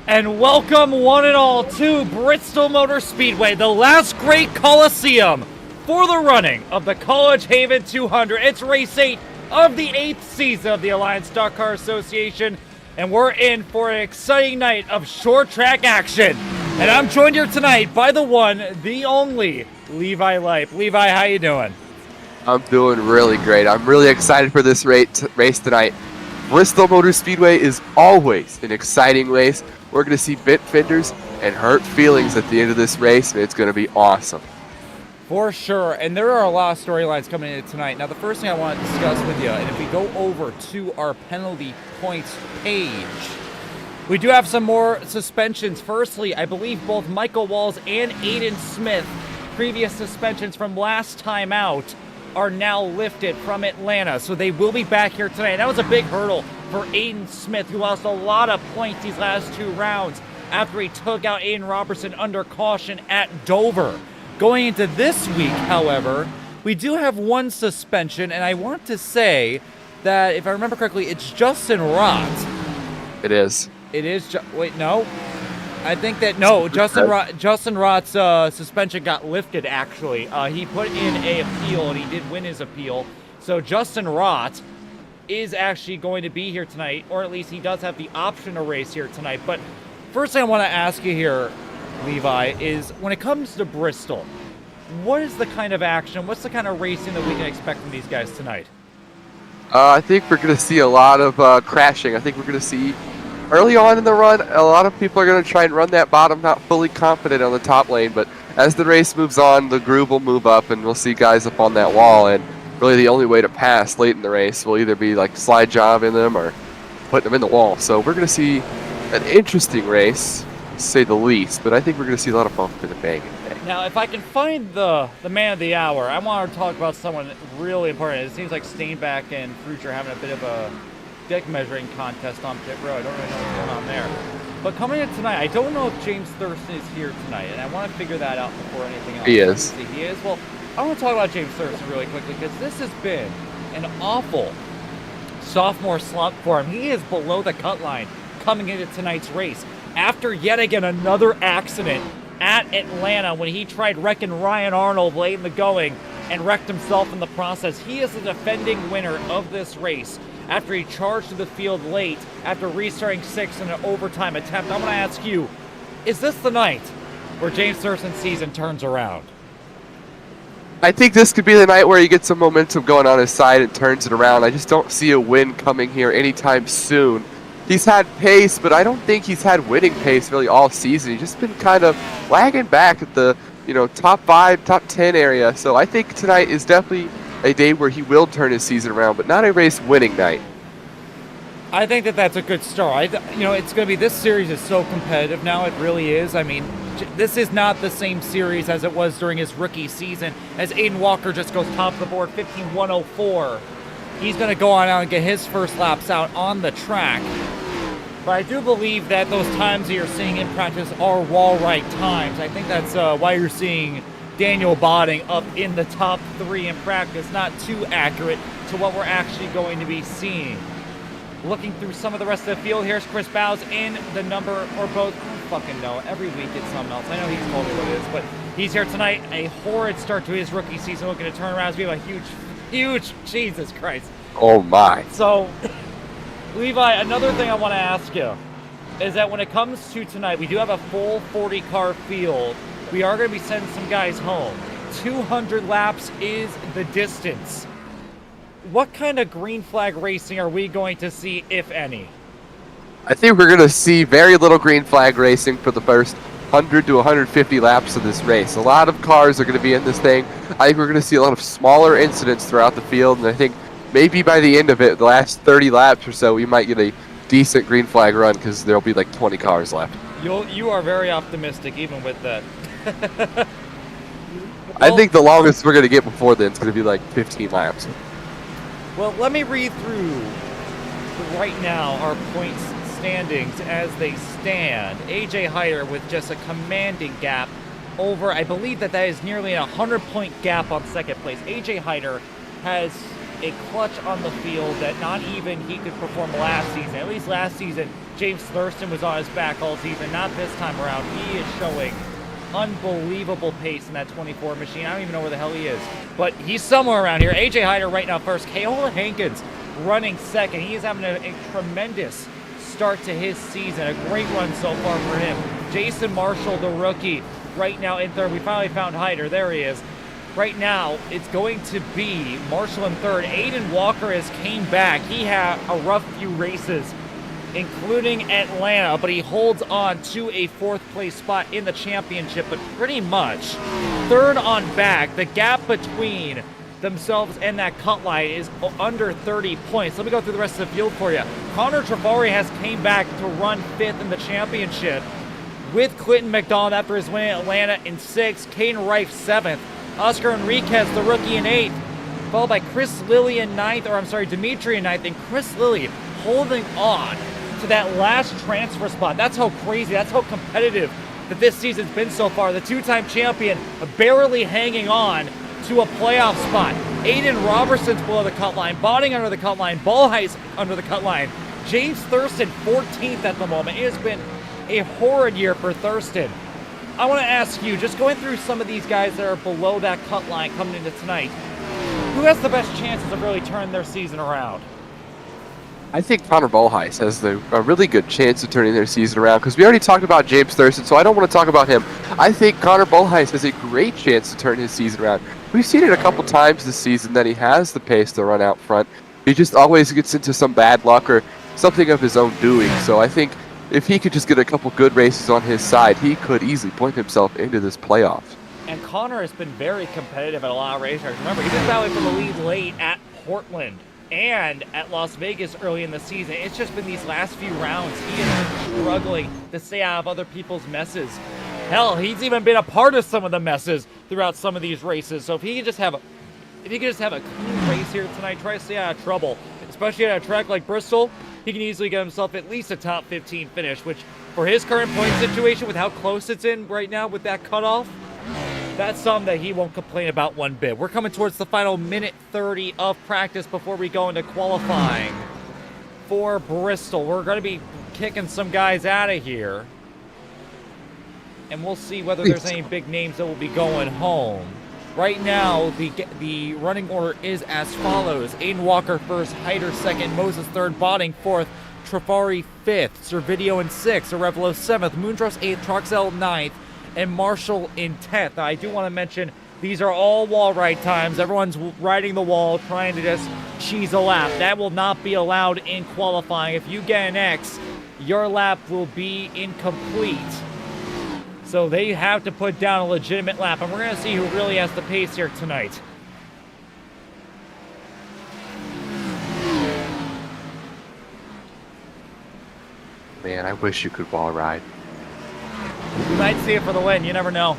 And welcome one and all to Bristol Motor Speedway, the last great Coliseum for the running of the College Haven 200. It's race 8 of the 8th season of the Alliance Stock Car Association, and we're in for an exciting night of short track action. And I'm joined here tonight by the one, the only, Levi Lipe. Levi, how you doing? I'm doing really great. I'm really excited for this race tonight. Bristol Motor Speedway is always an exciting race. We're going to see bent fenders and hurt feelings at the end of this race, and it's going to be awesome. For sure, and there are a lot of storylines coming in tonight. Now, the first thing I want to discuss with you, and if we go over to our penalty points page, we do have some more suspensions. Firstly, I believe both Michael Walls and Aiden Smith, previous suspensions from last time out, are now lifted from Atlanta, so they will be back here tonight. That was a big hurdle for Aiden Smith, who lost a lot of points these last two rounds after he took out Aiden Robertson under caution at Dover. Going into this week, however, we do have one suspension, and I want to say that, if I remember correctly, it's Justin Rott. It is. It is, wait, no. I think that, no, Justin Rott's suspension got lifted, actually. He put in an appeal, and he did win his appeal. So Justin Rott is actually going to be here tonight, or at least he does have the option to race here tonight. But first thing I want to ask you here, Levi, is when it comes to Bristol, what is the kind of action, what's the kind of racing that we can expect from these guys tonight? I think we're going to see a lot of crashing. I think we're going to see, early on in the run, a lot of people are going to try and run that bottom, not fully confident on the top lane. But as the race moves on, the groove will move up, and we'll see guys up on that wall. And really the only way to pass late in the race will either be like slide job in them or putting them in the wall. So we're going to see an interesting race, to say the least, but I think we're going to see a lot of bumping and banging today. Now, if I can find the man of the hour, I want to talk about someone really important. It seems like Stainback and Fruch are having a bit of a dick measuring contest on pit road. I don't really know what's going on there. But coming in tonight, I don't know if James Thurston is here tonight, and I want to figure that out before anything else. He is. He is? Well, I want to talk about James Thurston really quickly, because this has been an awful sophomore slump for him. He is below the cut line coming into tonight's race after yet again another accident at Atlanta when he tried wrecking Ryan Arnold late in the going and wrecked himself in the process. He is the defending winner of this race after he charged to the field late after restarting sixth in an overtime attempt. I'm going to ask you, is this the night where James Thurston's season turns around? I think this could be the night where he gets some momentum going on his side and turns it around. I just don't see a win coming here anytime soon. He's had pace, but I don't think he's had winning pace really all season. He's just been kind of lagging back at the, top 5, top 10 area. So I think tonight is definitely a day where he will turn his season around, but not a race winning night. I think that that's a good start. It's going to be, this series is so competitive now. It really is. I mean, this is not the same series as it was during his rookie season, as Aiden Walker just goes top of the board, 15.104. He's going to go on out and get his first laps out on the track. But I do believe that those times that you're seeing in practice are wall-right times. I think that's why you're seeing Daniel Bodding up in the top 3 in practice, not too accurate to what we're actually going to be seeing. Looking through some of the rest of the field, here's Chris Bowes in the number, or both, I don't fucking know. Every week it's something else. I know he's told me what it is, but he's here tonight. A horrid start to his rookie season, looking to turn around. We have a huge, Jesus Christ. Oh my. So, Levi, another thing I want to ask you is that when it comes to tonight, we do have a full 40-car field. We are going to be sending some guys home. 200 laps is the distance. What kind of green flag racing are we going to see, if any? I think we're going to see very little green flag racing for the first 100 to 150 laps of this race. A lot of cars are going to be in this thing. I think we're going to see a lot of smaller incidents throughout the field, and I think maybe by the end of it, the last 30 laps or so, we might get a decent green flag run because there'll be like 20 cars left. You are very optimistic even with that. I think the longest we're going to get before then is going to be like 15 laps. Well, let me read through right now our points standings as they stand. AJ Hyder with just a commanding gap over, I believe that is nearly a 100-point gap on second place. AJ Hyder has a clutch on the field that not even he could perform last season. At least last season, James Thurston was on his back all season. Not this time around. He is showing unbelievable pace in that 24 machine. I don't even know where the hell he is, but he's somewhere around here. AJ Hyder right now first. Kaola Hankins running second. He is having a tremendous start to his season. A great run so far for him. Jason Marshall, the rookie, right now in third. We finally found Hyder. There he is. Right now, it's going to be Marshall in third. Aiden Walker has came back. He had a rough few races, including Atlanta, but he holds on to a fourth place spot in the championship, but pretty much third on back. The gap between themselves and that cut line is under 30 points. Let me go through the rest of the field for you. Connor Trevorrow has came back to run fifth in the championship with Clinton McDonald after his win at Atlanta in sixth. Caden Rife seventh. Oscar Enriquez, the rookie, in eighth, followed by Chris Lilly in ninth, Dimitri in ninth, and Chris Lilly holding on to that last transfer spot. That's how crazy, that's how competitive that this season's been so far. The two-time champion barely hanging on to a playoff spot. Aiden Robertson's below the cut line, Botting under the cut line, Ballheis under the cut line. James Thurston 14th at the moment. It has been a horrid year for Thurston. I want to ask you, just going through some of these guys that are below that cut line coming into tonight, who has the best chances of really turning their season around? I think Connor Ballheis has a really good chance of turning their season around, because we already talked about James Thurston, so I don't want to talk about him. I think Connor Ballheis has a great chance to turn his season around. We've seen it a couple times this season that he has the pace to run out front. He just always gets into some bad luck or something of his own doing. So I think if he could just get a couple good races on his side, he could easily point himself into this playoffs. And Connor has been very competitive at a lot of racetracks. Remember, he's been battling for the lead late at Portland and at Las Vegas early in the season. It's just been these last few rounds he has been struggling to stay out of other people's messes. Hell, he's even been a part of some of the messes throughout some of these races. So if he could just have a clean race here tonight, try to stay out of trouble, especially at a track like Bristol, he can easily get himself at least a top 15 finish, which for his current point situation with how close it's in right now with that cutoff, that's something that he won't complain about one bit. We're coming towards the final minute 30 of practice before we go into qualifying for Bristol. We're going to be kicking some guys out of here, and we'll see whether there's any big names that will be going home. Right now, the running order is as follows. Aiden Walker first, Hyder second, Moses third, Botting fourth, Trafari fifth, Servideo in sixth, Arevalo seventh, Moondros eighth, Troxel ninth, and Marshall in 10th. Now, I do want to mention these are all wall ride times. Everyone's riding the wall, trying to just cheese a lap. That will not be allowed in qualifying. If you get an X, your lap will be incomplete. So they have to put down a legitimate lap, and we're going to see who really has the pace here tonight. Man, I wish you could wall ride. You might see it for the win. You never know.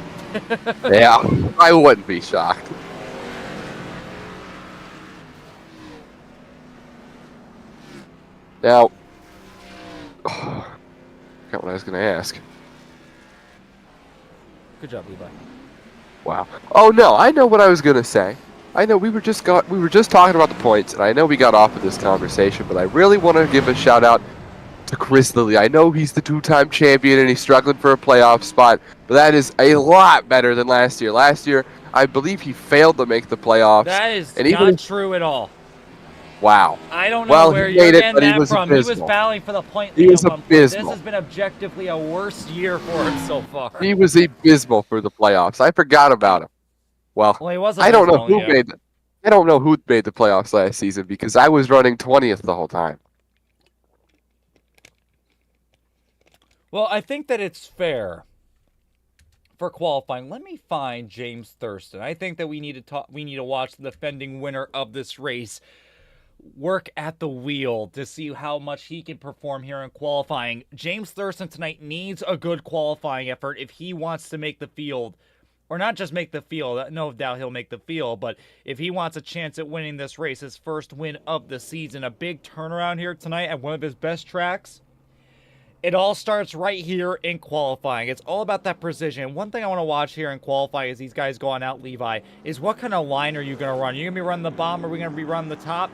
Yeah, I wouldn't be shocked. Now, forgot what I was going to ask. Good job, Levi. Wow. Oh no, I know what I was going to say. I know we were just talking about the points, and I know we got off of this conversation, but I really want to give a shout out to Chris Lilly. I know he's the two-time champion and he's struggling for a playoff spot, but that is a lot better than last year. Last year, I believe he failed to make the playoffs. That is and not true at all. Wow. I don't know where you're getting that from. He was battling for the point lead at one point. This has been objectively a worse year for him so far. He was abysmal for the playoffs. I forgot about him. Well he was I don't know who made the playoffs last season, because I was running 20th the whole time. Well, I think that it's fair for qualifying. Let me find James Thurston. I think that we need to watch the defending winner of this race work at the wheel to see how much he can perform here in qualifying. James Thurston tonight needs a good qualifying effort if he wants to make the field, or not just make the field. No doubt he'll make the field, but if he wants a chance at winning this race, his first win of the season, a big turnaround here tonight at one of his best tracks. It all starts right here in qualifying. It's all about that precision. One thing I want to watch here in qualifying as these guys go on out, Levi, is what kind of line are you going to run? Are you going to be running the bottom, or are we going to be running the top?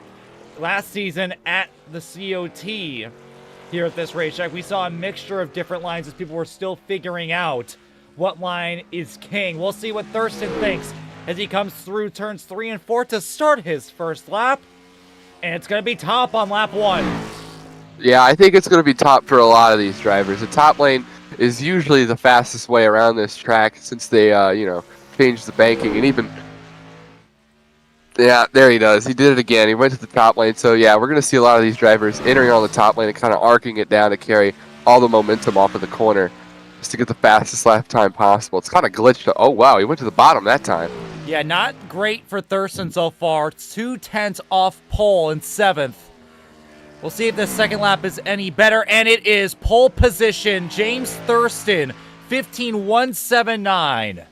Last season at the COT here at this racetrack, we saw a mixture of different lines as people were still figuring out what line is king. We'll see what Thurston thinks as he comes through turns 3 and 4 to start his first lap. And it's going to be top on lap 1. Yeah, I think it's going to be top for a lot of these drivers. The top lane is usually the fastest way around this track since they, changed the banking. And even, yeah, there he does. He did it again. He went to the top lane. So, yeah, we're going to see a lot of these drivers entering on the top lane and kind of arcing it down to carry all the momentum off of the corner just to get the fastest lap time possible. It's kind of glitched. Oh, wow, he went to the bottom that time. Yeah, not great for Thurston so far. 2/10 off pole in 7th. We'll see if the second lap is any better, and it is. Pole position, James Thurston, 15.179.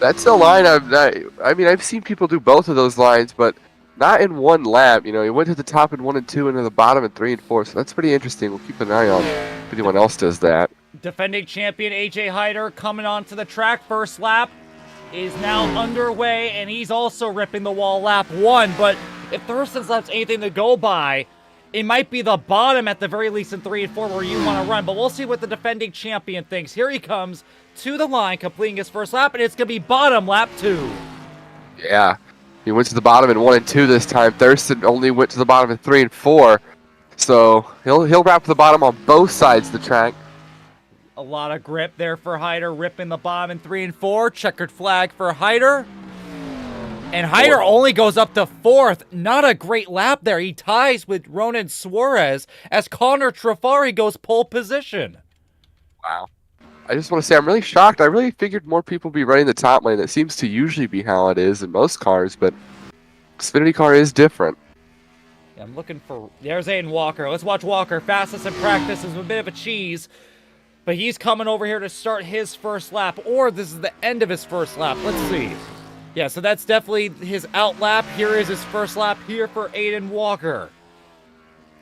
That's the line I've seen people do both of those lines, but not in one lap. You know, he went to the top in 1 and 2 and to the bottom in 3 and 4, so that's pretty interesting. We'll keep an eye on if anyone else does that. Defending champion AJ Hyder coming onto the track. First lap is now underway, and he's also ripping the wall lap 1, but if Thurston's lap's anything to go by, it might be the bottom at the very least in 3 and 4 where you want to run. But we'll see what the defending champion thinks. Here he comes to the line, completing his first lap, and it's going to be bottom lap 2. Yeah, he went to the bottom in 1 and 2 this time. Thurston only went to the bottom in 3 and 4. So he'll wrap the bottom on both sides of the track. A lot of grip there for Hyder, ripping the bottom in 3 and 4. Checkered flag for Hyder. And Hyder only goes up to 4th. Not a great lap there. He ties with Ronan Suarez as Connor Trafari goes pole position. Wow. I just want to say I'm really shocked. I really figured more people would be running the top lane. That seems to usually be how it is in most cars, but Xfinity car is different. Yeah, I'm looking for... There's Aiden Walker. Let's watch Walker. Fastest in practice is a bit of a cheese, but he's coming over here to start his first lap, or this is the end of his first lap. Let's see. Yeah, so that's definitely his out lap. Here is his first lap here for Aiden Walker.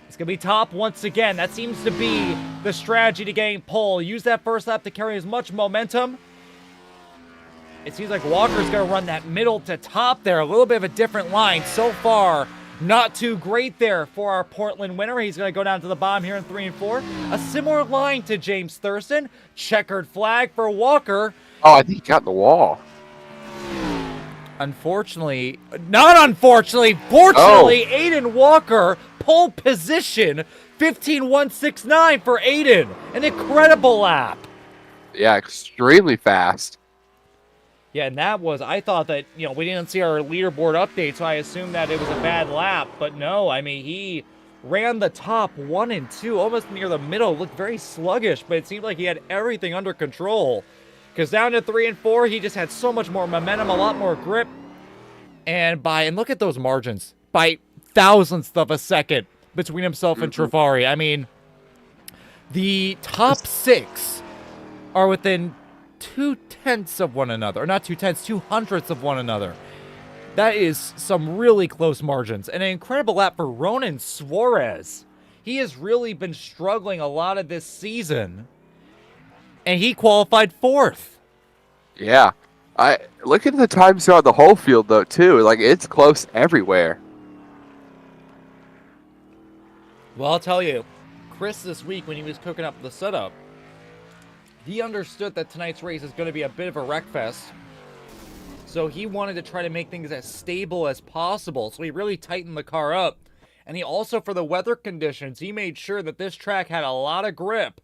It's going to be top once again. That seems to be the strategy to gain pole. Use that first lap to carry as much momentum. It seems like Walker's going to run that middle to top there. A little bit of a different line. So far, not too great there for our Portland winner. He's going to go down to the bottom here in 3 and 4. A similar line to James Thurston. Checkered flag for Walker. Oh, I think he got in the wall. Unfortunately, not unfortunately, fortunately, Aiden Walker, pole position, 15.169 for Aiden. An incredible lap. Yeah, extremely fast. Yeah, and that was, I thought that, we didn't see our leaderboard update, so I assumed that it was a bad lap. But no, I mean, he ran the top 1 and 2, almost near the middle. Looked very sluggish, but it seemed like he had everything under control. Because down to 3 and 4, he just had so much more momentum, a lot more grip. And look at those margins. By thousandths of a second between himself and Trafari. I mean, the top 6 are within 2/10 of one another. Or not 2/10, 200ths of one another. That is some really close margins. And an incredible lap for Ronan Suarez. He has really been struggling a lot of this season. And he qualified 4th. Yeah. I look at the times throughout the whole field, though, too. Like, it's close everywhere. Well, I'll tell you, Chris this week, when he was cooking up the setup, he understood that tonight's race is going to be a bit of a wreckfest. So he wanted to try to make things as stable as possible. So he really tightened the car up. And he also, for the weather conditions, he made sure that this track had a lot of grip.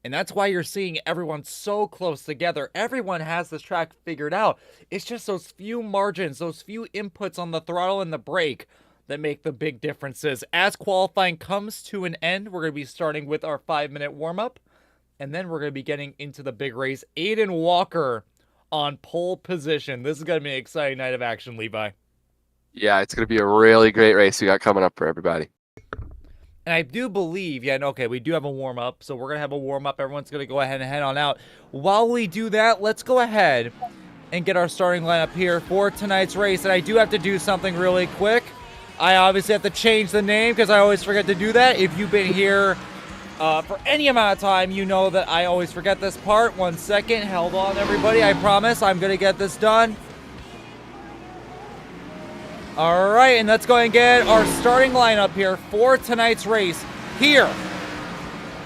And that's why you're seeing everyone so close together. Everyone has this track figured out. It's just those few margins, those few inputs on the throttle and the brake that make the big differences. As qualifying comes to an end, we're going to be starting with our 5-minute warm-up. And then we're going to be getting into the big race. Aiden Walker on pole position. This is going to be an exciting night of action, Levi. Yeah, it's going to be a really great race we got coming up for everybody. And I do believe, we do have a warm-up, so we're going to have a warm-up. Everyone's going to go ahead and head on out. While we do that, let's go ahead and get our starting lineup here for tonight's race. And I do have to do something really quick. I obviously have to change the name because I always forget to do that. If you've been here for any amount of time, you know that I always forget this part. 1 second. Hold on, everybody. I promise I'm going to get this done. All right, and let's go and get our starting lineup here for tonight's race here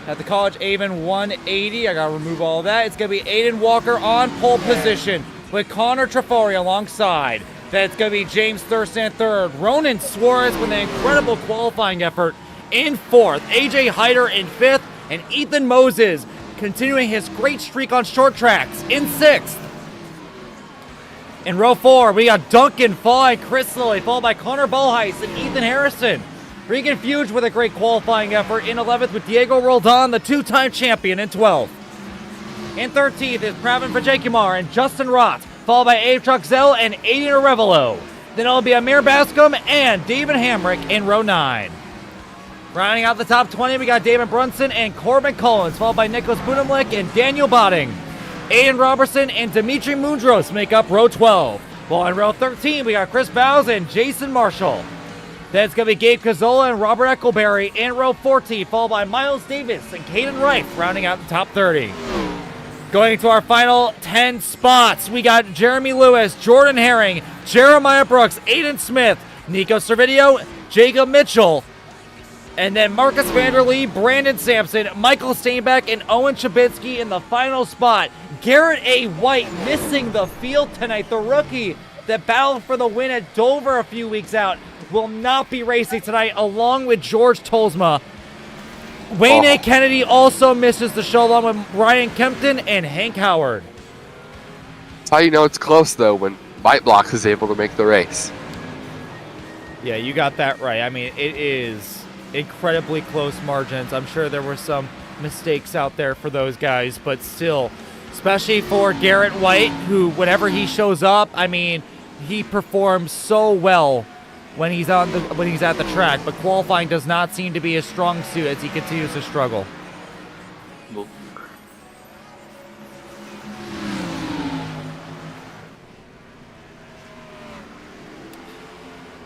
at the College Avon 180. I got to remove all of that. It's going to be Aiden Walker on pole position with Connor Trafori alongside. Then it's going to be James Thurston in third. Ronan Suarez with an incredible qualifying effort in fourth. AJ Hyder in fifth. And Ethan Moses continuing his great streak on short tracks in sixth. In row 4, we got Duncan following Chris Lilly, followed by Connor Bolheis and Ethan Harrison. Regan Fuge with a great qualifying effort in 11th with Diego Roldan, the two-time champion, in 12th. In 13th is Pravin Vijaykumar and Justin Rott, followed by Abe Truxell and Aiden Arevalo. Then it'll be Amir Bascom and David Hamrick in row 9. Rounding out the top 20, we got Damon Brunson and Corbin Collins, followed by Nicholas Budimlik and Daniel Botting. Aiden Robertson and Dimitri Mundros make up row 12. While in row 13, we got Chris Bowes and Jason Marshall. Then it's going to be Gabe Cazzola and Robert Eccleberry in row 14, followed by Miles Davis and Caden Reif, rounding out the top 30. Going to our final 10 spots, we got Jeremy Lewis, Jordan Herring, Jeremiah Brooks, Aiden Smith, Nico Servideo, Jacob Mitchell, and then Marcus Vanderlee, Brandon Sampson, Michael Steinbeck, and Owen Chabinski in the final spot. Garrett A. White missing the field tonight. The rookie that battled for the win at Dover a few weeks out will not be racing tonight, along with George Tolsma. Wayne A. Kennedy also misses the show, along with Ryan Kempton and Hank Howard. That's how you know it's close, though, when Bite Blocks is able to make the race. Yeah, you got that right. I mean, it is incredibly close margins. I'm sure there were some mistakes out there for those guys, but still, especially for Garrett White, who, whenever he shows up, I mean, he performs so well when he's at the track, but qualifying does not seem to be his strong suit as he continues to struggle.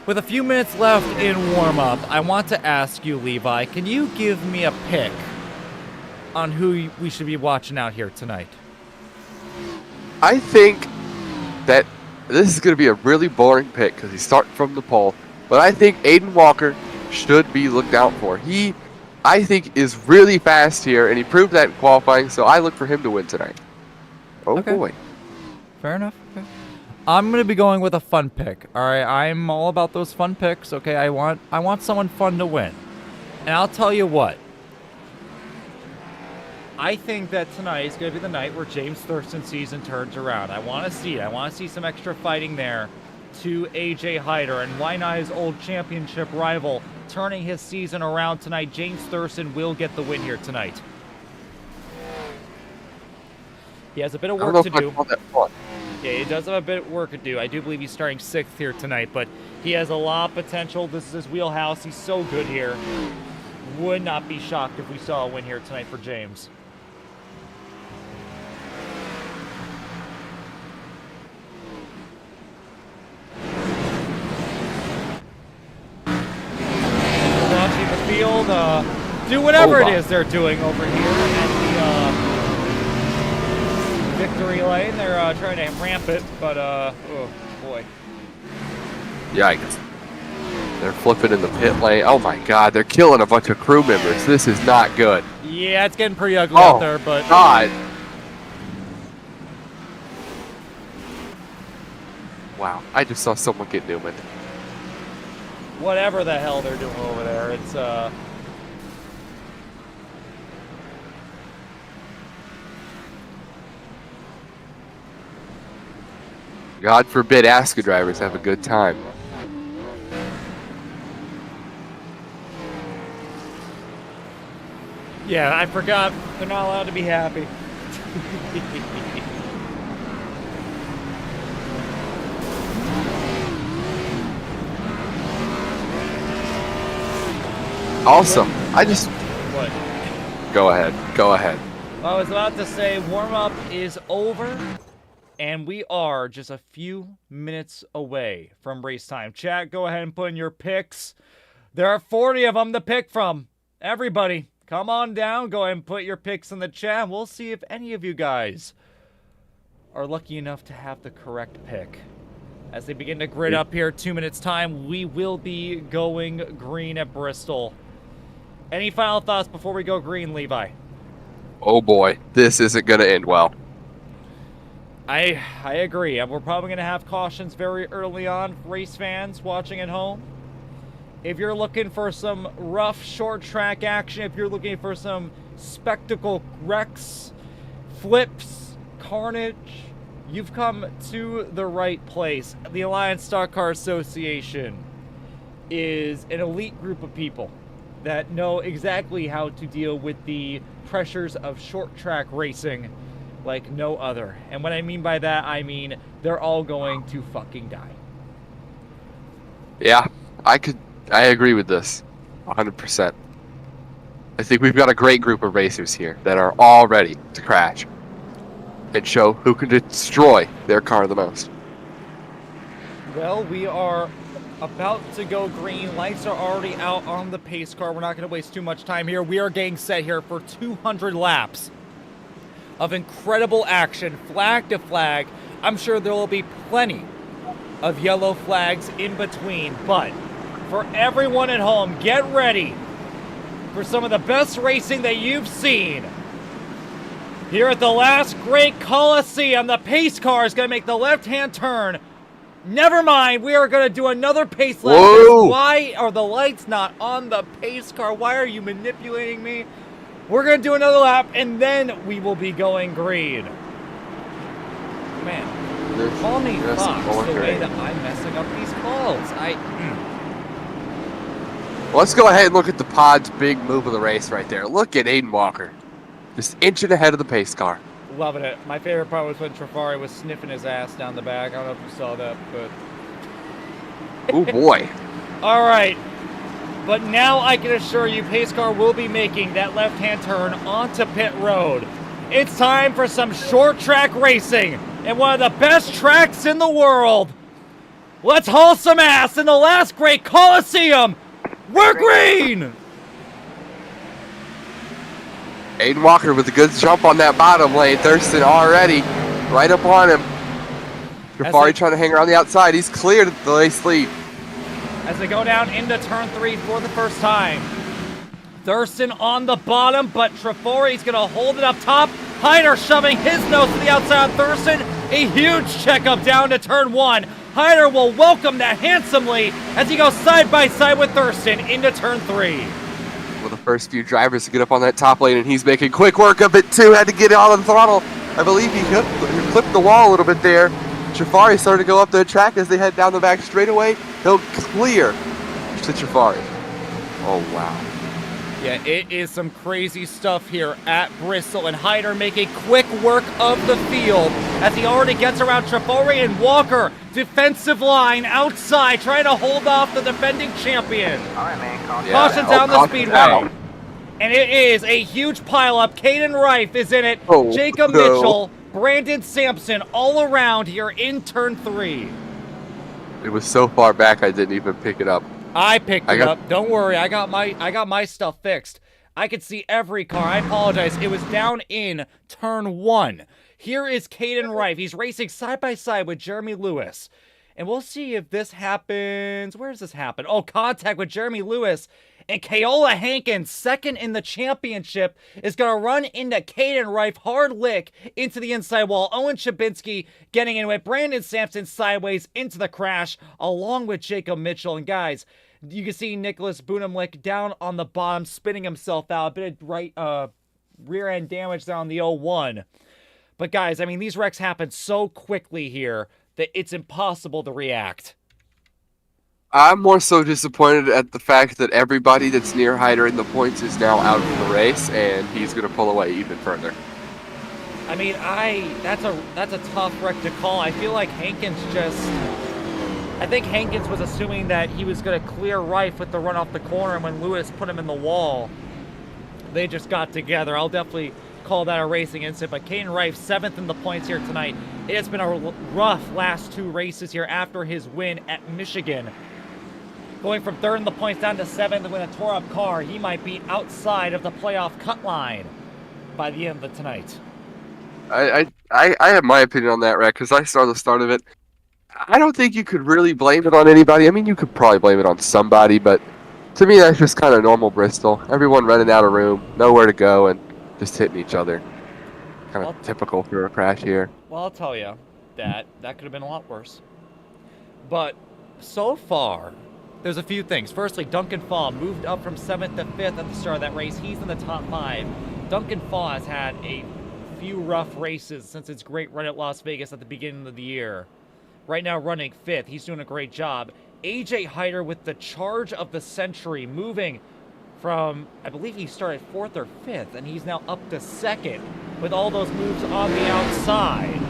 With a few minutes left in warm-up, I want to ask you, Levi, can you give me a pick on who we should be watching out here tonight? I think that this is going to be a really boring pick because he's starting from the pole, but I think Aiden Walker should be looked out for. He, I think, is really fast here, and he proved that in qualifying, so I look for him to win tonight. Oh, okay. Boy. Fair enough. Okay. I'm going to be going with a fun pick. All right, I'm all about those fun picks. Okay, I want someone fun to win. And I'll tell you what. I think that tonight is going to be the night where James Thurston's season turns around. I want to see it. I want to see some extra fighting there to AJ Hyder, and why not his old championship rival turning his season around tonight. James Thurston will get the win here tonight. He has a bit of work to do. Yeah, he does have a bit of work to do. I do believe he's starting 6th here tonight, but he has a lot of potential. This is his wheelhouse. He's so good here. Would not be shocked if we saw a win here tonight for James. Watching the field do whatever it is they're doing over here at the victory lane. They're trying to ramp it, but oh boy. Yikes. They're flipping in the pit lane. Oh my god, they're killing a bunch of crew members. This is not good. Yeah, it's getting pretty ugly out there, but God. Wow, I just saw someone get Newman. Whatever the hell they're doing over there, it's God forbid ASCA drivers have a good time. Yeah, I forgot. They're not allowed to be happy. Awesome. I just... What? Go ahead. Go ahead. I was about to say warm-up is over. And we are just a few minutes away from race time. Chat, go ahead and put in your picks. There are 40 of them to pick from. Everybody, come on down. Go ahead and put your picks in the chat. We'll see if any of you guys are lucky enough to have the correct pick. As they begin to grid up here, 2 minutes time, we will be going green at Bristol. Any final thoughts before we go green, Levi? Oh boy, this isn't going to end well. I agree. We're probably going to have cautions very early on, race fans watching at home. If you're looking for some rough short track action, if you're looking for some spectacle wrecks, flips, carnage, you've come to the right place. The Alliance Stock Car Association is an elite group of people that know exactly how to deal with the pressures of short track racing like no other. And what I mean by that, I mean they're all going to fucking die. Yeah, I agree with this 100%. I think we've got a great group of racers here that are all ready to crash and show who can destroy their car the most. Well, we are about to go green. Lights are already out on the pace car. We're not going to waste too much time here. We are getting set here for 200 laps of incredible action, flag to flag. I'm sure there will be plenty of yellow flags in between, but for everyone at home, get ready for some of the best racing that you've seen. Here at the last great Coliseum, the pace car is going to make the left-hand turn. Never mind, we are going to do another pace lap. Why are the lights not on the pace car? Why are you manipulating me? We're going to do another lap, and then we will be going green. Man, call me Fox the way that I'm messing up these calls. Let's go ahead and look at the pod's big move of the race right there. Look at Aiden Walker. Just inching ahead of the pace car. Loving it. My favorite part was when Trafari was sniffing his ass down the back. I don't know if you saw that, but... Oh, boy. All right. But now I can assure you pace car will be making that left-hand turn onto pit road. It's time for some short track racing in one of the best tracks in the world. Let's haul some ass in the last great Coliseum. We're green! Aiden Walker with a good jump on that bottom lane. Thurston already right up on him. Jafari trying to hang around the outside. He's cleared the race lead. As they go down into turn 3 for the first time. Thurston on the bottom, but Trafari's going to hold it up top. Hyder shoving his nose to the outside on Thurston. A huge checkup down to turn 1. Hyder will welcome that handsomely as he goes side by side with Thurston into turn 3. One of the first few drivers to get up on that top lane, and he's making quick work of it too. Had to get it on the throttle. I believe he clipped the wall a little bit there. Jafari started to go up the track as they head down the back straightaway. He'll clear to Jafari. Oh, wow. Yeah, it is some crazy stuff here at Bristol, and Hyder making quick work of the field as he already gets around Trafari and Walker. Defensive line outside, trying to hold off the defending champion. All right, man. Caution down the speedway. And it is a huge pileup. Caden Rife is in it. Jacob Mitchell, Brandon Sampson, all around here in turn 3. It was so far back I didn't even pick it up. I picked it up. Don't worry, I got my stuff fixed. I could see every car. I apologize. It was down in turn 1. Here is Caden Rife. He's racing side by side with Jeremy Lewis. And we'll see if this happens. Where does this happen? Oh, contact with Jeremy Lewis. And Keola Hankins, second in the championship, is going to run into Caden Rife. Hard lick into the inside wall. Owen Chabinski getting in with Brandon Sampson sideways into the crash, along with Jacob Mitchell. And guys, you can see Nicholas Boonamlick down on the bottom, spinning himself out. A bit of rear end damage down on the 01. But guys, I mean, these wrecks happen so quickly here that it's impossible to react. I'm more so disappointed at the fact that everybody that's near Hyder in the points is now out of the race, and he's going to pull away even further. I mean, that's a tough wreck to call. I feel like Hankins I think Hankins was assuming that he was going to clear Rife with the run off the corner, and when Lewis put him in the wall, they just got together. I'll definitely call that a racing incident, but Caden Rife, 7th in the points here tonight. It has been a rough last 2 races here after his win at Michigan. Going from 3rd in the points down to 7th with a tore-up car, he might be outside of the playoff cut line by the end of tonight. I have my opinion on that, Rec, because I saw the start of it. I don't think you could really blame it on anybody. I mean, you could probably blame it on somebody, but to me, that's just kind of normal Bristol. Everyone running out of room, nowhere to go, and just hitting each other. Kind of typical for a crash here. Well, I'll tell you that could have been a lot worse. But so far, there's a few things. Firstly, Duncan Fall moved up from 7th to 5th at the start of that race. He's in the top 5. Duncan Fall has had a few rough races since his great run at Las Vegas at the beginning of the year. Right now running 5th. He's doing a great job. AJ Hyder with the charge of the century, moving from, I believe he started 4th or 5th, and he's now up to 2nd with all those moves on the outside.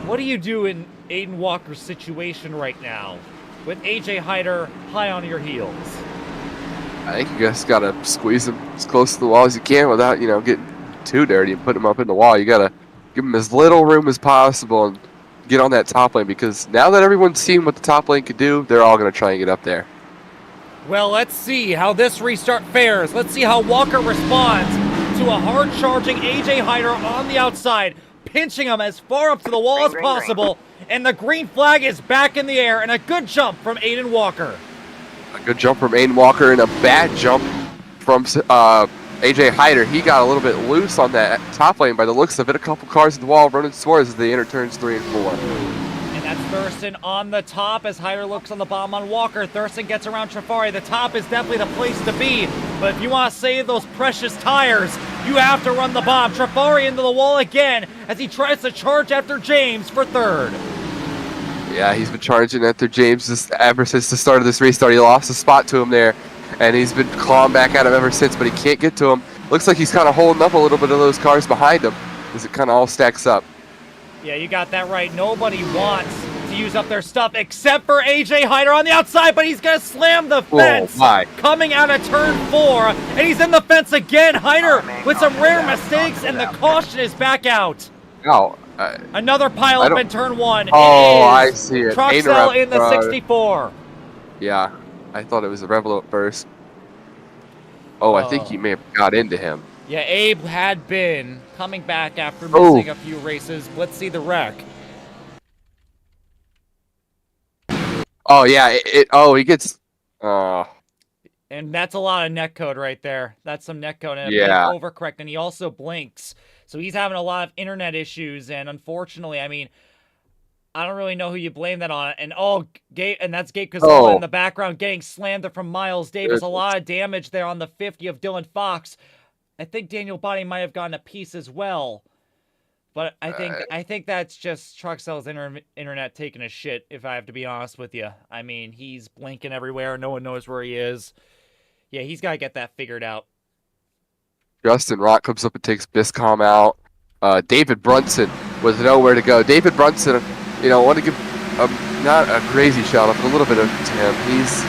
What do you do in Aiden Walker's situation right now with AJ Hyder high on your heels? I think you just got to squeeze him as close to the wall as you can without, getting too dirty and putting him up in the wall. You got to give him as little room as possible and get on that top lane, because now that everyone's seen what the top lane could do, they're all going to try and get up there. Well, let's see how this restart fares. Let's see how Walker responds to a hard-charging AJ Hyder on the outside, pinching him as far up to the wall as possible, and the green flag is back in the air, and a good jump from Aiden Walker. A good jump from Aiden Walker and a bad jump from AJ Hyder. He got a little bit loose on that top lane by the looks of it. A couple cars at the wall running towards as they enter turns 3 and 4. And that's Thurston on the top as Hyder looks on the bottom on Walker. Thurston gets around Trafari. The top is definitely the place to be, but if you want to save those precious tires, you have to run the bomb. Trafari into the wall again as he tries to charge after James for 3rd. Yeah, he's been charging after James ever since the start of this restart. He lost a spot to him there, and he's been clawing back at him ever since, but he can't get to him. Looks like he's kind of holding up a little bit of those cars behind him as it kind of all stacks up. Yeah, you got that right. Nobody wants to use up their stuff except for AJ Hyder on the outside, but he's going to slam the fence. Coming out of turn 4, and he's in the fence again. Hyder with some rare mistakes, and the caution is back out. Oh, another pileup in turn 1. Oh, I see it. Truxell in the 64. Yeah, I thought it was a Revolut at first. Oh, I think he may have got into him. Yeah, Abe had been coming back after missing a few races. Let's see the wreck. Oh, yeah. He gets... And that's a lot of netcode right there. That's some netcode. And overcorrect. And he also blinks. So he's having a lot of internet issues. And unfortunately, I mean, I don't really know who you blame that on. And and that's Gabe Cazola in the background getting slammed from Miles Davis. A lot of damage there on the 50 of Dylan Fox. I think Daniel Body might have gotten a piece as well. But I think that's just Truxell's internet taking a shit, if I have to be honest with you. I mean, he's blinking everywhere. No one knows where he is. Yeah, he's got to get that figured out. Justin Rock comes up and takes Biscom out. David Brunson with nowhere to go. David Brunson, want to give not a crazy shout out, but a little bit of to him. He's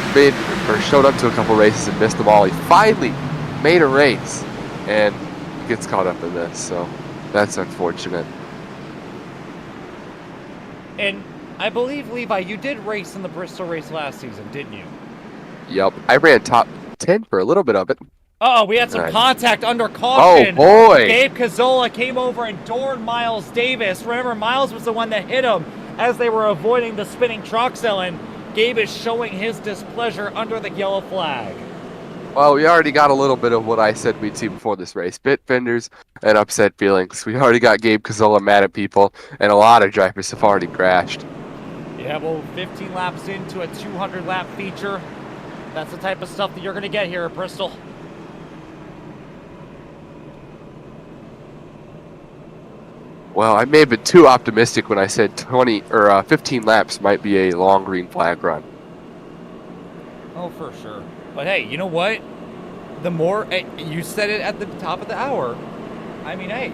showed up to a couple races and missed them all. He finally made a race and gets caught up in this, so that's unfortunate. And I believe, Levi, you did race in the Bristol race last season, didn't you? Yep, I ran top 10 for a little bit of it. Oh, we had some contact under caution. Oh, boy. Gabe Cazola came over and doored Miles Davis. Remember, Miles was the one that hit him as they were avoiding the spinning Truxell, and Gabe is showing his displeasure under the yellow flag. Well, we already got a little bit of what I said we'd see before this race. Bit fenders and upset feelings. We already got Gabe Cazola mad at people, and a lot of drivers have already crashed. Yeah, well, 15 laps into a 200-lap feature. That's the type of stuff that you're going to get here at Bristol. Well, I may have been too optimistic when I said 15 laps might be a long green flag run. Oh, for sure. But hey, you know what? The more you said it at the top of the hour. I mean, hey,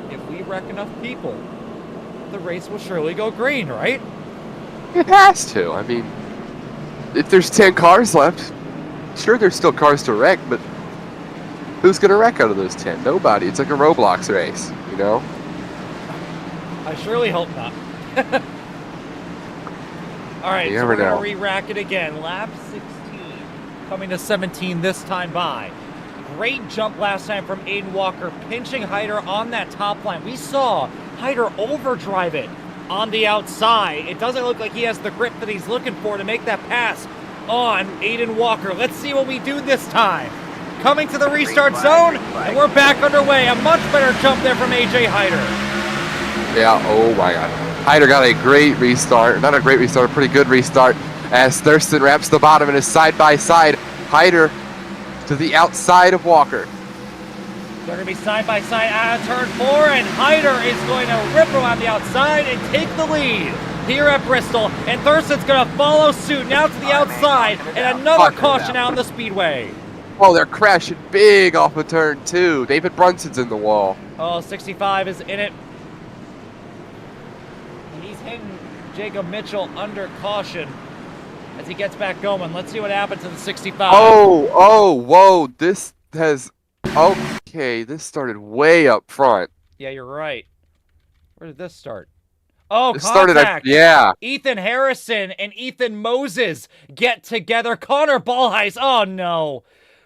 if we wreck enough people, the race will surely go green, right? It has to. I mean, if there's 10 cars left, sure, there's still cars to wreck, but who's going to wreck out of those 10? Nobody. It's like a Roblox race, I surely hope not. All right, so we're going to re-rack it again. Lap 16, coming to 17 this time by. Great jump last time from Aiden Walker, pinching Hyder on that top line. We saw Hyder overdrive it on the outside. It doesn't look like he has the grip that he's looking for to make that pass on Aiden Walker. Let's see what we do this time. Coming to the restart zone, and we're back underway. A much better jump there from AJ Hyder. Yeah, oh my God. Hyder got a great restart. Not a great restart, a pretty good restart. As Thurston wraps the bottom and is side-by-side. Hyder to the outside of Walker. They're going to be side-by-side out of turn 4, and Hyder is going to rip around the outside and take the lead here at Bristol. And Thurston's going to follow suit now to the outside, and another caution out on the speedway. Oh, they're crashing big off of turn 2. David Brunson's in the wall. Oh, 65 is in it. He's hitting Jacob Mitchell under caution as he gets back going. Let's see what happens to the 65. Whoa. This has... Okay, this started way up front. Yeah, you're right. Where did this start? Oh, it contact. Yeah. Ethan Harrison and Ethan Moses get together. Connor Ballheis. Oh, no.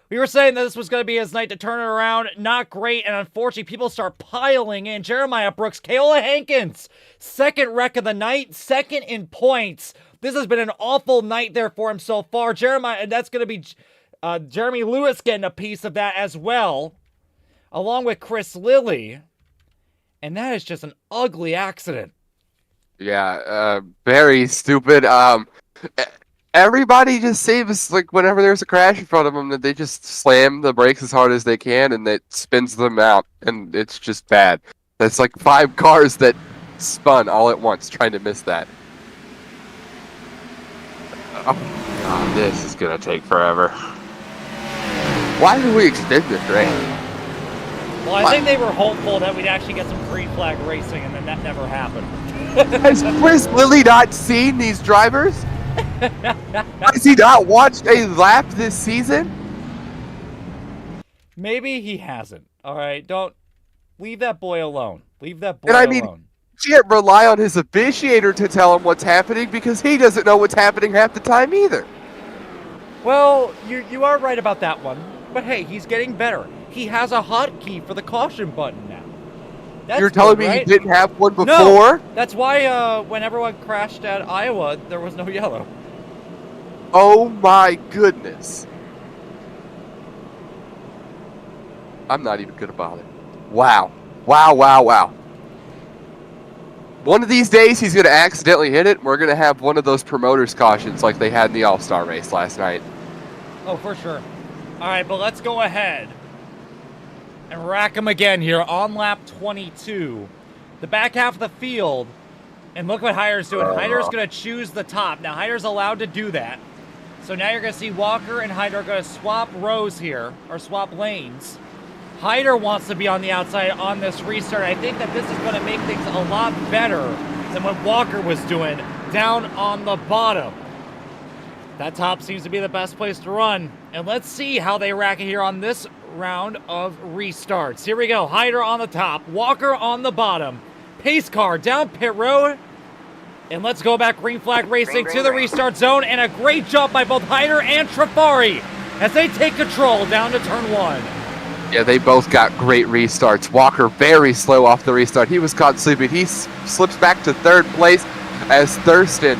We were saying that this was going to be his night to turn it around. Not great, and unfortunately, people start piling in. Jeremiah Brooks, Kayla Hankins, second wreck of the night, second in points. This has been an awful night there for him so far. Jeremiah, and that's going to be Jeremy Lewis getting a piece of that as well, along with Chris Lilly. And that is just an ugly accident. Yeah, very stupid. Everybody just saves, like, whenever there's a crash in front of them, that they just slam the brakes as hard as they can, and it spins them out, and it's just bad. That's like 5 cars that spun all at once trying to miss that. Oh, this is gonna take forever. Why did we extend this race? Well, I think they were hopeful that we'd actually get some green flag racing, and then that never happened. Has Chris Lilly not seen these drivers? Has he not watched a lap this season? Maybe he hasn't. All right, don't leave that boy alone. Leave that boy alone. You can't rely on his officiator to tell him what's happening because he doesn't know what's happening half the time either. Well, you are right about that one. But hey, he's getting better. He has a hotkey for the caution button now. That's You're telling me right? he didn't have one before? No, that's why when everyone crashed at Iowa, there was no yellow. Oh my goodness. I'm not even gonna bother. Wow. One of these days he's gonna accidentally hit it, and we're gonna have one of those promoters cautions like they had in the All-Star race last night. Oh, for sure. All right, but let's go ahead and rack him again here on lap 22. The back half of the field, and look what Hyder's doing. Hyder's gonna choose the top. Now, Hyder's allowed to do that. So now you're going to see Walker and Hyder are going to swap rows here, or swap lanes. Hyder wants to be on the outside on this restart. I think that this is going to make things a lot better than what Walker was doing down on the bottom. That top seems to be the best place to run. And let's see how they rack it here on this round of restarts. Here we go. Hyder on the top, Walker on the bottom. Pace car down pit road. And let's go back green flag racing to the restart zone, and a great jump by both Hyder and Trafari as they take control down to turn 1. Yeah, they both got great restarts. Walker very slow off the restart. He was caught sleeping. He slips back to 3rd place as Thurston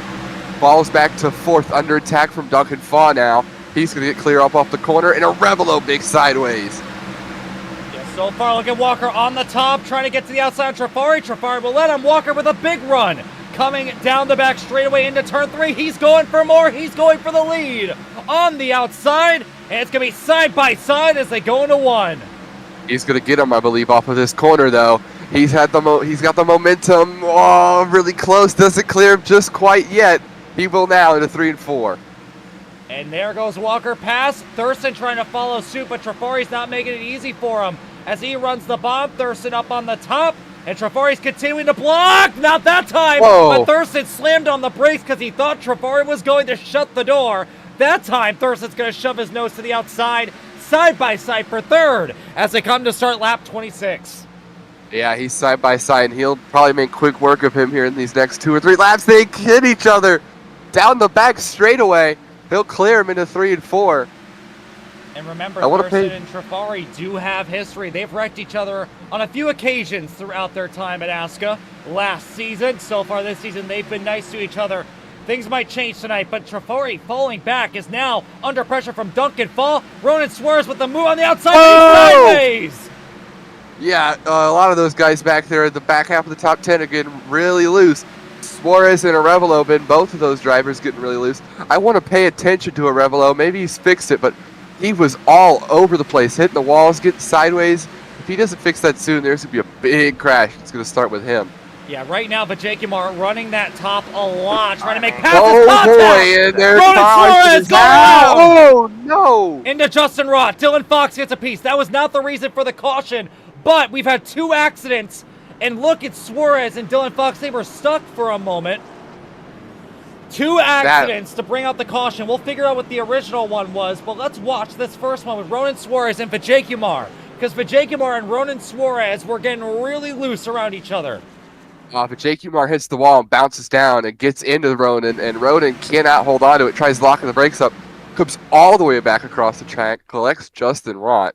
falls back to 4th under attack from Duncan Faw now. He's going to get clear up off the corner, and a Revelo big sideways. Yeah, so far, look at Walker on the top, trying to get to the outside of Trafari. Trafari will let him. Walker with a big run. Coming down the back straightaway into turn 3. He's going for more. He's going for the lead on the outside. And it's going to be side by side as they go into 1. He's going to get him, I believe, off of this corner, though. He's got the momentum. Oh, really close. Doesn't clear him just quite yet. He will now into 3 and 4. And there goes Walker past. Thurston trying to follow suit, but Trafari's not making it easy for him. As he runs the bomb, Thurston up on the top. And Trafari's continuing to block. Not that time. Whoa. But Thurston slammed on the brakes because he thought Trafari was going to shut the door. That time, Thurston's going to shove his nose to the outside, side by side for 3rd as they come to start lap 26. Yeah, he's side by side, and he'll probably make quick work of him here in these next 2 or 3 laps. They hit each other down the back straightaway. He'll clear him into 3 and 4. And remember, Thurston and Trafari do have history. They've wrecked each other on a few occasions throughout their time at ASCA last season. So far this season, they've been nice to each other. Things might change tonight, but Trafari falling back is now under pressure from Duncan Fall. Ronan Suarez with the move on the outside, sideways! Yeah, a lot of those guys back there at the back half of the top 10 are getting really loose. Suarez and Arevalo been both of those drivers getting really loose. I want to pay attention to Arevalo. Maybe he's fixed it, but he was all over the place, hitting the walls, getting sideways. If he doesn't fix that soon, there's going to be a big crash. It's going to start with him. Yeah, right now, Vajakimar running that top a lot, trying to make passes. Oh, boy, and there's Suarez going out. Oh, no. Into Justin Rott. Dylan Fox gets a piece. That was not the reason for the caution, but we've had 2 accidents. And look at Suarez and Dylan Fox. They were stuck for a moment. 2 accidents to bring out the caution. We'll figure out what the original one was, but let's watch this first one with Ronan Suarez and Vajakimar, because Vajakimar and Ronan Suarez were getting really loose around each other. Vajakimar hits the wall and bounces down and gets into Ronan, and Ronan cannot hold on to it, tries locking the brakes up, comes all the way back across the track, collects Justin Rott.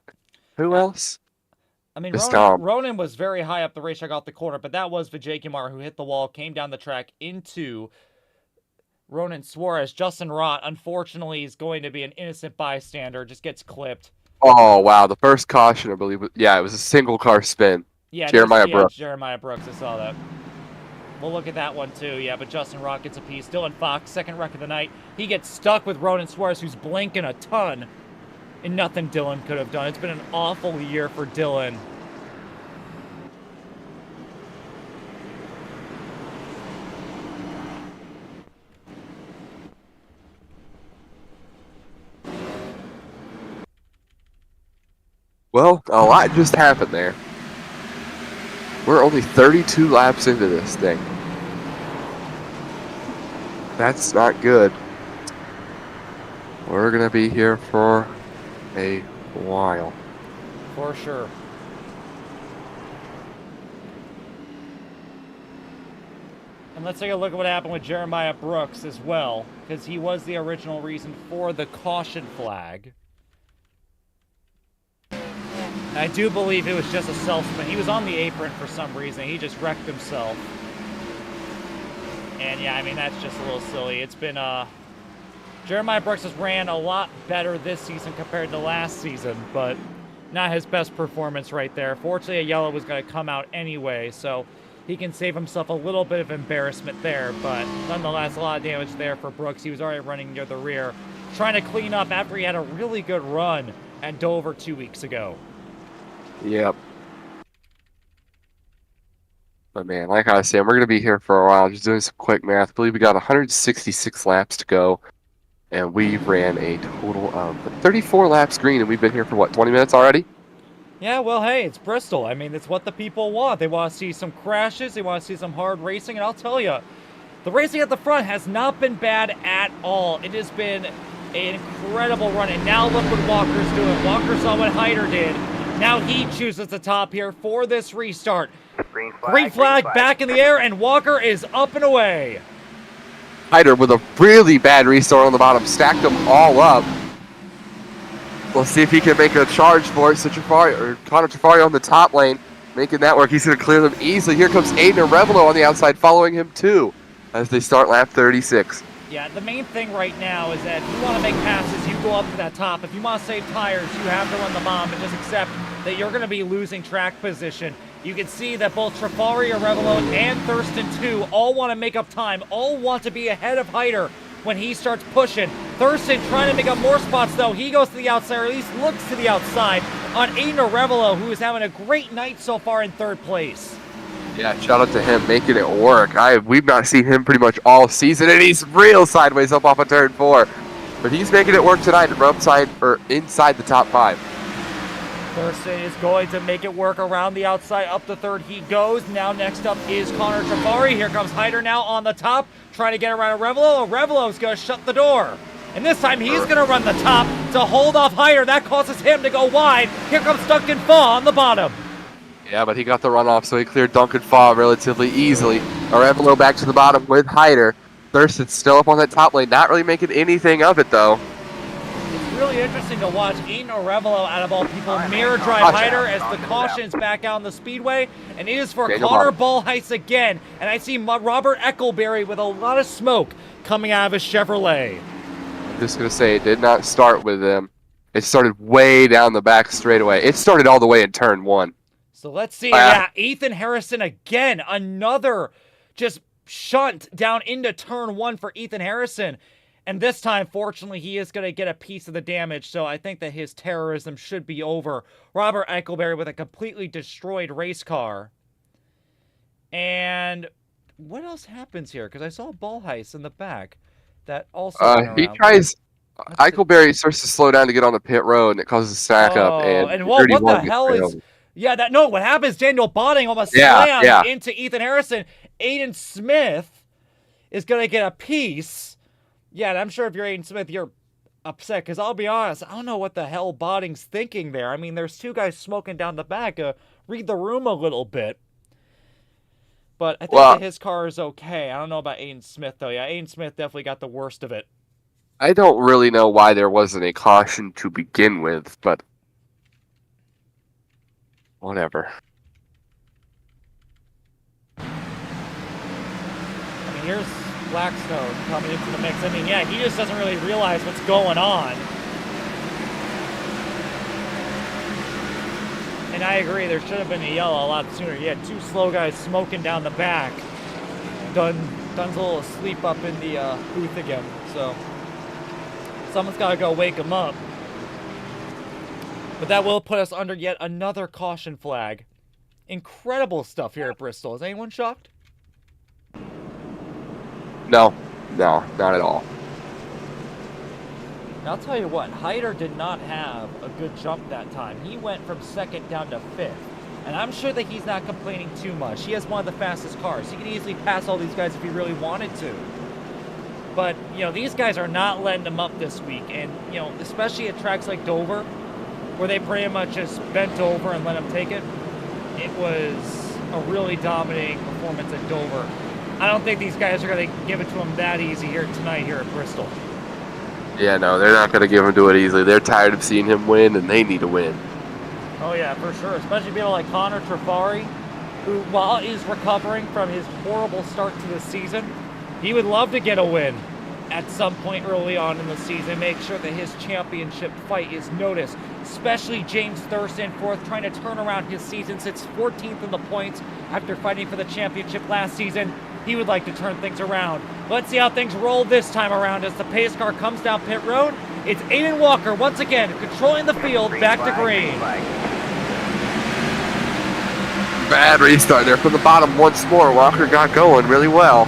Who else? I mean, Ronan was very high up the racetrack off the corner, but that was Vajakimar who hit the wall, came down the track into Ronan Suarez. Justin Rott, unfortunately, is going to be an innocent bystander, just gets clipped. Oh, wow. The first caution, I believe. Yeah, it was a single car spin. Yeah, Jeremiah Brooks. Jeremiah Brooks, I saw that. We'll look at that one, too. Yeah, but Justin Rott gets a piece. Dylan Fox, second wreck of the night. He gets stuck with Ronan Suarez, who's blinking a ton. And nothing Dylan could have done. It's been an awful year for Dylan. Well, a lot just happened there. We're only 32 laps into this thing. That's not good. We're going to be here for a while. For sure. And let's take a look at what happened with Jeremiah Brooks as well, because he was the original reason for the caution flag. I do believe it was just a self-spin. He was on the apron for some reason. He just wrecked himself. And yeah, I mean, that's just a little silly. It's been, Jeremiah Brooks has ran a lot better this season compared to last season, but not his best performance right there. Fortunately, a yellow was going to come out anyway, so he can save himself a little bit of embarrassment there, but nonetheless, a lot of damage there for Brooks. He was already running near the rear, trying to clean up after he had a really good run at Dover 2 weeks ago. Yep. But man, like I was saying, we're going to be here for a while. Just doing some quick math. I believe we got 166 laps to go. And we ran a total of 34 laps green. And we've been here for, what, 20 minutes already? Yeah, well, hey, it's Bristol. I mean, it's what the people want. They want to see some crashes. They want to see some hard racing. And I'll tell you, the racing at the front has not been bad at all. It has been an incredible run. And now look what Walker's doing. Walker saw what Hyder did. Now he chooses the top here for this restart. Green flag back in the air, and Walker is up and away. Hyder with a really bad restart on the bottom, stacked them all up. We'll see if he can make a charge for it. So Connor Trafari on the top lane, making that work. He's going to clear them easily. Here comes Aiden Arevalo on the outside, following him too, as they start lap 36. Yeah, the main thing right now is that if you want to make passes, you go up to that top. If you want to save tires, you have to run the bomb and just accept that you're going to be losing track position. You can see that both Trafari, Arevalo, and Thurston too all want to make up time, all want to be ahead of Hyder when he starts pushing. Thurston trying to make up more spots though. He goes to the outside, or at least looks to the outside on Aiden Arevalo, who is having a great night so far in third place. Yeah, shout out to him making it work. We've not seen him pretty much all season, and he's real sideways up off of turn 4. But he's making it work tonight inside the top 5. Thurston is going to make it work around the outside. Up the third he goes. Now next up is Connor Trafari. Here comes Hyder now on the top, trying to get around Arevalo. Arevalo's going to shut the door. And this time he's going to run the top to hold off Hyder. That causes him to go wide. Here comes Duncan Faw on the bottom. Yeah, but he got the runoff, so he cleared Duncan Fall relatively easily. Arevalo back to the bottom with Hyder. Thurston's still up on that top lane, not really making anything of it, though. It's really interesting to watch Aiden Arevalo, out of all people, mirror drive Hyder as the caution's back out on the speedway, and it is for Connor Ballheis again. And I see Robert Eckelberry with a lot of smoke coming out of his Chevrolet. I'm just going to say, it did not start with them. It started way down the back straightaway. It started all the way in turn 1. So let's see. Yeah, Ethan Harrison again. Another just shunt down into turn 1 for Ethan Harrison. And this time, fortunately, he is going to get a piece of the damage, so I think that his terrorism should be over. Robert Eichelberry with a completely destroyed race car. And what else happens here? Because I saw Ballheis in the back that also he tries... Eichelberry starts to slow down to get on the pit road, and it causes a stack up. And what the hell is... Yeah, what happens, Daniel Botting almost slammed into Ethan Harrison. Aiden Smith is going to get a piece. Yeah, and I'm sure if you're Aiden Smith, you're upset, because I'll be honest, I don't know what the hell Botting's thinking there. I mean, there's two guys smoking down the back. Read the room a little bit. But I think that his car is okay. I don't know about Aiden Smith, though. Yeah, Aiden Smith definitely got the worst of it. I don't really know why there wasn't a caution to begin with, but whatever. I mean, here's Blackstone coming into the mix. I mean, yeah, he just doesn't really realize what's going on. And I agree, there should have been a yellow a lot sooner. You had two slow guys smoking down the back. Dunn's a little asleep up in the booth again, so someone's got to go wake him up. But that will put us under yet another caution flag. Incredible stuff here at Bristol. Is anyone shocked? No, not at all. Now, I'll tell you what, Hyder did not have a good jump that time. He went from 2nd down to 5th. And I'm sure that he's not complaining too much. He has one of the fastest cars. He can easily pass all these guys if he really wanted to. But, you know, these guys are not letting him up this week. And, you know, especially at tracks like Dover, where they pretty much just bent over and let him take it. It was a really dominating performance at Dover. I don't think these guys are going to give it to him that easy here tonight here at Bristol. Yeah, no, they're not going to give him to it easily. They're tired of seeing him win, and they need to win. Oh, yeah, for sure. Especially people like Connor Trafari, who, while he's recovering from his horrible start to the season, he would love to get a win at some point early on in the season, make sure that his championship fight is noticed. Especially James Thurston, 4th, trying to turn around his season, sits 14th in the points after fighting for the championship last season. He would like to turn things around. Let's see how things roll this time around as the pace car comes down pit road. It's Aiden Walker once again controlling the field back to green. Bad restart there from the bottom once more. Walker got going really well.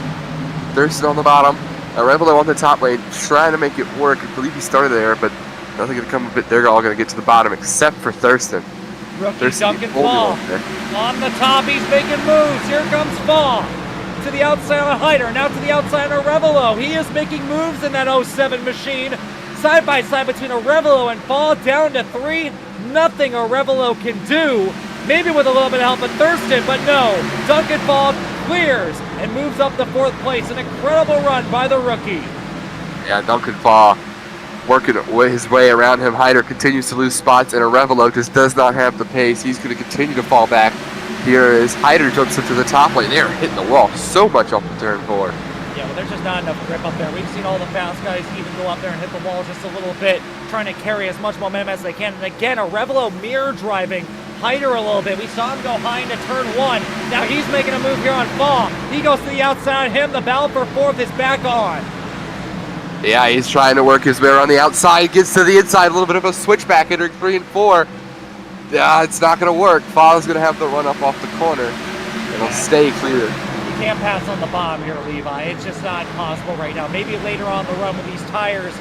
Thurston on the bottom. Arevalo on the top lane, trying to make it work. I believe he started there, but nothing going to come of it. They're all going to get to the bottom except for Thurston. Rookie Duncan Fall on the top. He's making moves. Here comes Fall. To the outside on Hyder, now to the outside on Arevalo. He is making moves in that 07 machine. Side by side between Arevalo and Fall, down to 3-0 Arevalo can do. Maybe with a little bit of help of Thurston, but no. Duncan Fall clears and moves up to 4th place. An incredible run by the rookie. Yeah, Duncan Fall working his way around him. Hyder continues to lose spots, and Arevalo just does not have the pace. He's going to continue to fall back. Here is Hyder jumps into the top lane. They're hitting the wall so much off the turn 4. Yeah, but there's just not enough grip up there. We've seen all the fast guys even go up there and hit the wall just a little bit, trying to carry as much momentum as they can. And again, Arevalo mirror driving Hyder a little bit. We saw him go high into turn 1. Now he's making a move here on Fall. He goes to the outside on him. The battle for 4th is back on. Yeah, he's trying to work his way around the outside. Gets to the inside. A little bit of a switchback entering 3 and 4. Yeah, it's not going to work. Fall's going to have to run up off the corner. It'll stay clear. You can't pass on the bottom here, Levi. It's just not possible right now. Maybe later on the run when these tires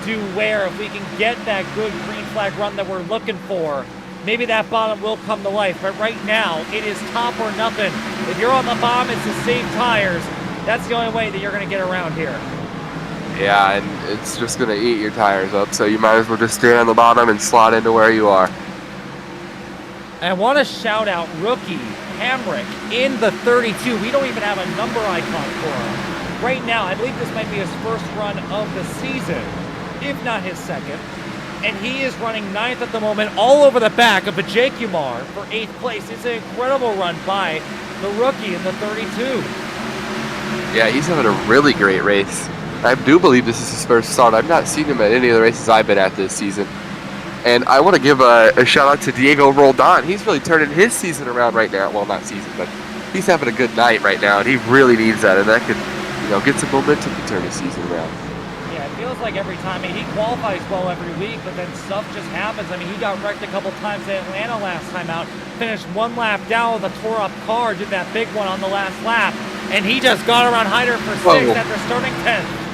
do wear, if we can get that good green flag run that we're looking for, maybe that bottom will come to life. But right now, it is top or nothing. If you're on the bottom, it's the same tires. That's the only way that you're going to get around here. Yeah, and it's just going to eat your tires up, so you might as well just stay on the bottom and slot into where you are. And I want to shout out rookie Hamrick in the 32. We don't even have a number icon for him. Right now, I believe this might be his first run of the season, if not his second. And he is running 9th at the moment, all over the back of Vijay Kumar for 8th place. It's an incredible run by the rookie in the 32. Yeah, he's having a really great race. I do believe this is his first start. I've not seen him at any of the races I've been at this season. And I want to give a shout out to Diego Roldan. He's really turning his season around right now. Well, not season, but he's having a good night right now, and he really needs that. And that could, get some momentum to turn his season around. Yeah, it feels like every time. I mean, he qualifies well every week, but then stuff just happens. I mean, he got wrecked a couple times at Atlanta last time out. Finished one lap down with a tore-up car, did that big one on the last lap, and he just got around Hyder for 6th after starting 10th.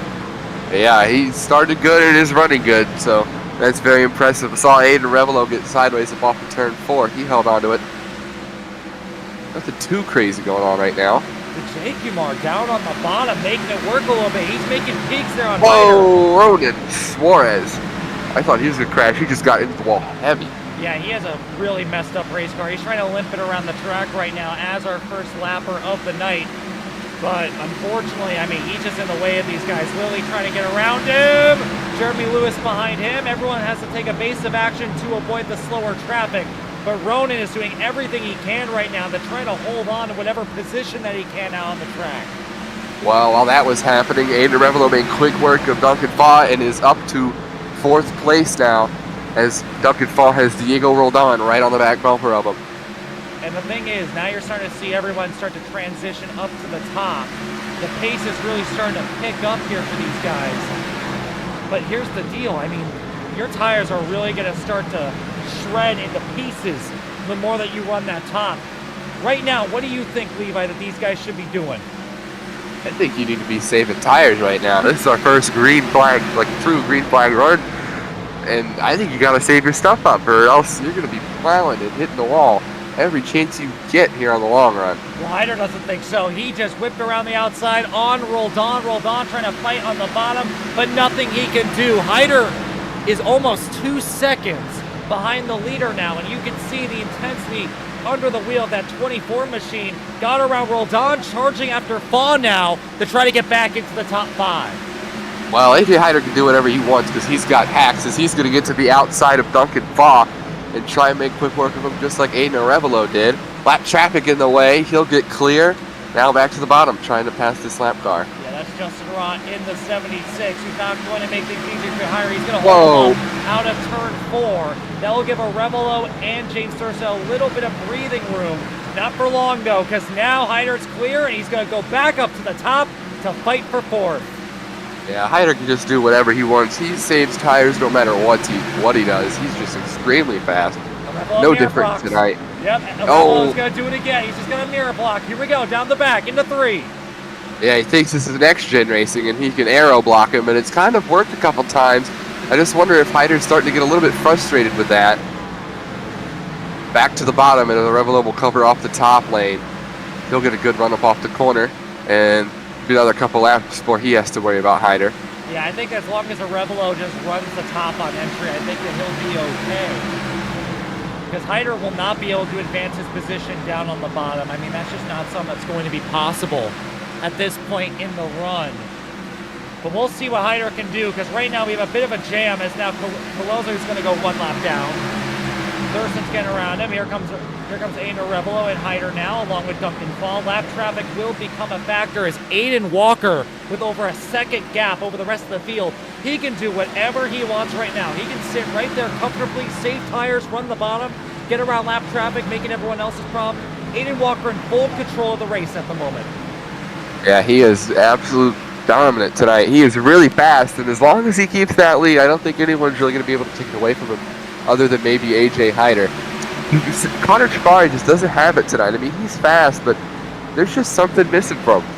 Yeah, he started good and is running good, so that's very impressive. I saw Aiden Revelo get sideways up off of turn 4. He held on to it. Nothing too crazy going on right now. Vijay Kumar down on the bottom, making it work a little bit. He's making peaks there on Whoa, Ronan Suarez. I thought he was going to crash. He just got into the wall heavy. Yeah, he has a really messed up race car. He's trying to limp it around the track right now as our first lapper of the night. But unfortunately, I mean, he's just in the way of these guys. Lilly trying to get around him. Jeremy Lewis behind him. Everyone has to take evasive action to avoid the slower traffic. But Ronan is doing everything he can right now to try to hold on to whatever position that he can out on the track. Well, while that was happening, Aiden Revelo made quick work of Duncan Faw and is up to 4th place now, as Duncan Faw has Diego Roldan right on the back bumper of him. And the thing is, now you're starting to see everyone start to transition up to the top. The pace is really starting to pick up here for these guys. But here's the deal. I mean, your tires are really going to start to shred into pieces the more that you run that top. Right now, what do you think, Levi, that these guys should be doing? I think you need to be saving tires right now. This is our first green flag, like true green flag run. And I think you got to save your stuff up, or else you're going to be plowing and hitting the wall every chance you get here on the long run. Well, Hyder doesn't think so. He just whipped around the outside on Roldan. Roldan trying to fight on the bottom, but nothing he can do. Hyder is almost 2 seconds behind the leader now, and you can see the intensity under the wheel of that 24 machine. Got around Roldan, charging after Faw now to try to get back into the top 5. Well, AJ Hyder can do whatever he wants because he's got hacks, as he's going to get to the outside of Duncan Faw and try and make quick work of him just like Aiden Arevalo did. Lap traffic in the way, he'll get clear. Now back to the bottom, trying to pass this lap car. Yeah, that's Justin Rott in the 76. He's not going to make things easier for Hyder. He's going to hold him out of turn 4. That will give Arevalo and James Thurso a little bit of breathing room. Not for long, though, because now Hyder's clear, and he's going to go back up to the top to fight for 4th. Yeah, Hyder can just do whatever he wants. He saves tires no matter what he does. He's just extremely fast. No difference tonight. Yep, Arevalo's going to do it again. He's just going to mirror block. Here we go, down the back, into 3. Yeah, he thinks this is next-gen racing, and he can aero block him, and it's kind of worked a couple times. I just wonder if Hyder's starting to get a little bit frustrated with that. Back to the bottom, and Arevalo will cover off the top lane. He'll get a good run up off the corner, and be another couple laps before he has to worry about Hyder. Yeah, I think as long as Arevalo just runs the top on entry, I think that he'll be okay. Because Hyder will not be able to advance his position down on the bottom. I mean, that's just not something that's going to be possible at this point in the run. But we'll see what Hyder can do, because right now we have a bit of a jam, as now Colozo's going to go 1 lap down. Thurston's getting around him. Here comes Aiden Arevalo and Hyder now, along with Duncan Fall. Lap traffic will become a factor as Aiden Walker, with over a second gap over the rest of the field, he can do whatever he wants right now. He can sit right there comfortably, save tires, run the bottom, get around lap traffic, making everyone else's problem. Aiden Walker in full control of the race at the moment. Yeah, he is absolute dominant tonight. He is really fast, and as long as he keeps that lead, I don't think anyone's really going to be able to take it away from him, other than maybe AJ Hyder. Connor Chikari just doesn't have it tonight. I mean, he's fast, but there's just something missing from him.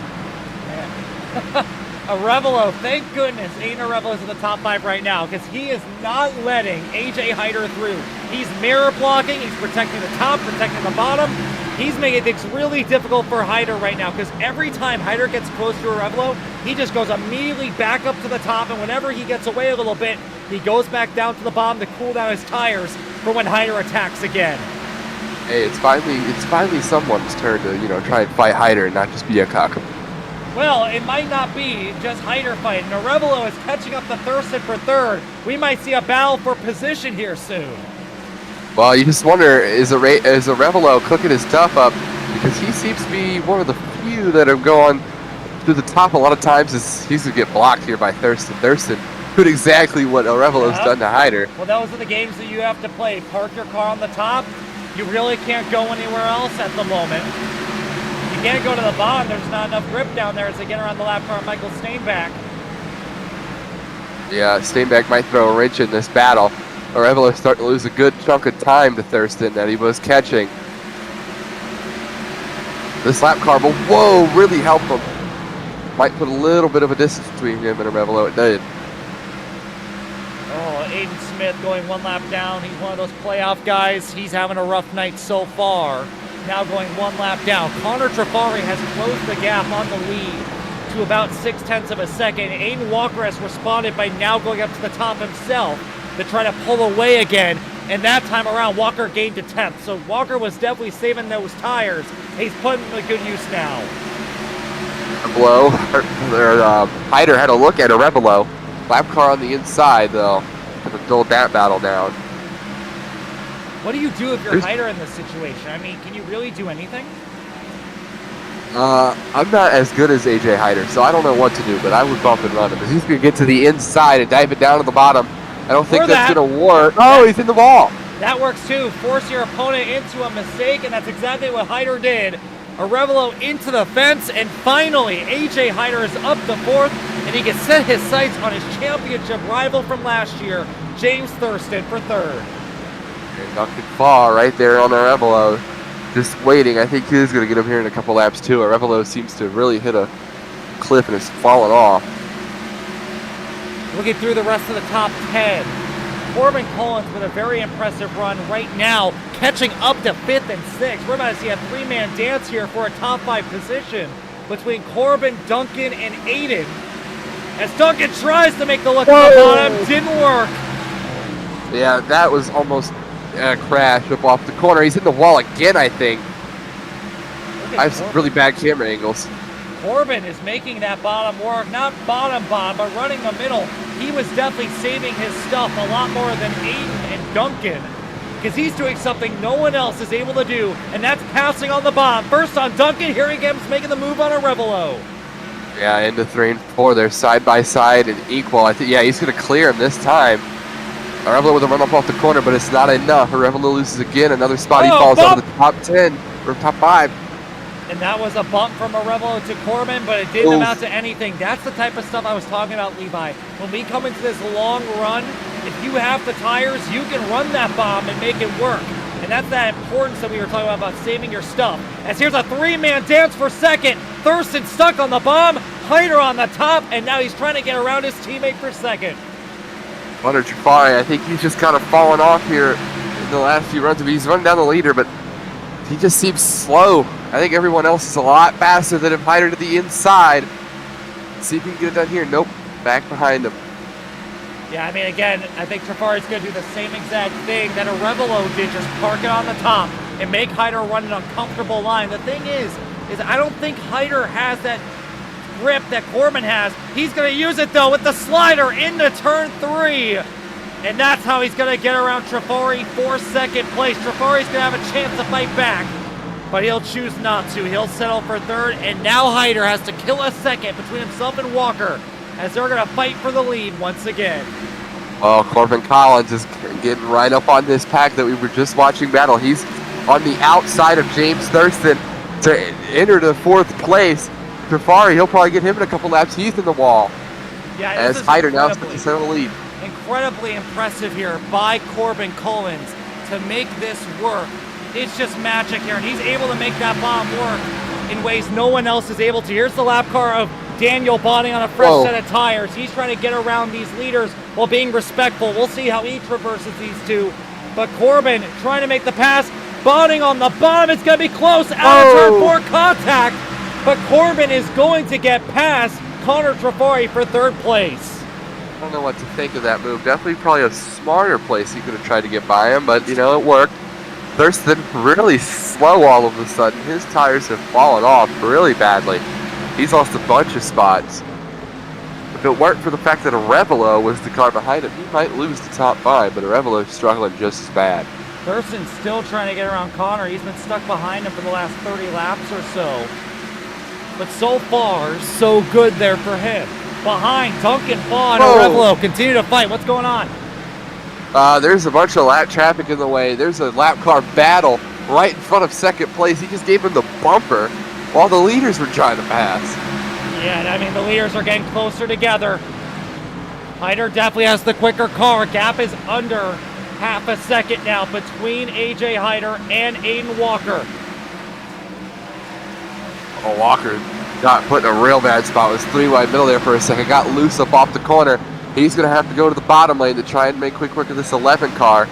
Arevalo, thank goodness Aiden Arevalo is in the top 5 right now, because he is not letting AJ Hyder through. He's mirror blocking, he's protecting the top, protecting the bottom. He's making things really difficult for Hyder right now, because every time Hyder gets close to Arevalo, he just goes immediately back up to the top, and whenever he gets away a little bit, he goes back down to the bottom to cool down his tires for when Hyder attacks again. Hey, it's finally someone's turn to, try and fight Hyder and not just be a cock. Well, it might not be just Hyder fighting. Arevalo is catching up to Thurston for third. We might see a battle for position here soon. Well, you just wonder, is Arevalo cooking his stuff up? Because he seems to be one of the few that are going through the top a lot of times. He's going to get blocked here by Thurston. Thurston doing exactly what Arevalo's done to Hyder. Well, those are the games that you have to play. Park your car on the top. You really can't go anywhere else at the moment. You can't go to the bottom. There's not enough grip down there to get around the lap car Michael Steinbach. Yeah, Steinbach might throw a wrench in this battle. Arevalo's starting to lose a good chunk of time to Thurston that he was catching. This lap car, but whoa, really helped him. Might put a little bit of a distance between him and Arevalo. It did. Oh, Aiden Smith going one lap down. He's one of those playoff guys. He's having a rough night so far. Now going one lap down. Connor Trafari has closed the gap on the lead to about 0.6 of a second. Aiden Walker has responded by now going up to the top himself to try to pull away again. And that time around, Walker gained a 10th. So Walker was definitely saving those tires. He's putting them to good use now. Arevalo, Hyder had a look at Arevalo. Lap car on the inside, though. Gonna dull that battle down. What do you do if you're Hyder in this situation? I mean, can you really do anything? I'm not as good as AJ Hyder, so I don't know what to do, but I would bump and run him. If he's going to get to the inside and dive it down to the bottom, I don't think that's going to work. Oh, he's in the wall. That works too. Force your opponent into a mistake, and that's exactly what Hyder did. Arevalo into the fence, and finally, AJ Hyder is up to fourth, and he can set his sights on his championship rival from last year, James Thurston, for third. And Duncan Farr right there on Arevalo, just waiting. I think he's going to get him here in a couple laps too. Arevalo seems to really hit a cliff and has fallen off. Looking through the rest of the top 10. Corbin Collins with a very impressive run right now, catching up to 5th and 6th. We're about to see a three-man dance here for a top 5 position between Corbin, Duncan, and Aiden. As Duncan tries to make the look at the bottom, didn't work. Yeah, that was almost a crash up off the corner. He's in the wall again, I think. I have some really bad camera angles. Corbin is making that bottom work, not bottom, but running the middle. He was definitely saving his stuff a lot more than Aiden and Duncan, because he's doing something no one else is able to do, and that's passing on the bottom. First on Duncan, here he comes making the move on Arevalo. Yeah, into 3 and 4, they're side by side and equal. I think, yeah, he's going to clear him this time. Arevalo with a run up off the corner, but it's not enough. Arevalo loses again, another spot. He falls out of the top 10 or top 5. And that was a bump from Arevalo to Corbin, but it didn't amount to anything. That's the type of stuff I was talking about, Levi. When we come into this long run, if you have the tires, you can run that bomb and make it work. And that's that importance that we were talking about saving your stuff. As here's a three-man dance for second. Thurston stuck on the bomb, Hyder on the top, and now he's trying to get around his teammate for second. Connor Trafari, I think he's just kind of fallen off here in the last few runs. He's running down the leader, but he just seems slow. I think everyone else is a lot faster than him. Hyder to the inside. See if he can get it done here. Nope. Back behind him. Yeah, I mean, again, I think Trafari's going to do the same exact thing that Arevalo did, just park it on the top and make Hyder run an uncomfortable line. The thing is I don't think Hyder has that grip that Corbin has. He's going to use it, though, with the slider into turn 3. And that's how he's going to get around Trafari for second place. Trafari's going to have a chance to fight back, but he'll choose not to. He'll settle for third, and now Hyder has to kill a second between himself and Walker as they're going to fight for the lead once again. Oh, Corbin Collins is getting right up on this pack that we were just watching battle. He's on the outside of James Thurston to enter the 4th place. Trafari, he'll probably get him in a couple laps. He's in the wall. Yeah, as Hyder now starts to settle the lead. Incredibly impressive here by Corbin Collins to make this work. It's just magic here, and he's able to make that bomb work in ways no one else is able to. Here's the lap car of Daniel Bonding on a fresh set of tires. He's trying to get around these leaders while being respectful. We'll see how he traverses these two. But Corbin trying to make the pass. Bonding on the bottom. It's going to be close. Out of turn 4 contact. But Corbin is going to get past Connor Trafari for third place. I don't know what to think of that move. Definitely probably a smarter place he could have tried to get by him, but, you know, it worked. Thurston really slow all of a sudden. His tires have fallen off really badly. He's lost a bunch of spots. If it weren't for the fact that a Revelo was the car behind him, he might lose the top 5, but a Revelo's struggling just as bad. Thurston's still trying to get around Connor. He's been stuck behind him for the last 30 laps or so. But so far, so good there for him. Behind, Duncan Paul and Revelo continue to fight. What's going on? There's a bunch of lap traffic in the way. There's a lap car battle right in front of second place. He just gave him the bumper while the leaders were trying to pass. Yeah, I mean, the leaders are getting closer together. Hyder definitely has the quicker car. Gap is under half a second now between AJ Hyder and Aiden Walker. Oh, Walker got put in a real bad spot. It was 3 wide middle there for a second. Got loose up off the corner. He's going to have to go to the bottom lane to try and make quick work of this 11 car.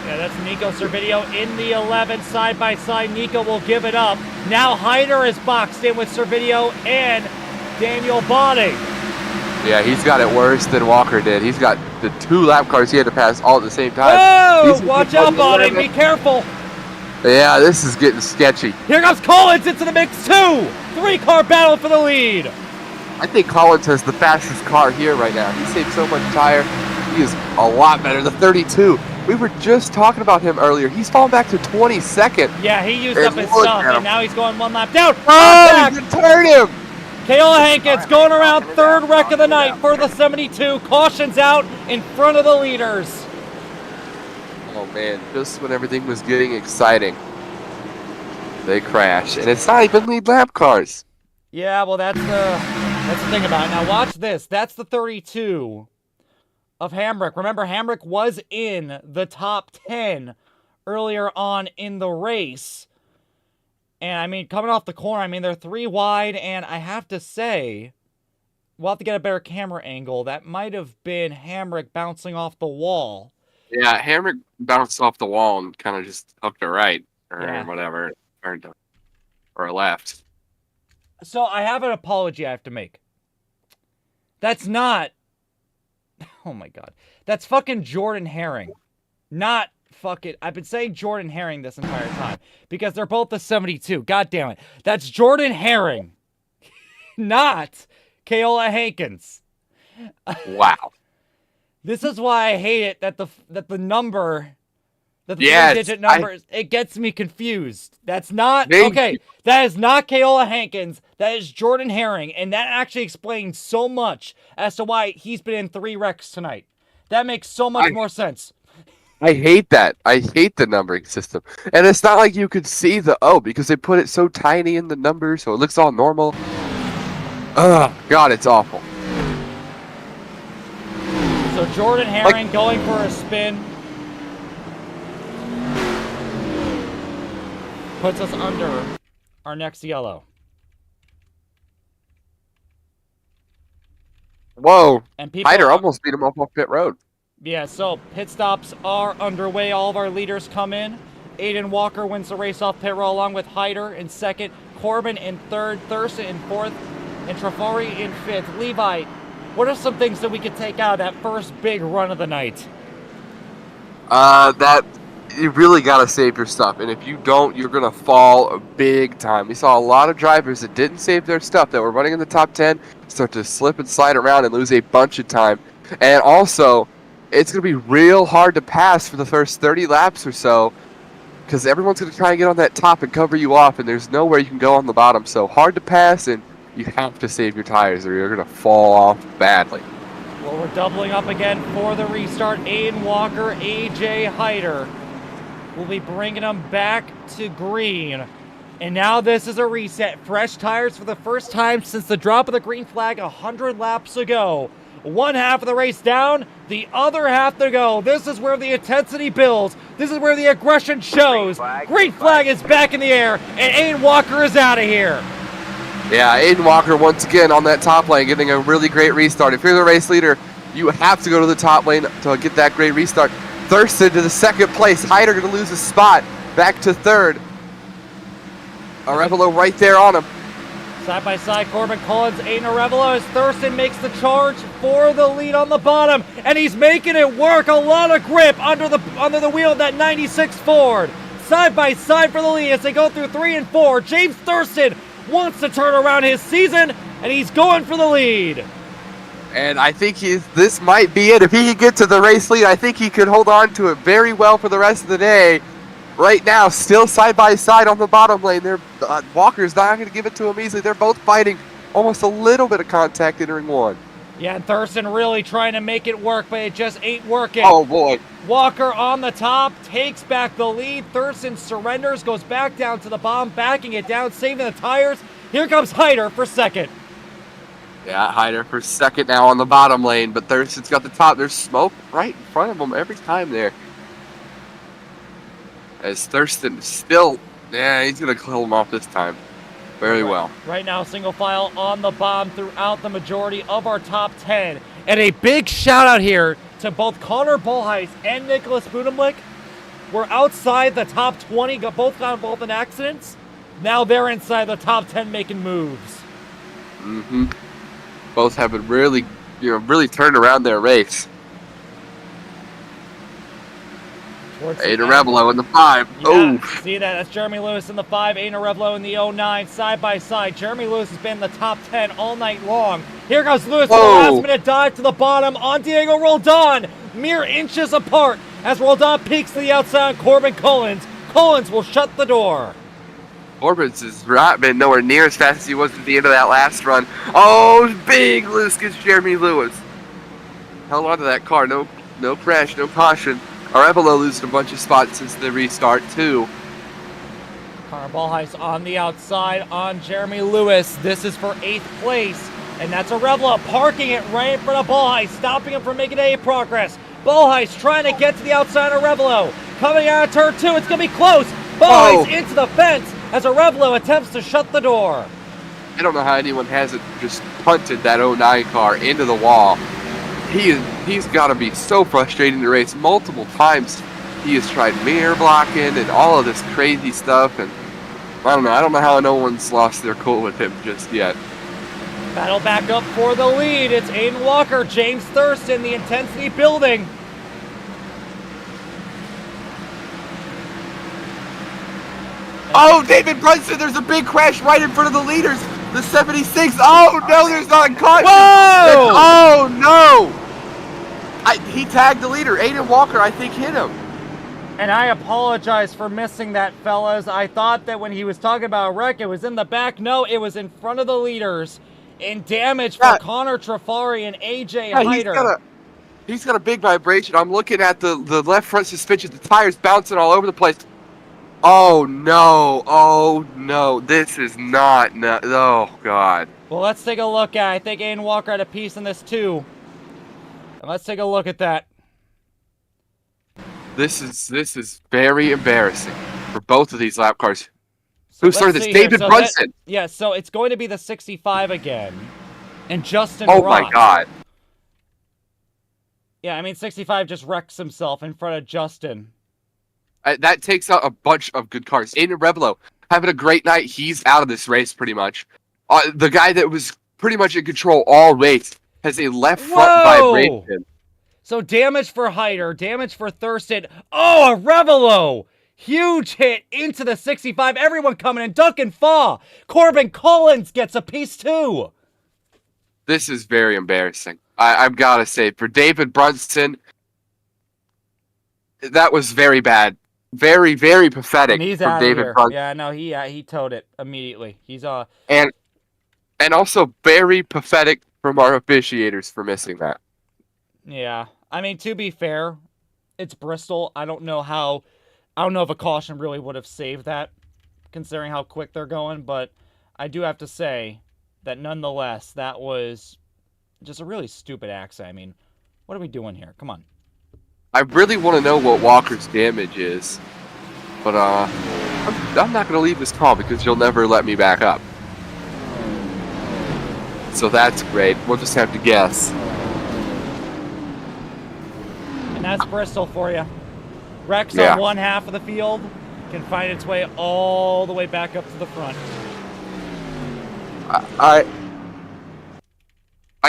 Yeah, that's Nico Servideo in the 11 side by side. Nico will give it up. Now Hyder is boxed in with Servideo and Daniel Bonney. Yeah, he's got it worse than Walker did. He's got the 2 lap cars he had to pass all at the same time. Whoa! Watch out, Bonney. Be careful. Yeah, this is getting sketchy. Here comes Collins into the mix, too. 3-car battle for the lead. I think Collins has the fastest car here right now. He saved so much tire. He is a lot better. The 32. We were just talking about him earlier. He's fallen back to 22nd. Yeah, he used up his stuff, and now he's going 1 lap down. Oh, he can turn him. Kaola Hankins going around 3rd wreck of the night for the 72. Cautions out in front of the leaders. Oh, man. Just when everything was getting exciting, they crash. And it's not even lead lap cars. Yeah, well, that's the thing about it. Now, watch this. That's the 32 of Hamrick. Remember, Hamrick was in the top 10 earlier on in the race. And, I mean, coming off the corner, I mean, they're 3 wide. And I have to say, we'll have to get a better camera angle. That might have been Hamrick bouncing off the wall. Yeah, Hamrick bounced off the wall and kind of just hooked a right or whatever. Or left. So I have an apology I have to make. That's not... Oh my god. That's fucking Jordan Herring. Not fucking... I've been saying Jordan Herring this entire time. Because they're both the 72. God damn it. That's Jordan Herring. Not Kaola Hankins. Wow. This is why I hate it that the number... The 3-digit numbers, it gets me confused. That's not, okay, that is not Kaola Hankins. That is Jordan Herring. And that actually explains so much as to why he's been in 3 wrecks tonight. That makes so much more sense. I hate that. I hate the numbering system. And it's not like you could see the O because they put it so tiny in the numbers so it looks all normal. Ugh, God, it's awful. So Jordan Herring going for a spin. Puts us under our next yellow. Whoa. And Hyder almost beat him up off pit road. Yeah, so pit stops are underway. All of our leaders come in. Aiden Walker wins the race off pit road along with Hyder in 2nd, Corbin in 3rd, Thurston in 4th, and Trafari in 5th. Levi, what are some things that we could take out of that first big run of the night? You really got to save your stuff. And if you don't, you're going to fall big time. We saw a lot of drivers that didn't save their stuff, that were running in the top 10, start to slip and slide around and lose a bunch of time. And also, it's going to be real hard to pass for the first 30 laps or so because everyone's going to try and get on that top and cover you off, and there's nowhere you can go on the bottom. So hard to pass, and you have to save your tires or you're going to fall off badly. Well, we're doubling up again for the restart. Aiden Walker, AJ Hyder. We'll be bringing them back to green. And now this is a reset. Fresh tires for the first time since the drop of the green flag 100 laps ago. One half of the race down, the other half to go. This is where the intensity builds. This is where the aggression shows. Green flag is back in the air, and Aiden Walker is out of here. Yeah, Aiden Walker once again on that top lane getting a really great restart. If you're the race leader, you have to go to the top lane to get that great restart. Thurston to the 2nd place. Hyder going to lose a spot. Back to 3rd. Arevalo right there on him. Side by side, Corbin Collins, Aiden Arevalo as Thurston makes the charge for the lead on the bottom. And he's making it work. A lot of grip under the wheel of that 96 Ford. side by side for the lead as they go through 3 and 4. James Thurston wants to turn around his season, and he's going for the lead. And I think this might be it. If he can get to the race lead, I think he could hold on to it very well for the rest of the day. Right now, still side by side on the bottom lane. Walker's not going to give it to him easily. They're both fighting almost a little bit of contact entering one. Yeah, and Thurston really trying to make it work, but it just ain't working. Oh, boy. Walker on the top, takes back the lead. Thurston surrenders, goes back down to the bottom, backing it down, saving the tires. Here comes Hyder for second. Yeah, Hyder for second now on the bottom lane, but Thurston's got the top. There's smoke right in front of him every time there. As Thurston still, he's going to kill him off this time. Very well. Right now, single file on the bomb throughout the majority of our top 10. And a big shout out here to both Connor Bolheis and Nicholas Budemlick. We're outside the top 20, both got involved in accidents. Now they're inside the top 10 making moves. Mm-hmm. Both have really turned around their race. Aiden Revelo in the 5. Yeah, Oh, see that? That's Jeremy Lewis in the 5, Aiden Revelo in the 09, side by side. Jeremy Lewis has been in the top 10 all night long. Here goes Lewis with a last-minute dive to the bottom on Diego Roldan. Mere inches apart as Roldan peeks to the outside on Corbin Collins. Collins will shut the door. Corbin's has not been nowhere near as fast as he was at the end of that last run. Oh, big loose gets Jeremy Lewis. Held on to that car. No crash, no caution. Arevalo losing a bunch of spots since the restart, too. Connor Bolheis on the outside on Jeremy Lewis. This is for 8th place. And that's Arevalo parking it right in front of Bolheis, stopping him from making any progress. Bolheis trying to get to the outside of Arevalo. Coming out of turn 2, it's going to be close. Bolheis into the fence as Arevalo attempts to shut the door. I don't know how anyone hasn't just punted that 09 car into the wall. He's got to be so frustrated in the race. Multiple times he has tried mirror blocking and all of this crazy stuff, and I don't know how no one's lost their cool with him just yet. Battle back up for the lead. It's Aiden Walker, James Thurston, the intensity building. Oh, David Brunson, there's a big crash right in front of the leaders. The 76. Oh, no, there's not a caution. Whoa! Oh, no. He tagged the leader. Aiden Walker, I think, hit him. And I apologize for missing that, fellas. I thought that when he was talking about a wreck, it was in the back. No, it was in front of the leaders. And damage for Connor Trafari and AJ Hyder. He's got a big vibration. I'm looking at the left front suspension. The tires bouncing all over the place. Oh, no. Oh, no. This is not. Oh, God. Well, let's take a look at it. I think Aiden Walker had a piece in this, too. And let's take a look at that. This is very embarrassing for both of these lap cars. So who started this? David Brunson. Yeah, so it's going to be the 65 again. And Justin Oh, Roth. my God. Yeah, I mean, 65 just wrecks himself in front of Justin. That takes out a bunch of good cars. Aiden Revelo having a great night. He's out of this race pretty much. The guy that was pretty much in control all race has a left front vibration. So damage for Hyder, damage for Thurston. Oh, a Revelo! Huge hit into the 65. Everyone coming in. Duncan Faw. Corbin Collins gets a piece too. This is very embarrassing. I've got to say, for David Brunson, that was very bad. Very, very pathetic he's from David Brunson. Yeah, no, he towed it immediately. He's and also very pathetic from our officiators for missing that. Yeah. I mean, to be fair, it's Bristol. I don't know if a caution really would have saved that, considering how quick they're going, but I do have to say that nonetheless, that was just a really stupid accident. I mean, what are we doing here? Come on. I really want to know what Walker's damage is, but I'm not going to leave this call because you'll never let me back up. So that's great. We'll just have to guess. And that's Bristol for you. Rex on one half of the field can find its way all the way back up to the front. I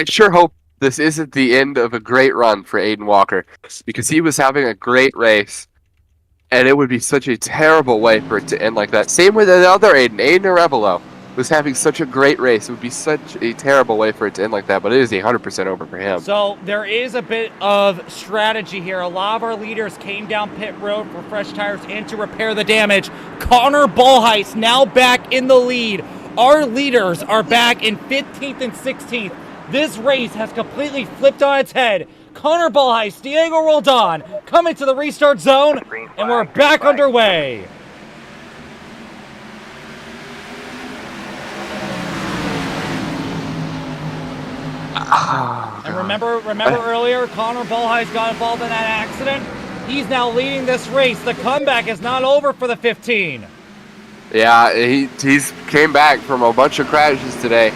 sure hope this isn't the end of a great run for Aiden Walker, because he was having a great race. And it would be such a terrible way for it to end like that. Same with the other Aiden Arevalo was having such a great race. It would be such a terrible way for it to end like that, but it is 100% over for him. So there is a bit of strategy here. A lot of our leaders came down pit road for fresh tires and to repair the damage. Connor Bolheis now back in the lead. Our leaders are back in 15th and 16th. This race has completely flipped on its head. Connor Bolheis, Diego Roldan coming to the restart zone, and we're back underway. And remember earlier, Connor Bolheis got involved in that accident. He's now leading this race. The comeback is not over for the 15. Yeah, he's came back from a bunch of crashes today.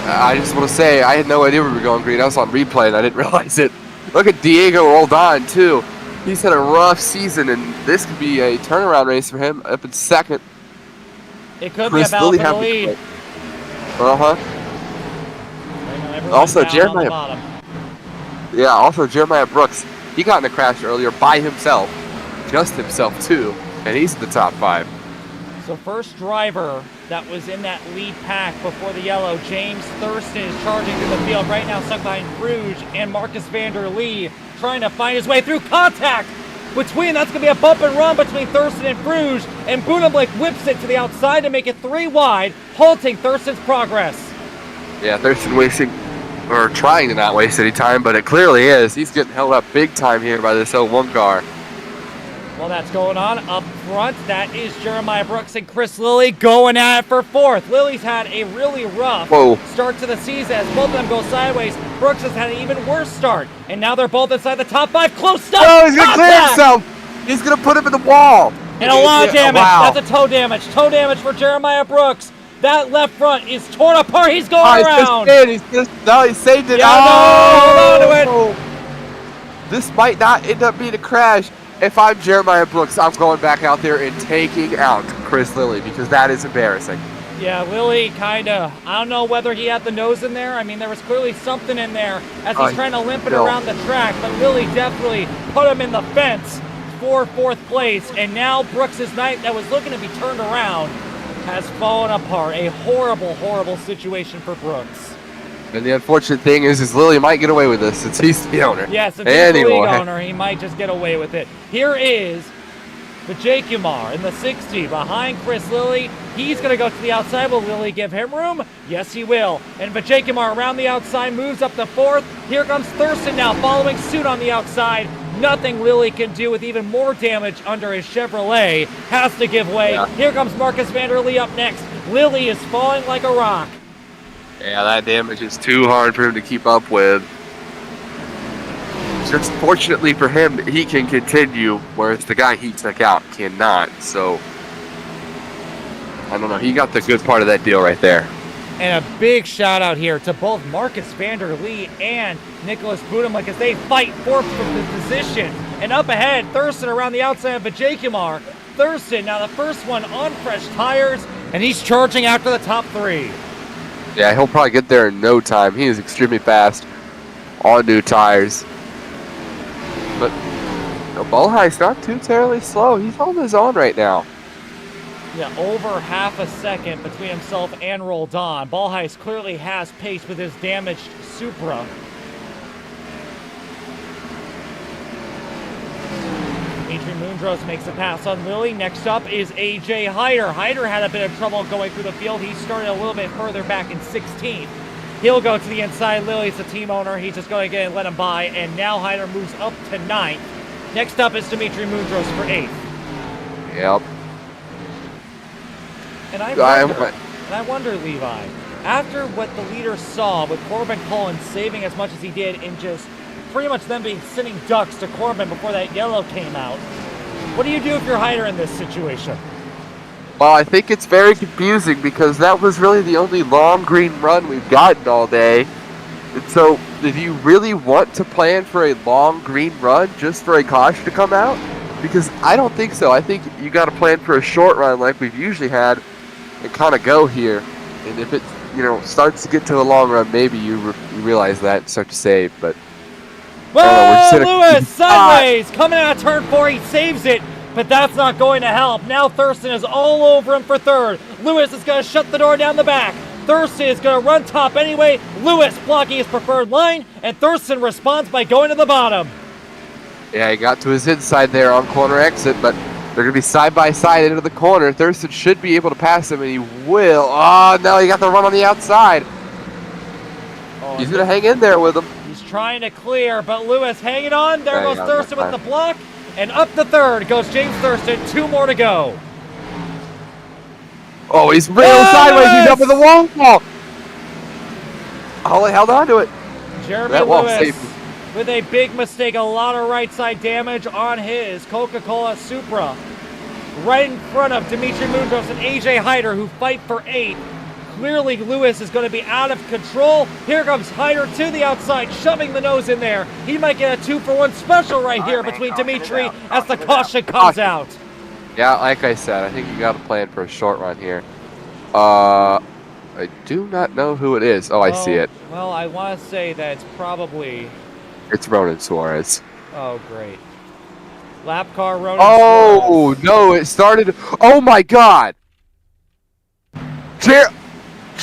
I just want to say, I had no idea we were going green. I was on replay and I didn't realize it. Look at Diego Roldan, too. He's had a rough season, and this could be a turnaround race for him up in second. It could be a battle for the lead. Uh-huh. Also, Jeremiah. Yeah, also Jeremiah Brooks. He got in a crash earlier by himself. Just himself, too. And he's in the top 5. So first driver that was in that lead pack before the yellow, James Thurston, is charging through the field right now, stuck behind Bruges and Marcus van der Lee, trying to find his way through contact between. That's going to be a bump and run between Thurston and Bruges, and Boonenblick whips it to the outside to make it 3 wide, halting Thurston's progress. Yeah, Thurston wasting, or trying to not waste any time, but it clearly is. He's getting held up big time here by this 01 car. Well, that's going on up front. That is Jeremiah Brooks and Chris Lilly going at it for 4th. Lilly's had a really rough start to the season as both of them go sideways. Brooks has had an even worse start, and now they're both inside the top 5. Close stuff. Oh, he's going to clear himself. He's going to put him in the wall. And a lot of damage. Wow. That's a toe damage. Toe damage for Jeremiah Brooks. That left front is torn apart. He's going around. He saved it. Yeah, no, hold on to it. This might not end up being a crash. If I'm Jeremiah Brooks, I'm going back out there and taking out Chris Lilly because that is embarrassing. Yeah, Lilly kind of, I don't know whether he had the nose in there. I mean, there was clearly something in there as he's trying to limp it around the track, but Lilly definitely put him in the fence for 4th place. And now Brooks' night that was looking to be turned around has fallen apart. A horrible, horrible situation for Brooks. And the unfortunate thing is Lilly might get away with this since he's the owner. Yeah, since he's the league owner, he might just get away with it. Here is Vajekumar in the 60 behind Chris Lilly. He's going to go to the outside. Will Lilly give him room? Yes, he will. And Vajekumar around the outside moves up to 4th. Here comes Thurston now following suit on the outside. Nothing Lilly can do with even more damage under his Chevrolet. Has to give way. Yeah. Here comes Marcus van der Lee up next. Lilly is falling like a rock. Yeah, that damage is too hard for him to keep up with. Just fortunately for him, he can continue, whereas the guy he took out cannot. So, I don't know. He got the good part of that deal right there. And a big shout out here to both Marcus van der Lee and Nicholas Boonenblick as they fight for the position. And up ahead, Thurston around the outside of Vajekumar. Thurston, now the first one on fresh tires, and he's charging after the top 3. Yeah, he'll probably get there in no time. He is extremely fast on new tires. But Bolheis not too terribly slow. He's holding his own right now. Yeah, over half a second between himself and Roldan. Bolheis clearly has pace with his damaged Supra. Dimitri Mundros makes a pass on Lilly. Next up is AJ Hyder. Hyder had a bit of trouble going through the field. He started a little bit further back in 16th. He'll go to the inside. Lilly's the team owner. He's just going to get and let him by. And now Hyder moves up to 9th. Next up is Dimitri Mundros for 8th. Yep. And I wonder, Levi, after what the leaders saw with Corbin Collins saving as much as he did in just pretty much them being sitting ducks to Corbin before that yellow came out, what do you do if you're Hyder in this situation? Well, I think it's very confusing because that was really the only long green run we've gotten all day. And so, did you really want to plan for a long green run just for a caution to come out? Because I don't think so. I think you got to plan for a short run like we've usually had and kind of go here. And if it, starts to get to a long run, maybe you realize that and start to save. But whoa, Lewis sideways coming out of turn 4. He saves it. but that's not going to help. Now Thurston is all over him for third. Lewis is going to shut the door down the back. Thurston is going to run top anyway. Lewis blocking his preferred line, and Thurston responds by going to the bottom. Yeah, he got to his inside there on corner exit, but they're going to be side by side into the corner. Thurston should be able to pass him, and he will. Oh, no, he got the run on the outside. He's going to hang in there with him. He's trying to clear, but Lewis hanging on. There goes Thurston with the block. And up the third goes James Thurston. 2 more to go. Oh, he's real sideways. He's up in the wall. Oh, he held on to it. Jeremy Lewis with a big mistake. A lot of right side damage on his Coca-Cola Supra. Right in front of Dimitri Mundros and AJ Hyder, who fight for 8th. Clearly, Lewis is going to be out of control. Here comes Hyder to the outside, shoving the nose in there. He might get a 2-for-1 special right here between Dimitri as the caution comes out. Yeah, like I said, I think you got a plan for a short run here. I do not know who it is. Oh, I see it. Well, I want to say that it's probably... It's Ronan Suarez. Oh, great. Lap car Ronan Suarez. No, it started... Oh, my God!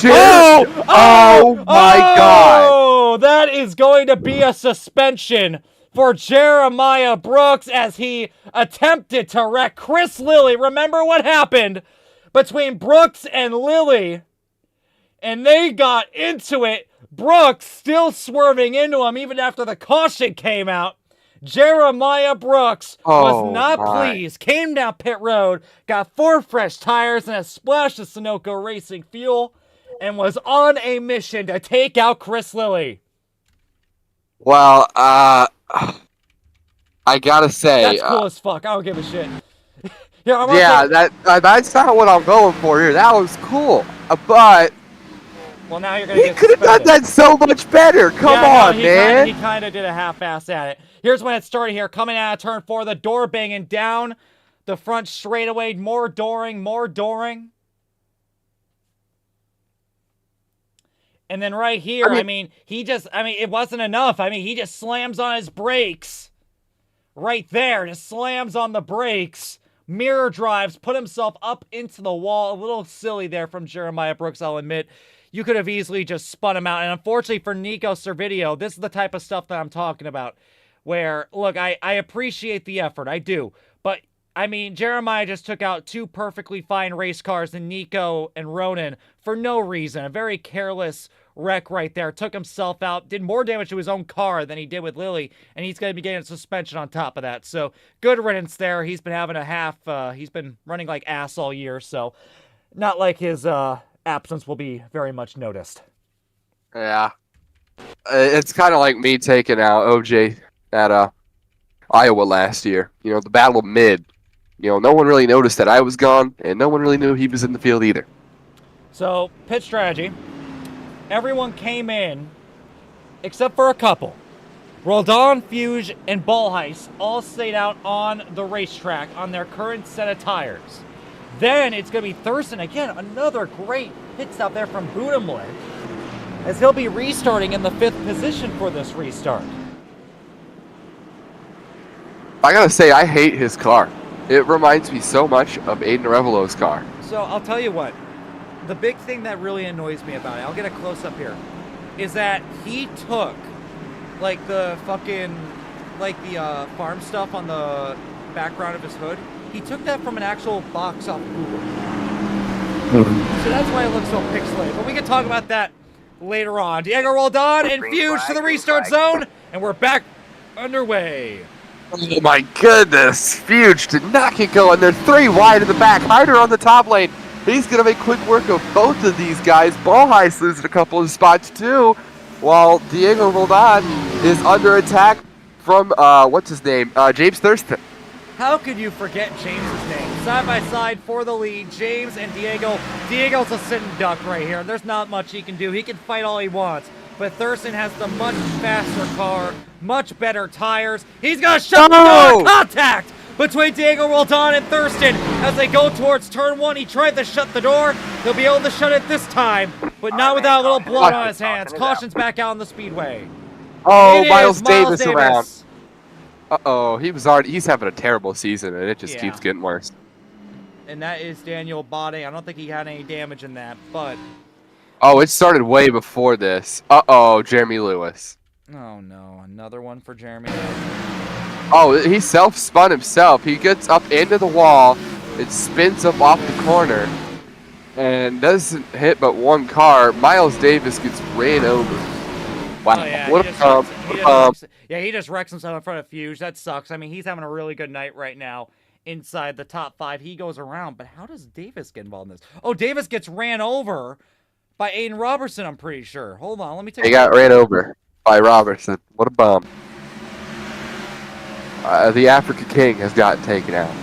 Oh my God! Oh, that is going to be a suspension for Jeremiah Brooks as he attempted to wreck Chris Lilly. Remember what happened between Brooks and Lilly? And they got into it. Brooks still swerving into him even after the caution came out. Jeremiah Brooks was not pleased. Came down pit road, got 4 fresh tires and a splash of Sunoco Racing fuel, and was on a mission to take out Chris Lilly. Well, I gotta say, that's cool as fuck. I don't give a shit. That's not what I'm going for here. That was cool, but well, now you're gonna get could have done that so much better. Come on, man. He kind of did a half-ass at it. Here's when it started here, coming out of turn 4, the door banging down the front straightaway, more dooring. And then right here, it wasn't enough. He just slams on his brakes. Right there, just slams on the brakes. Mirror drives, put himself up into the wall. A little silly there from Jeremiah Brooks, I'll admit. You could have easily just spun him out. And unfortunately for Nico Servideo, this is the type of stuff that I'm talking about. Where, look, I appreciate the effort. I do. But, Jeremiah just took out 2 perfectly fine race cars in Nico and Ronan for no reason. A very careless wreck right there. Took himself out. Did more damage to his own car than he did with Lilly. And he's going to be getting a suspension on top of that. So, good riddance there. He's been having he's been running like ass all year. So, not like his absence will be very much noticed. Yeah. It's kind of like me taking out OJ at Iowa last year. The battle of mid. No one really noticed that I was gone, and no one really knew he was in the field either. So, pit strategy. Everyone came in, except for a couple. Roldan, Fuge, and Ballheis all stayed out on the racetrack on their current set of tires. Then it's going to be Thurston again, another great pit stop there from Budimlik, as he'll be restarting in the 5th position for this restart. I gotta say, I hate his car. It reminds me so much of Aiden Arevallo's car. So I'll tell you what, the big thing that really annoys me about it, I'll get a close-up here, is that he took, like, the fucking, like, the farm stuff on the background of his hood. He took that from an actual box off Google. So that's why it looks so pixelated. But we can talk about that later on. Diego Roldan and Fuge to the restart zone, and we're back underway. Oh my goodness, Fuge did not get going. They're 3 wide in the back. Hyder on the top lane. He's going to make quick work of both of these guys. Ballheis losing a couple of spots too, while Diego Roldan is under attack from, what's his name? James Thurston. How could you forget James's name? Side by side for the lead, James and Diego. Diego's a sitting duck right here. There's not much he can do. He can fight all he wants. But Thurston has the much faster car, much better tires. He's going to shut the door. Contact between Diego Roldan and Thurston as they go towards turn 1. He tried to shut the door. He'll be able to shut it this time, but not without a little blood on his hands. Caution's back out on the speedway. Oh, Miles Davis around. Uh-oh, he's having a terrible season, and it just keeps getting worse. And that is Daniel Bade. I don't think he had any damage in that, but... Oh, it started way before this. Uh-oh, Jeremy Lewis. Oh, no. Another one for Jeremy. Oh, he self-spun himself. He gets up into the wall. It spins up off the corner. And doesn't hit but one car. Miles Davis gets ran over. Wow, Oh, yeah, what a pump. he just wrecks himself in front of Fuge. That sucks. I mean, he's having a really good night right now inside the top 5. He goes around, but how does Davis get involved in this? Oh, Davis gets ran over by Aiden Robertson, I'm pretty sure. Hold on, let me take He got ran over by Robertson. What a bum. The Africa King has gotten taken out.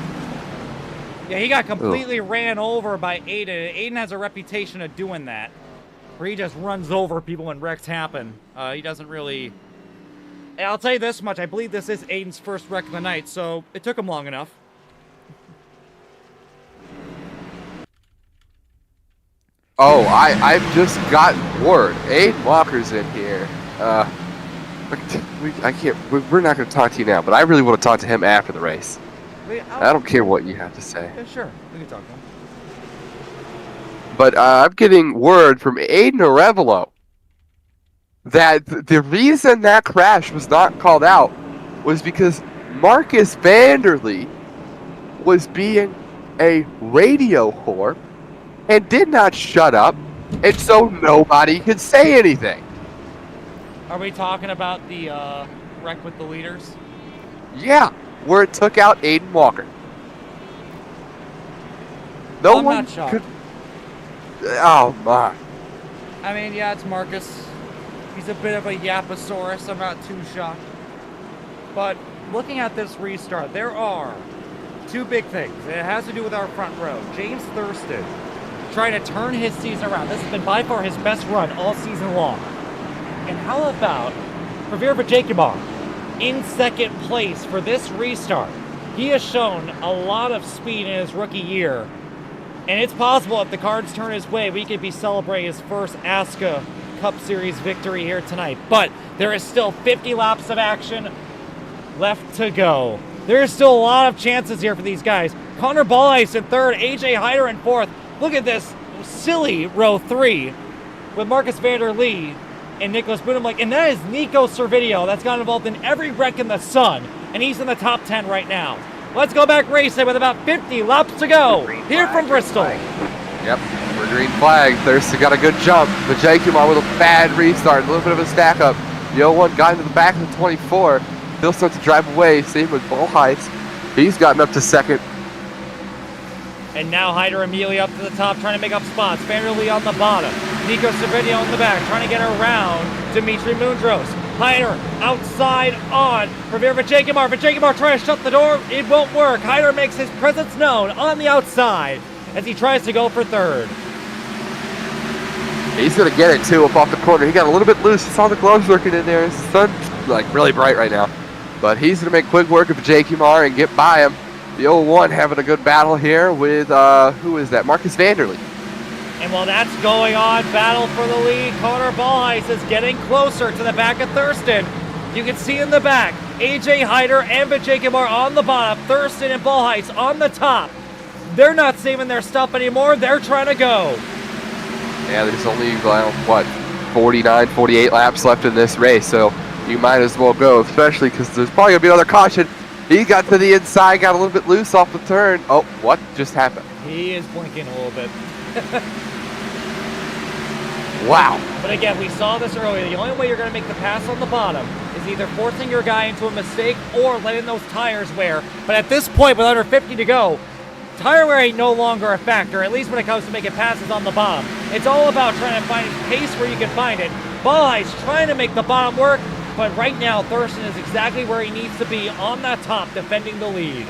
Yeah, he got completely ran over by Aiden. Aiden has a reputation of doing that, where he just runs over people when wrecks happen. He doesn't really... And I'll tell you this much, I believe this is Aiden's first wreck of the night, so it took him long enough. Oh, I've just gotten word. Aiden Walker's in here. We're not going to talk to you now, but I really want to talk to him after the race. I don't care what you have to say. Yeah, sure. We can talk to him. But I'm getting word from Aiden Arevalo that the reason that crash was not called out was because Marcus Vanderlee was being a radio whore and did not shut up, and so nobody could say anything. Are we talking about the wreck with the leaders? Yeah, where it took out Aiden Walker. I'm not shocked. Oh my. I mean, yeah, it's Marcus. He's a bit of a yaposaurus. I'm not too shocked. But looking at this restart, there are two big things. It has to do with our front row. James Thurston trying to turn his season around. This has been by far his best run all season long. And how about Pravir Vijaykumar in second place for this restart? He has shown a lot of speed in his rookie year. And it's possible if the cards turn his way, we could be celebrating his first ASCA Cup Series victory here tonight. But there is still 50 laps of action left to go. There is still a lot of chances here for these guys. Connor Ballice in third, AJ Hyder in fourth. Look at this silly row 3 with Marcus Vanderlee and Nicholas Boonham. And that is Nico Servideo. That's got involved in every wreck in the sun. And he's in the top 10 right now. Let's go back racing with about 50 laps to go here from Bristol. Yep, we're green flag. Thurston got a good jump. But Vijaykumar with a bad restart, a little bit of a stack up. The 01 got into the back of the 24. He'll start to drive away. Same with Bull Heights. He's gotten up to second. And now Hyder immediately up to the top, trying to make up spots. Vanderlee on the bottom. Nico Servideo in the back, trying to get around Dimitri Mundros. Hyder outside on Pravir Vijaykumar. Vijaykumar trying to shut the door. It won't work. Hyder makes his presence known on the outside as he tries to go for third. He's going to get it, too, up off the corner. He got a little bit loose. He saw the gloves working in there. His sun's, really bright right now. But he's going to make quick work of Vijaykumar and get by him. The 01 having a good battle here with, who is that? Marcus Vanderlee. And while that's going on, battle for the lead, Connor Ballice is getting closer to the back of Thurston. You can see in the back, AJ Hyder and Vijaykumar on the bottom, Thurston and Ballice on the top. They're not saving their stuff anymore, they're trying to go. Yeah, there's only, 49, 48 laps left in this race, so you might as well go, especially because there's probably going to be another caution. He got to the inside, got a little bit loose off the turn. Oh, what just happened? He is blinking a little bit. Wow. But again, we saw this earlier. The only way you're going to make the pass on the bottom is either forcing your guy into a mistake or letting those tires wear. But at this point, with under 50 to go, tire wear ain't no longer a factor, at least when it comes to making passes on the bottom. It's all about trying to find pace where you can find it. Ballice trying to make the bottom work, but right now, Thurston is exactly where he needs to be on that top, defending the lead.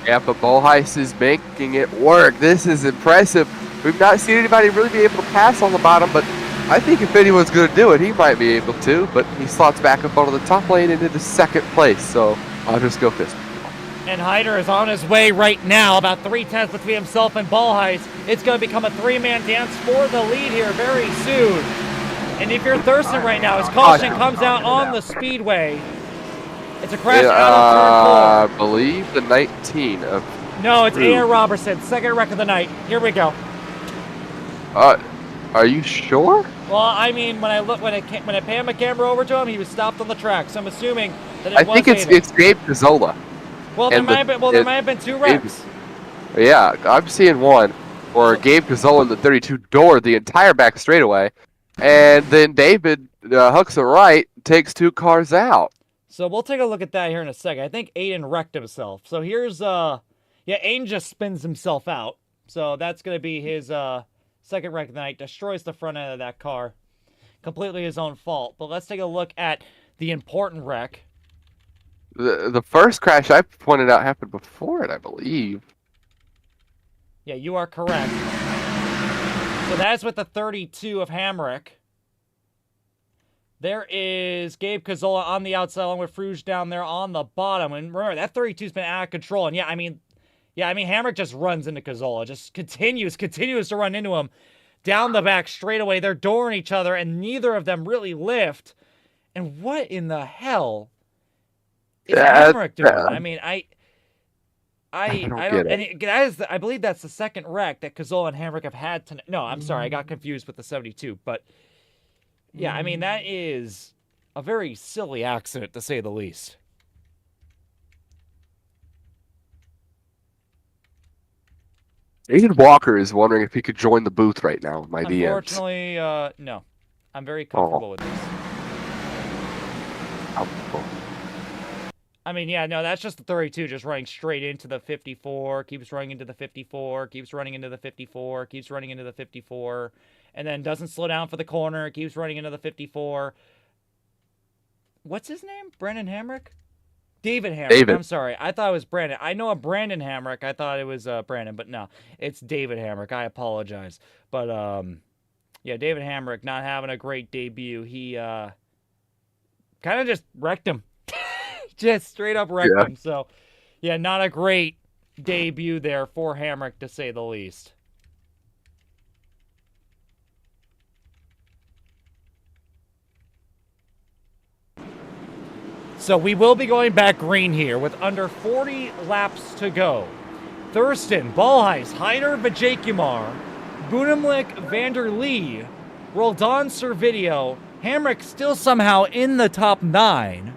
Yeah, but Ballice is making it work. This is impressive. We've not seen anybody really be able to pass on the bottom, but I think if anyone's going to do it, he might be able to. But he slots back up onto the top lane and into second place, so I'll just go fist. And Hyder is on his way right now, about 3/10 between himself and Ballice. It's going to become a three-man dance for the lead here very soon. And if you're Thurston right now, his caution comes out on the speedway. It's a crash out of turn 4. I believe the 19 of. No, it's A.R. Robertson, second wreck of the night. Here we go. Are you sure? Well, I mean, when I pan my camera over to him, he was stopped on the track. So I'm assuming that I think it's Gabe Cazzola. Well, there might have been 2 wrecks. Yeah, I'm seeing one, or Gabe Cazzola in the 32 door the entire back straightaway, and then David hooks it right, takes 2 cars out. So we'll take a look at that here in a second. I think Aiden wrecked himself. So here's Aiden just spins himself out. So that's gonna be his second wreck of the night. Destroys the front end of that car. Completely his own fault. But let's take a look at the important wreck. The first crash I pointed out happened before it, I believe. Yeah, you are correct. So that's with the 32 of Hamrick. There is Gabe Cazzola on the outside along with Fruge down there on the bottom. And remember, that 32's been out of control. And yeah, I mean, Hamrick just runs into Cazzola. Just continues to run into him down the back straightaway. They're dooring each other, and neither of them really lift. And what in the hell is Hamrick doing? I mean, I don't and I believe that's the second wreck that Cazzola and Hamrick have had tonight. No, I'm sorry, I got confused with the 72. But yeah, I mean, that is a very silly accident, to say the least. Aiden Walker is wondering if he could join the booth right now with my DMs. Unfortunately, no. I'm very comfortable with this. I mean, yeah, no, that's just the 32, just running straight into the 54, keeps running into the 54, keeps running into the 54, keeps running into the 54, and then doesn't slow down for the corner, keeps running into the 54. What's his name? Brandon Hamrick? David Hamrick. David. I'm sorry. I thought it was Brandon. I know a Brandon Hamrick. I thought it was Brandon, but no. It's David Hamrick. I apologize. But, yeah, David Hamrick not having a great debut. He kind of just wrecked him. Just straight up wrecked him. So, yeah, not a great debut there for Hamrick, to say the least. So we will be going back green here with under 40 laps to go. Thurston, Balheis, Heider, Vajakumar, Bunimlik, Vanderlee, Roldan, Servideo, Hamrick still somehow in the top 9.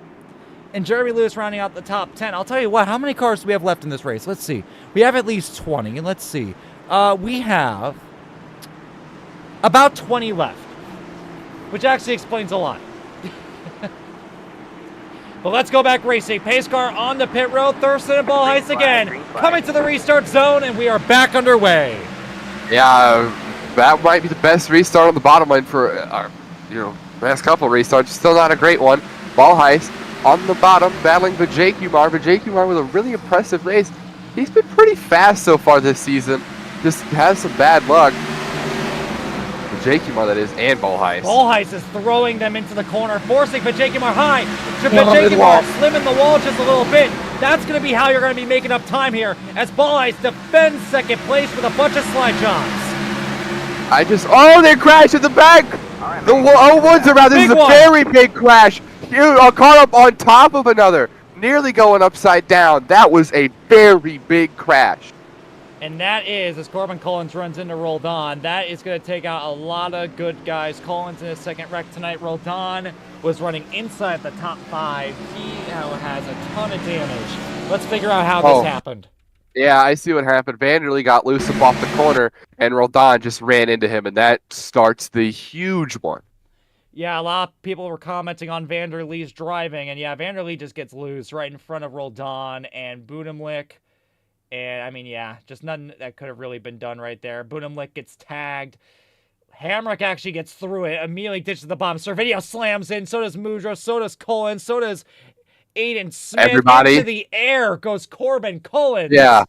And Jeremy Lewis rounding out the top 10. I'll tell you what, how many cars do we have left in this race? Let's see. We have at least 20. Let's see. We have about 20 left, which actually explains a lot. But let's go back racing. Pace car on the pit road. Thurston and Balheis again. Coming to the restart zone, and we are back underway. Yeah, that might be the best restart on the bottom line for our, last couple of restarts. Still not a great one. Balheis on the bottom, battling Vajakumar. Vajakumar with a really impressive race. He's been pretty fast so far this season. Just has some bad luck. Vajakumar, that is, and Balheis. Balheis is throwing them into the corner, forcing Vajakumar high. Vajakumar slimming the wall just a little bit. That's going to be how you're going to be making up time here, as Balheis defends second place with a bunch of slide jobs. They crashed in the back. The woods around. This is a very big crash. A car up on top of another, nearly going upside down. That was a very big crash. And that is, as Corbin Collins runs into Roldan, that is going to take out a lot of good guys. Collins in his second wreck tonight. Roldan was running inside the top 5. He now has a ton of damage. Let's figure out how this happened. Yeah, I see what happened. Vanderlee got loose up off the corner, and Roldan just ran into him, and that starts the huge one. Yeah, a lot of people were commenting on Vanderlee's driving, and yeah, Vanderlee just gets loose right in front of Roldan and Bunimlik. And, I mean, yeah, just nothing that could have really been done right there. Bunimlik gets tagged. Hamrick actually gets through it, immediately ditches the bomb. Servideo slams in, so does Mudro, so does Collins, so does Aiden Smith. Everybody. Into the air goes Corbin Collins. Yeah,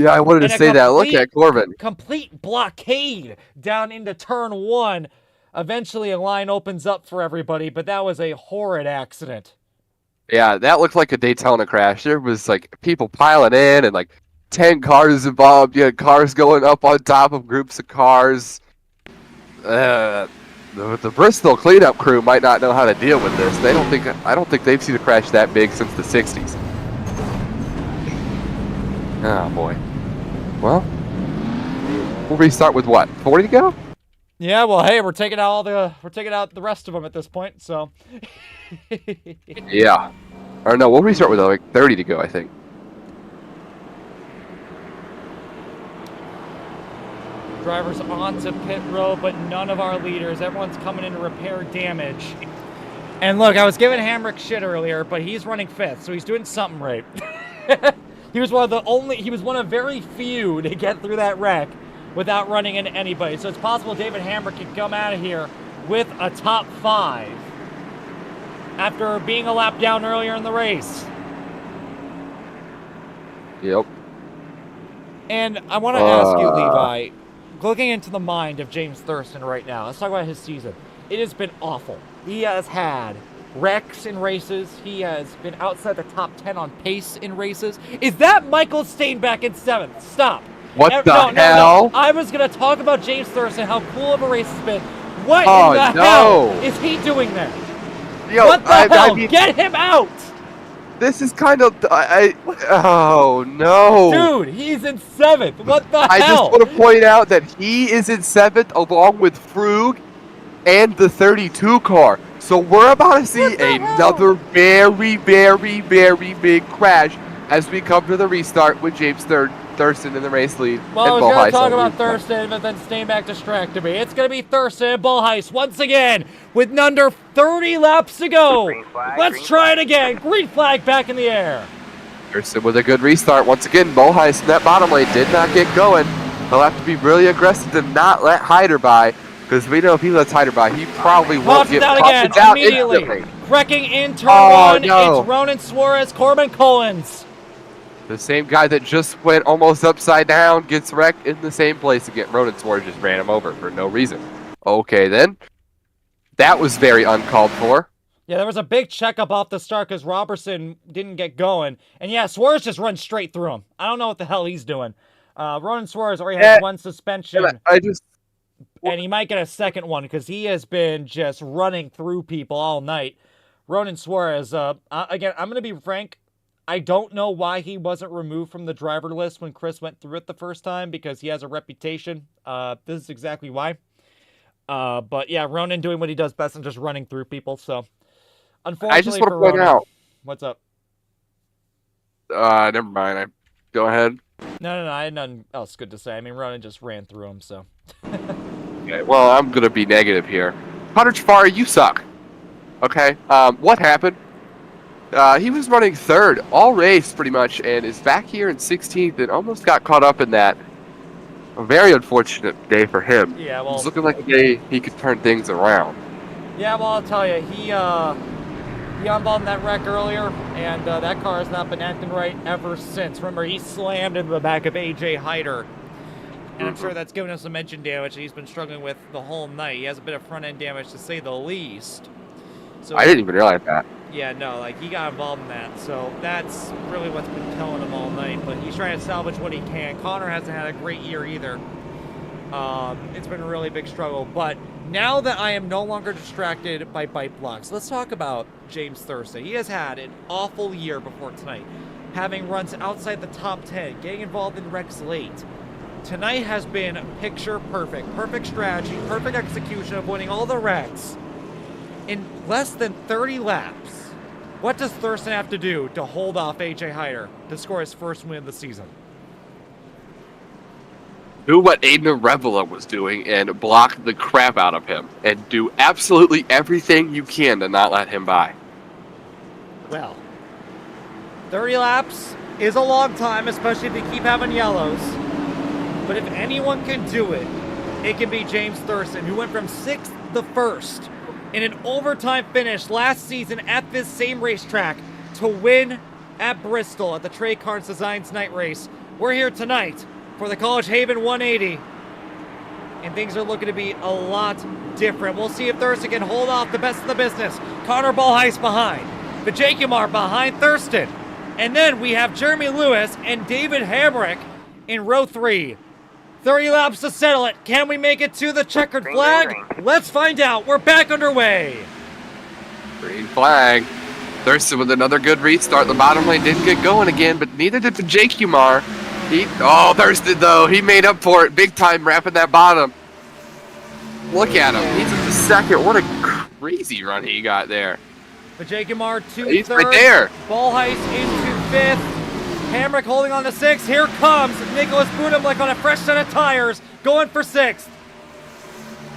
I wanted to say that. Look at Corbin. Complete blockade down into turn 1. Eventually, a line opens up for everybody, but that was a horrid accident. Yeah, that looked like a Daytona crash. There was, people piling in and, 10 cars involved. You had cars going up on top of groups of cars. the Bristol cleanup crew might not know how to deal with this. I don't think they've seen a crash that big since the 60s. Oh boy. Well, we'll restart with what? 40 to go? Yeah, well, hey, we're taking out the rest of them at this point, so. Yeah. Or no, we'll restart with like 30 to go, I think. Drivers onto pit road, but none of our leaders. Everyone's coming in to repair damage. And look, I was giving Hamrick shit earlier, but he's running 5th, so he's doing something right. He was one of very few to get through that wreck without running into anybody. So it's possible David Hamrick could come out of here with a top 5 after being a lap down earlier in the race. Yep. And I want to ask you, Levi, looking into the mind of James Thurston right now, let's talk about his season. It has been awful. He has had wrecks in races. He has been outside the top 10 on pace in races. Is that Michael Steinbeck in 7th? Stop. What the hell? No. I was going to talk about James Thurston, how cool of a race it's been. What in the hell is he doing there? Yo, what the hell? I mean, get him out! This is kind of... oh, no. Dude, he's in 7th. What the hell? I just want to point out that he is in 7th along with Frug and the 32 car. So we're about to see another very, very, very big crash as we come to the restart with James Thurston in the race lead. Well, I was going to talk about Thurston, but then Steinbeck distracted me. It's going to be Thurston and Bullheist once again with under 30 laps to go. Let's try it again. Green flag back in the air. Thurston with a good restart. Once again, Bullheist in that bottom lane did not get going. He'll have to be really aggressive to not let Hyder by, because we know if he lets Hyder by, he probably won't get popped out immediately. Wrecking in turn 1, no. It's Ronan Suarez, Corbin Collins. The same guy that just went almost upside down gets wrecked in the same place again. Ronan Suarez just ran him over for no reason. Okay, then. That was very uncalled for. Yeah, there was a big checkup off the start because Robertson didn't get going. And yeah, Suarez just runs straight through him. I don't know what the hell he's doing. Ronan Suarez already has 1 suspension. And he might get a second one because he has been just running through people all night. Ronan Suarez, again, I'm going to be frank. I don't know why he wasn't removed from the driver list when Chris went through it the first time, because he has a reputation. This is exactly why. But yeah, Ronan doing what he does best and just running through people. So, unfortunately, I just want to point out. What's up? Never mind. Go ahead. No. I had nothing else good to say. I mean, Ronan just ran through him, so. Okay, well, I'm going to be negative here. Hunter Jafari, you suck. Okay, what happened? He was running 3rd all race pretty much, and is back here in 16th and almost got caught up in that. A very unfortunate day for him. Yeah, well, it's looking like a day he could turn things around. Yeah, well, I'll tell you, he got involved in that wreck earlier, and that car has not been acting right ever since. Remember, he slammed into the back of AJ Hyder, and I'm sure that's given him some engine damage that he's been struggling with the whole night. He has a bit of front-end damage, to say the least. So I didn't even realize that. Yeah, no, like, he got involved in that, so that's really what's been killing him all night, but he's trying to salvage what he can. Connor hasn't had a great year either. It's been a really big struggle, but now that I am no longer distracted by bite blocks, let's talk about James Thurston. He has had an awful year before tonight, having runs outside the top 10, getting involved in wrecks late. Tonight has been picture perfect. Perfect strategy, perfect execution of winning all the wrecks in less than 30 laps. What does Thurston have to do to hold off AJ Hyder to score his first win of the season? Do what Aiden Revela was doing and block the crap out of him. And do absolutely everything you can to not let him by. Well, 30 laps is a long time, especially if you keep having yellows. But if anyone can do it, it can be James Thurston, who went from 6th to 1st in an overtime finish last season at this same racetrack to win at Bristol at the Trey Carnes Designs Night Race. We're here tonight for the College Haven 180, and things are looking to be a lot different. We'll see if Thurston can hold off the best of the business. Connor Bullheist behind, Vijay Kumar behind Thurston, and then we have Jeremy Lewis and David Hamrick in row 3. 30 laps to settle it. Can we make it to the checkered flag? Let's find out. We're back underway. Green flag. Thurston with another good restart. The bottom lane didn't get going again, but neither did Jake Umar. Thurston, though, he made up for it big time, wrapping that bottom. Look at him. He's in the second. What a crazy run he got there. But Jake Umar, He's right there. Ball Heist into 5th. Hamrick holding on to 6th. Here comes Nicholas Budum, like on a fresh set of tires, going for 6th.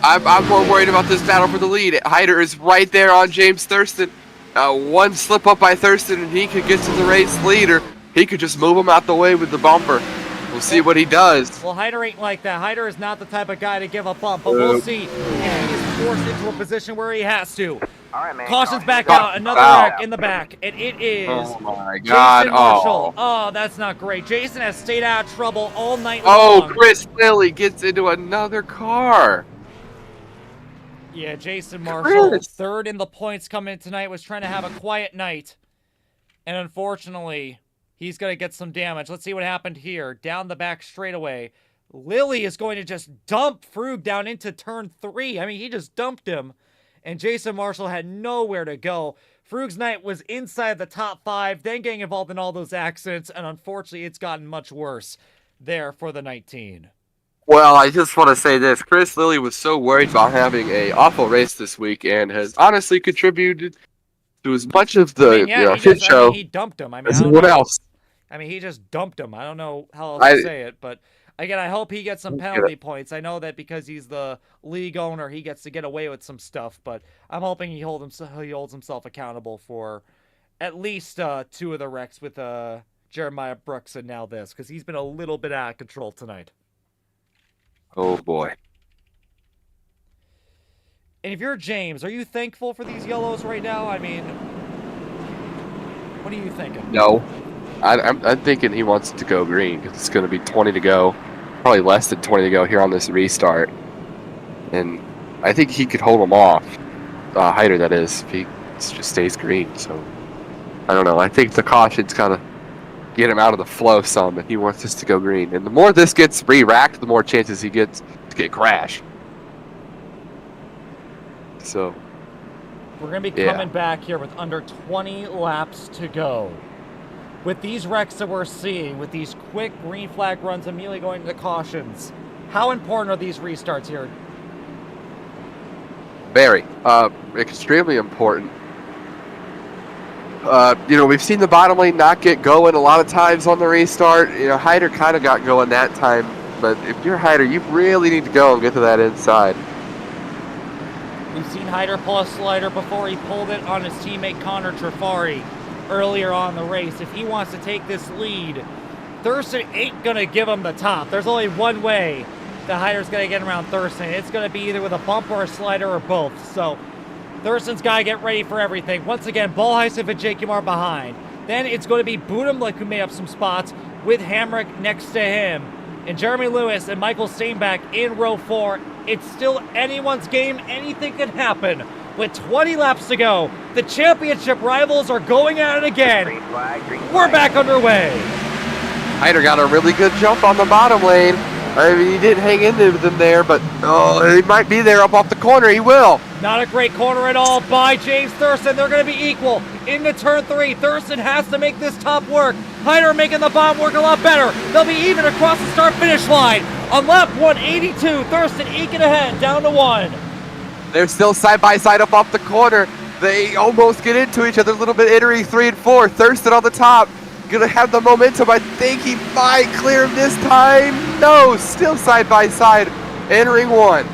I'm more worried about this battle for the lead. Hyder is right there on James Thurston. One slip up by Thurston and he could get to the race leader. He could just move him out the way with the bumper. We'll see what he does. Well, Hyder ain't like that. Hyder is not the type of guy to give a bump, but we'll see if he is forced into a position where he has to. All right, man. Caution's back out. Another wreck in the back, and it is Oh my God! Jason Marshall. Oh, that's not great. Jason has stayed out of trouble all night long. Oh, Chris Lilly gets into another car. Yeah, Jason Marshall, Chris. 3rd in the points coming in tonight, was trying to have a quiet night. And unfortunately, he's going to get some damage. Let's see what happened here. Down the back straightaway. Lilly is going to just dump Frug down into turn 3. I mean, he just dumped him. And Jason Marshall had nowhere to go. Frug's night was inside the top 5, then getting involved in all those accidents. And unfortunately, it's gotten much worse there for the 19. Well, I just want to say this. Chris Lilly was so worried about having an awful race this week and has honestly contributed to as much of the shit show he dumped him. I mean, as anyone else. I mean, he just dumped him. I don't know how else to say it, but again, I hope he gets some penalty points. I know that because he's the league owner, he gets to get away with some stuff, but I'm hoping he holds himself accountable for at least 2 of the wrecks with Jeremiah Brooks and now this, because he's been a little bit out of control tonight. Oh boy. And if you're James, are you thankful for these yellows right now? I mean, what are you thinking? No. I'm thinking he wants it to go green because it's going to be 20 to go. Probably less than 20 to go here on this restart. And I think he could hold him off. Hyder, that is, if he just stays green. So, I don't know. I think the caution's kind of get him out of the flow some, and he wants this to go green. And the more this gets re-racked, the more chances he gets to get crashed. So, we're going to be coming back here with under 20 laps to go. With these wrecks that we're seeing, with these quick green flag runs immediately going to cautions, how important are these restarts here? Very. Extremely important. We've seen the bottom lane not get going a lot of times on the restart. Hyder kind of got going that time, but if you're Hyder, you really need to go and get to that inside. We've seen Hyder pull a slider before. He pulled it on his teammate Connor Trafari earlier on the race. If he wants to take this lead, Thurston ain't going to give him the top. There's only one way that Hyder's going to get around Thurston. It's going to be either with a bump or a slider or both. So Thurston's got to get ready for everything. Once again, Ball Heist and Jake Umar behind. Then it's going to be Budum, like who made up some spots, with Hamrick next to him. And Jeremy Lewis and Michael Steinbach in row 4. It's still anyone's game. Anything can happen. With 20 laps to go, the championship rivals are going at it again. Green flag, green flag. We're back underway. Hyder got a really good jump on the bottom lane. I mean, he didn't hang into them there, but he might be there up off the corner. He will. Not a great corner at all by James Thurston. They're going to be equal into turn 3. Thurston has to make this top work. Hyder making the bomb work a lot better. They'll be even across the start-finish line. On lap 182, Thurston eking ahead down to 1. They're still side by side up off the corner. They almost get into each other a little bit, entering 3 and 4. Thurston on the top. Gonna have the momentum. I think he might clear him this time. No, still side by side, entering 1. All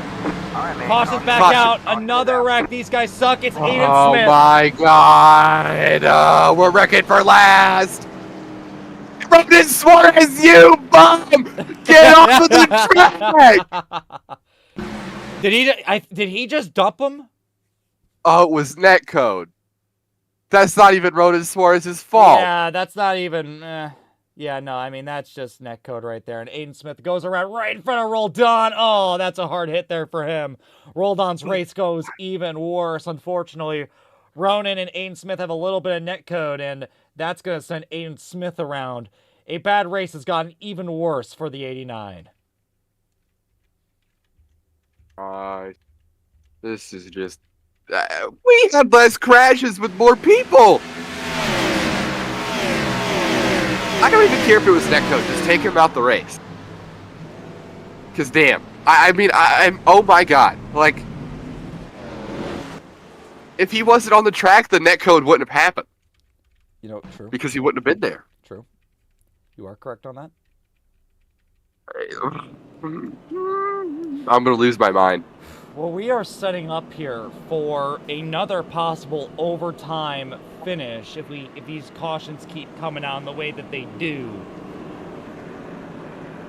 right, man. Caution's back out. Another wreck. These guys suck. It's Aiden Oh Smith. my God. We're wrecking for last. Ronan Suarez, you bum! Get off of the track! Did he just dump him? Oh, it was netcode. That's not even Ronan Suarez's fault. Yeah, that's not even. Yeah, no, I mean, that's just netcode right there. And Aiden Smith goes around right in front of Roldan. Oh, that's a hard hit there for him. Roldan's race goes even worse. Unfortunately, Ronan and Aiden Smith have a little bit of netcode, and that's going to send Aiden Smith around. A bad race has gotten even worse for the 89. This is just. We had less crashes with more people. I don't even care if it was netcode. Just take him out the race. Cause damn, I'm. Oh my god, like, if he wasn't on the track, the netcode wouldn't have happened. You know, true. Because he wouldn't have been there. True. You are correct on that. I'm gonna lose my mind. Well, we are setting up here for another possible overtime finish if these cautions keep coming out in the way that they do.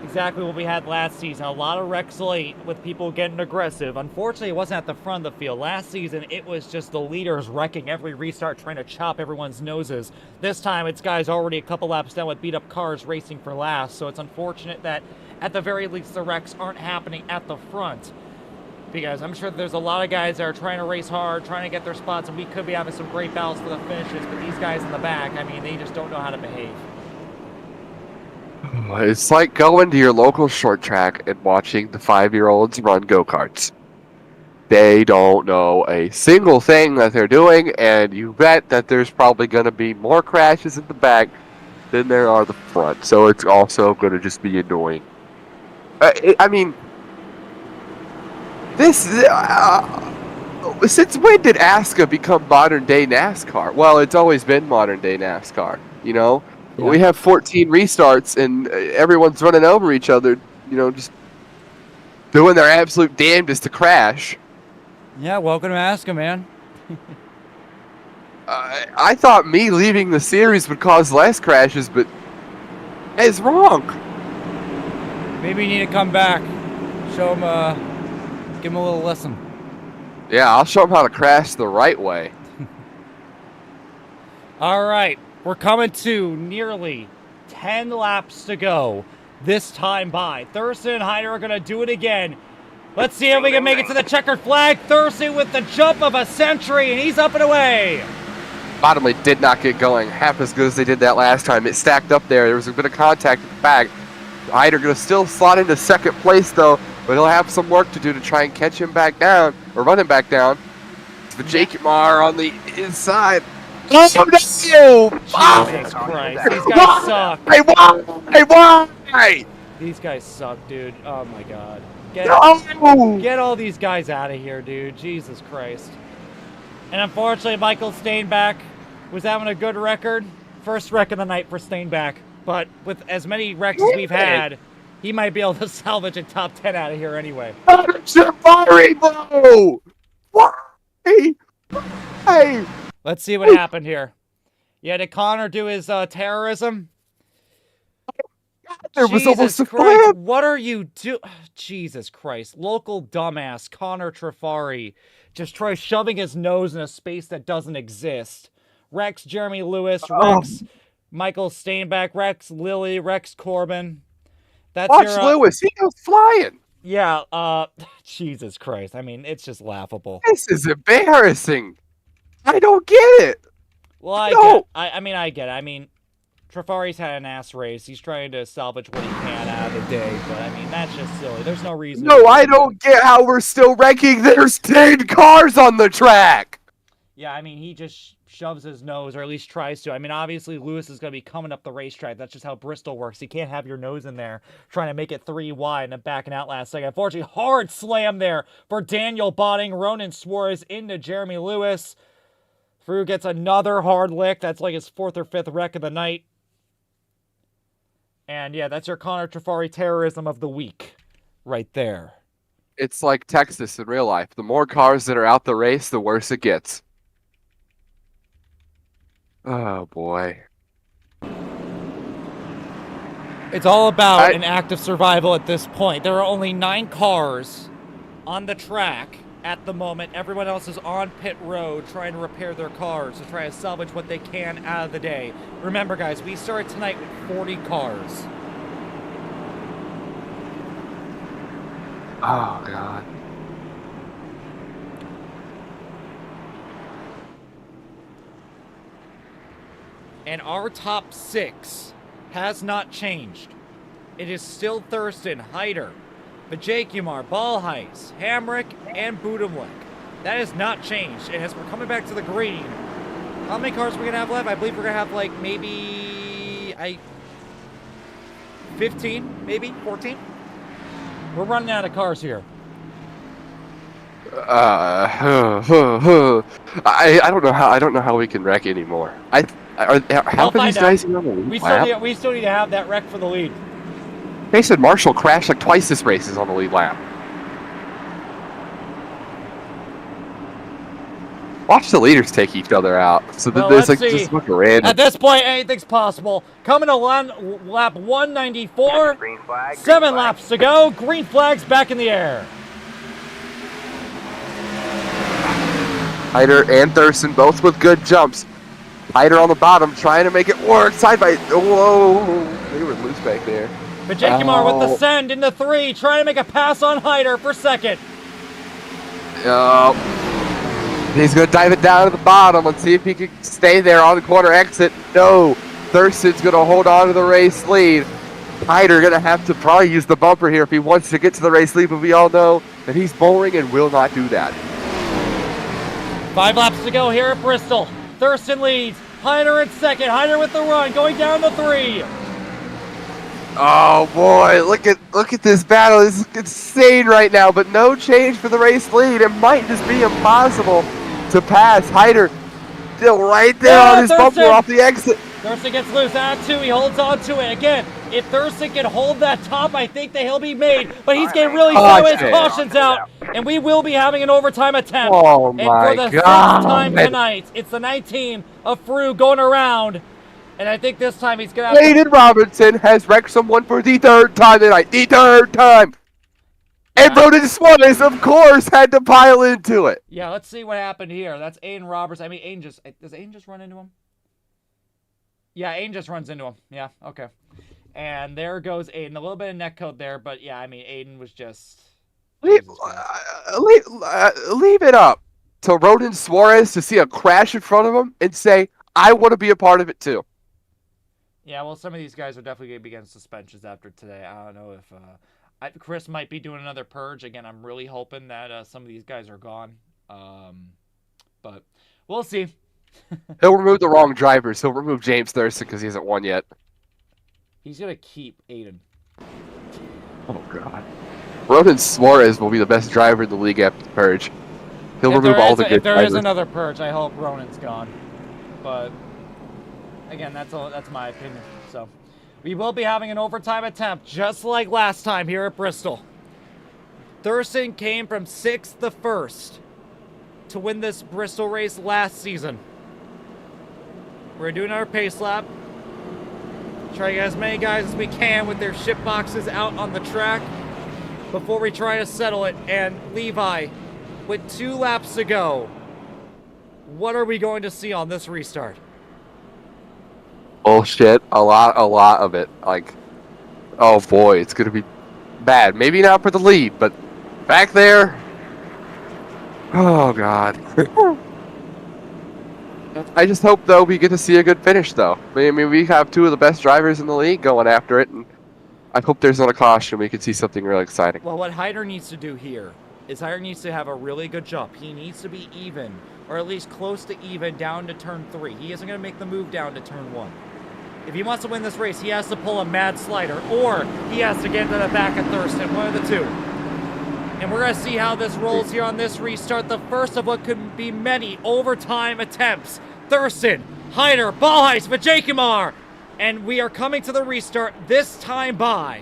Exactly what we had last season. A lot of wrecks late with people getting aggressive. Unfortunately, it wasn't at the front of the field. Last season, it was just the leaders wrecking every restart, trying to chop everyone's noses. This time, it's guys already a couple laps down with beat-up cars racing for last. So it's unfortunate that, at the very least, the wrecks aren't happening at the front. Because I'm sure there's a lot of guys that are trying to race hard, trying to get their spots, and we could be having some great battles for the finishes. But these guys in the back, I mean, they just don't know how to behave. It's like going to your local short track and watching the 5-year-olds run go-karts. They don't know a single thing that they're doing, and you bet that there's probably going to be more crashes in the back than there are the front. So it's also going to just be annoying. I mean, this... since when did ASCA become modern-day NASCAR? Well, it's always been modern-day NASCAR, you know? Yeah. We have 14 restarts, and everyone's running over each other, you know, just doing their absolute damnedest to crash. Yeah, welcome to ASCA, man. I thought me leaving the series would cause less crashes, but it's wrong. Maybe you need to come back. Show him, give him a little lesson. Yeah, I'll show him how to crash the right way. All right. We're coming to nearly 10 laps to go this time by. Thurston and Hyder are going to do it again. Let's see if we can make it to the checkered flag. Thurston with the jump of a century, and he's up and away. Bottomley did not get going half as good as they did that last time. It stacked up there. There was a bit of contact at the back. Hyder going to still slot into second place, though, but he'll have some work to do to try and catch him back down, or run him back down. It's the Jakemar on the inside. Oh, no! Jesus Christ. These guys suck. Hey, why? These guys suck, dude. Oh, my God. No! Get all these guys out of here, dude. Jesus Christ. And unfortunately, Michael Steinbach was having a good record. First wreck of the night for Steinbach. But with as many wrecks as we've had, he might be able to salvage a top 10 out of here anyway. Safari, bro! Why? Why? Let's see what happened here. Yeah, did Connor do his terrorism? There was almost a Christ, flip. what are you doing? Jesus Christ. Local dumbass Connor Trafari just tries shoving his nose in a space that doesn't exist. Rex Jeremy Lewis, Rex Michael Steinbach, Rex Lilly, Rex Corbin. That's Watch Lewis, he goes flying. Yeah, Jesus Christ. I mean, it's just laughable. This is embarrassing. I don't get it. Well, I get it. I mean, Trafari's had an ass race. He's trying to salvage what he can out of the day, but I mean, that's just silly. There's no reason. No, I don't get how we're still wrecking. There's 10 cars on the track. Yeah, I mean, he just shoves his nose, or at least tries to. I mean, obviously, Lewis is going to be coming up the racetrack. That's just how Bristol works. You can't have your nose in there trying to make it 3 wide and then backing out last second. Unfortunately, hard slam there for Daniel Botting. Ronan Suarez into Jeremy Lewis. Frew gets another hard lick. That's like his 4th or 5th wreck of the night. And yeah, that's your Connor Trafari terrorism of the week right there. It's like Texas in real life. The more cars that are out the race, the worse it gets. Oh, boy. It's all about an act of survival at this point. There are only 9 cars on the track at the moment. Everyone else is on pit road trying to repair their cars to try to salvage what they can out of the day. Remember, guys, we started tonight with 40 cars. Oh, God. And our top 6 has not changed. It is still Thurston, Hyder, Vajakumar, Balheis, Hamrick, and Budimlik. That has not changed. And as we're coming back to the green, how many cars are we going to have left? I believe we're going to have like maybe 15, maybe 14. We're running out of cars here. I don't know how we can wreck anymore. How many guys are on the lead lap? We still need to have that wreck for the lead. Mason Marshall crashed like twice this race is on the lead lap. Watch the leaders take each other out. So there's like just like a random. At this point, anything's possible. Coming to lap 194. Green flag. 7 laps to go. Green flag's back in the air. Hyder and Thurston both with good jumps. Hyder on the bottom trying to make it work. Side by. Whoa. They were loose back there. Vajakumar with the send into 3. Trying to make a pass on Hyder for second. He's going to dive it down to the bottom and see if he can stay there on the corner exit. No. Thurston's going to hold on to the race lead. Hyder going to have to probably use the bumper here if he wants to get to the race lead, but we all know that he's boring and will not do that. 5 laps to go here at Bristol. Thurston leads. Hyder in second. Hyder with the run, going down to 3. Oh boy, look at this battle. This is insane right now, but no change for the race lead. It might just be impossible to pass. Hyder still right there on his bumper off the exit. Thurston gets loose at 2. He holds on to it. Again, if Thurston can hold that top, I think that he'll be made. But he's getting really slow. His caution's out. And we will be having an overtime attempt. Oh and my for the 6th time tonight, it's the night team of Fru going around. And I think this time he's going to have Aiden Robinson has wrecked someone for the 3rd time tonight. The 3rd time. And Roden Suarez, of course, had to pile into it. Yeah, let's see what happened here. That's Aiden Roberts. I mean, does Aiden just run into him? Yeah, Aiden just runs into him. Yeah, okay. And there goes Aiden. A little bit of neck code there, but yeah, I mean, Aiden was just... Leave it up to Roden Suarez to see a crash in front of him and say, I want to be a part of it too. Yeah, well, some of these guys are definitely going to be getting suspensions after today. I don't know if Chris might be doing another purge. Again, I'm really hoping that some of these guys are gone. But we'll see. He'll remove the wrong drivers. He'll remove James Thurston because he hasn't won yet. He's going to keep Aiden. Oh, God. Roden Suarez will be the best driver in the league after the purge. He'll remove all the good If there drivers. is another purge, I hope Ronan's gone. But, again, that's my opinion. So, we will be having an overtime attempt, just like last time here at Bristol. Thurston came from 6th to 1st to win this Bristol race last season. We're doing our pace lap. Try to get as many guys as we can with their ship boxes out on the track before we try to settle it. And Levi, with 2 laps to go, what are we going to see on this restart? Bullshit. A lot of it. Like, oh boy, it's going to be bad. Maybe not for the lead, but back there. Oh, God. I just hope, though, we get to see a good finish, though. I mean, we have 2 of the best drivers in the league going after it, and I hope there's not a caution. We can see something really exciting. Well, what Hyder needs to do here is Hyder needs to have a really good jump. He needs to be even, or at least close to even, down to turn 3. He isn't going to make the move down to turn 1. If he wants to win this race, he has to pull a mad slider, or he has to get to the back of Thurston, one of the 2. And we're going to see how this rolls here on this restart, the first of what could be many overtime attempts. Thurston, Hyder, Balheis, Vajakumar, and we are coming to the restart this time by.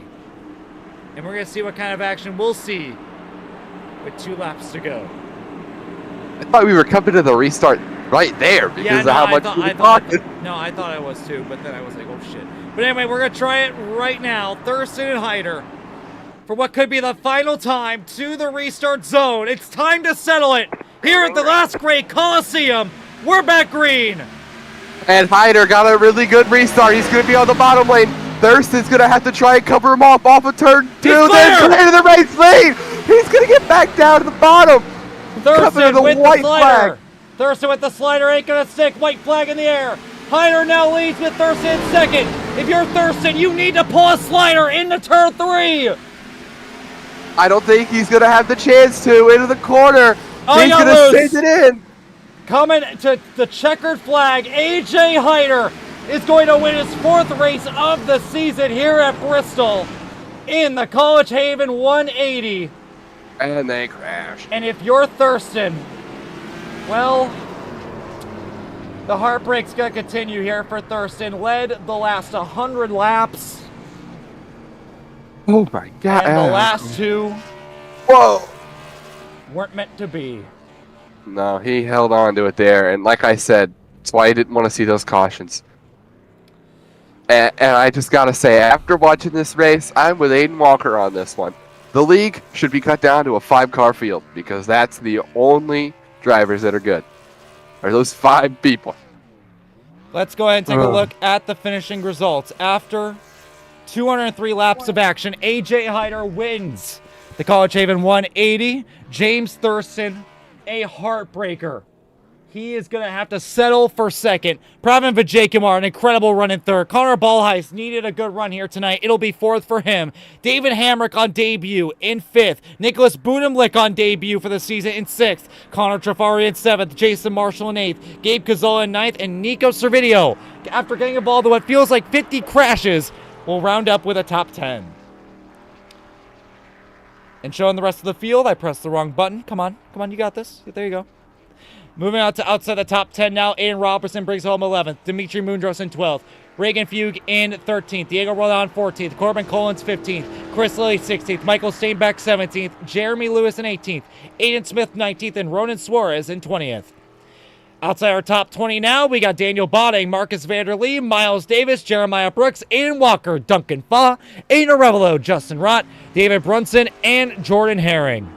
And we're going to see what kind of action we'll see with 2 laps to go. I thought we were coming to the restart right there because of how much we were talking. No, I thought I was too, but then I was like, oh shit. But anyway, we're going to try it right now. Thurston and Hyder for what could be the final time to the restart zone. It's time to settle it here at the last great Coliseum. We're back green. And Hyder got a really good restart. He's going to be on the bottom lane. Thurston's going to have to try and cover him off of turn 2. Then clear to the race lead. He's going to get back down to the bottom. Thurston with the slider. Thurston with the slider ain't going to stick. White flag in the air. Hyder now leads with Thurston in second. If you're Thurston, you need to pull a slider into turn 3. I don't think he's going to have the chance to. Into the corner. Oh, he he's got going to loose. send it in. Coming to the checkered flag, AJ Hyder is going to win his 4th race of the season here at Bristol in the College Haven 180. And they crash. And if you're Thurston, well, the heartbreak's going to continue here for Thurston. Led the last 100 laps. Oh my God. And the last 2 Whoa. weren't meant to be. No, he held on to it there. And like I said, that's why I didn't want to see those cautions. And I just got to say, after watching this race, I'm with Aiden Walker on this one. The league should be cut down to a 5-car field because that's the only drivers that are good. Are those 5 people. Let's go ahead and take a look at the finishing results. After 203 laps of action, AJ Hyder wins the College Haven 180. James Thurston, a heartbreaker. He is going to have to settle for 2nd. Pravin Vijaykumar, an incredible run in 3rd. Connor Ballheis needed a good run here tonight. It'll be 4th for him. David Hamrick on debut in 5th. Nicholas Budimlik on debut for the season in 6th. Connor Trafari in 7th. Jason Marshall in 8th. Gabe Cazzola in 9th. And Nico Servideo, after getting involved in what feels like 50 crashes, will round up with a top 10. And showing the rest of the field, I pressed the wrong button. Come on, you got this. There you go. Moving out to outside the top 10 now, Aiden Robertson brings home 11th. Dimitri Mundros in 12th. Reagan Fugue in 13th. Diego Roldan 14th. Corbin Collins 15th. Chris Lilly 16th. Michael Steinbeck 17th. Jeremy Lewis in 18th. Aiden Smith 19th. And Ronan Suarez in 20th. Outside our top 20 now, we got Daniel Botting, Marcus Vanderlee, Miles Davis, Jeremiah Brooks, Aiden Walker, Duncan Fa, Aiden Arevalo, Justin Rott, David Brunson, and Jordan Herring.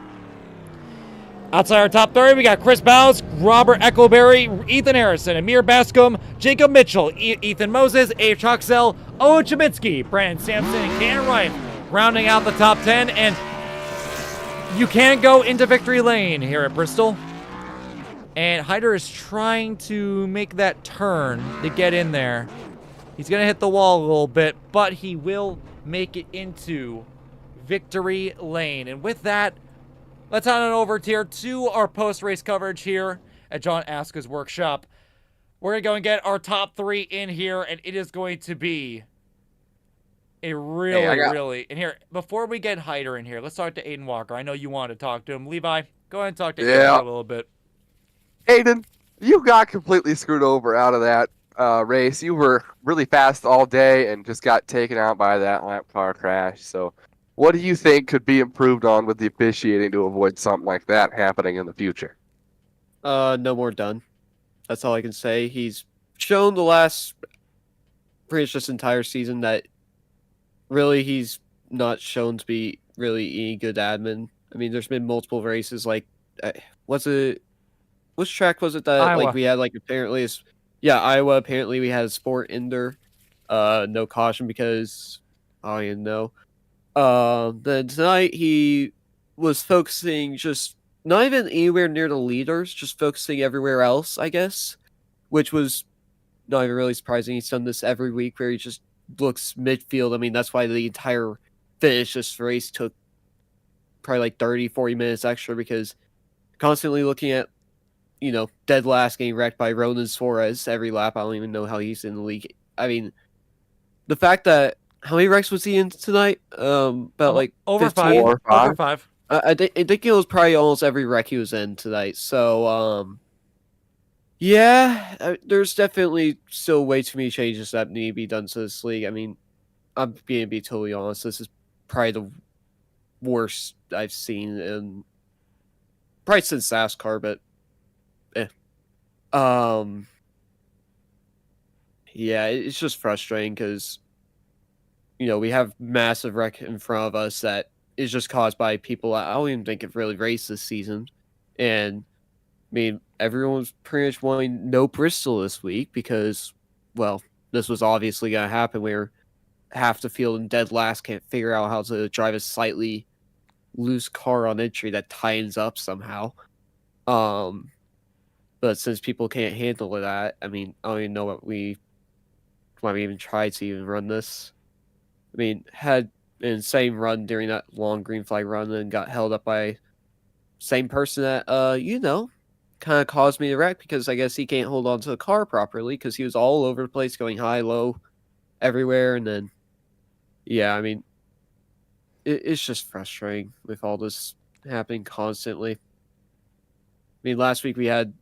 Outside our top 30, we got Chris Bowes, Robert Eckleberry, Ethan Harrison, Amir Bascom, Jacob Mitchell, Ethan Moses, A. Troxell, Owen Cheminsky, Brandon Sampson, and Cannon Ryan, rounding out the top 10. And you can go into victory lane here at Bristol. And Hyder is trying to make that turn to get in there. He's going to hit the wall a little bit, but he will make it into victory lane. And with that, let's head on over here to our post-race coverage here at John ASCA's workshop. We're going to go and get our top 3 in here, and it is going to be a really... And here, before we get Hyder in here, let's talk to Aiden Walker. I know you wanted to talk to him. Levi, go ahead and talk to Aiden a little bit. Aiden, you got completely screwed over out of that race. You were really fast all day and just got taken out by that lap car crash. So what do you think could be improved on with the officiating to avoid something like that happening in the future? No more done. That's all I can say. He's shown the last pretty much this entire season that really he's not shown to be really any good admin. I mean, there's been multiple races like which track was it that Iowa. like we had like apparently Iowa. Apparently we had a sport ender, no caution because I don't even know. Then tonight he was focusing just not even anywhere near the leaders, just focusing everywhere else, I guess, which was not even really surprising. He's done this every week where he just looks midfield. I mean, that's why the entire finish this race took probably like 30, 40 minutes extra because constantly looking at, dead last getting wrecked by Ronan Suarez every lap. I don't even know how he's in the league. I mean, the fact that how many wrecks was he in tonight? About like over 15? 5. Or 5? Over 5. I think it was probably almost every wreck he was in tonight. So, yeah, there's definitely still way too many changes that need to be done to this league. I mean, I'm being to be totally honest. This is probably the worst I've seen in probably since ASCA, but yeah, it's just frustrating because we have massive wreck in front of us that is just caused by people I don't even think have really raced this season. And I mean, everyone's pretty much wanting no Bristol this week because, well, this was obviously going to happen where half the field in dead last can't figure out how to drive a slightly loose car on entry that tightens up somehow. But since people can't handle that, I mean, I don't even know why we even tried to even run this. I mean, had in the same run during that long green flag run and got held up by same person that kind of caused me to wreck because I guess he can't hold on to the car properly because he was all over the place, going high, low, everywhere, and then yeah, I mean, it's just frustrating with all this happening constantly. I mean, last week we had,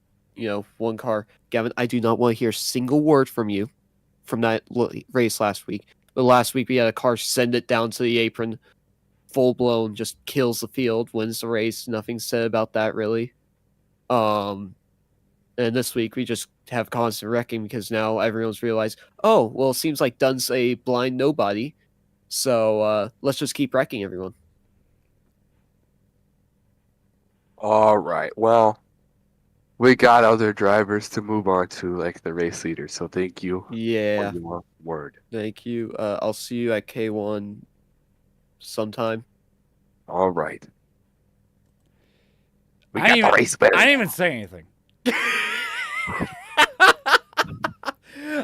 one car. Gavin, I do not want to hear a single word from you from that race last week. But last week we had a car send it down to the apron, full blown, just kills the field, wins the race. Nothing said about that really. And this week we just have constant wrecking because now everyone's realized, oh, well, it seems like Dunn's a blind nobody. So let's just keep wrecking everyone. All right. Well, we got other drivers to move on to, like the race leader. So thank you Yeah. for your word. Thank you. I'll see you at K1 sometime. All right. We I got didn't the race winner. I didn't even say anything.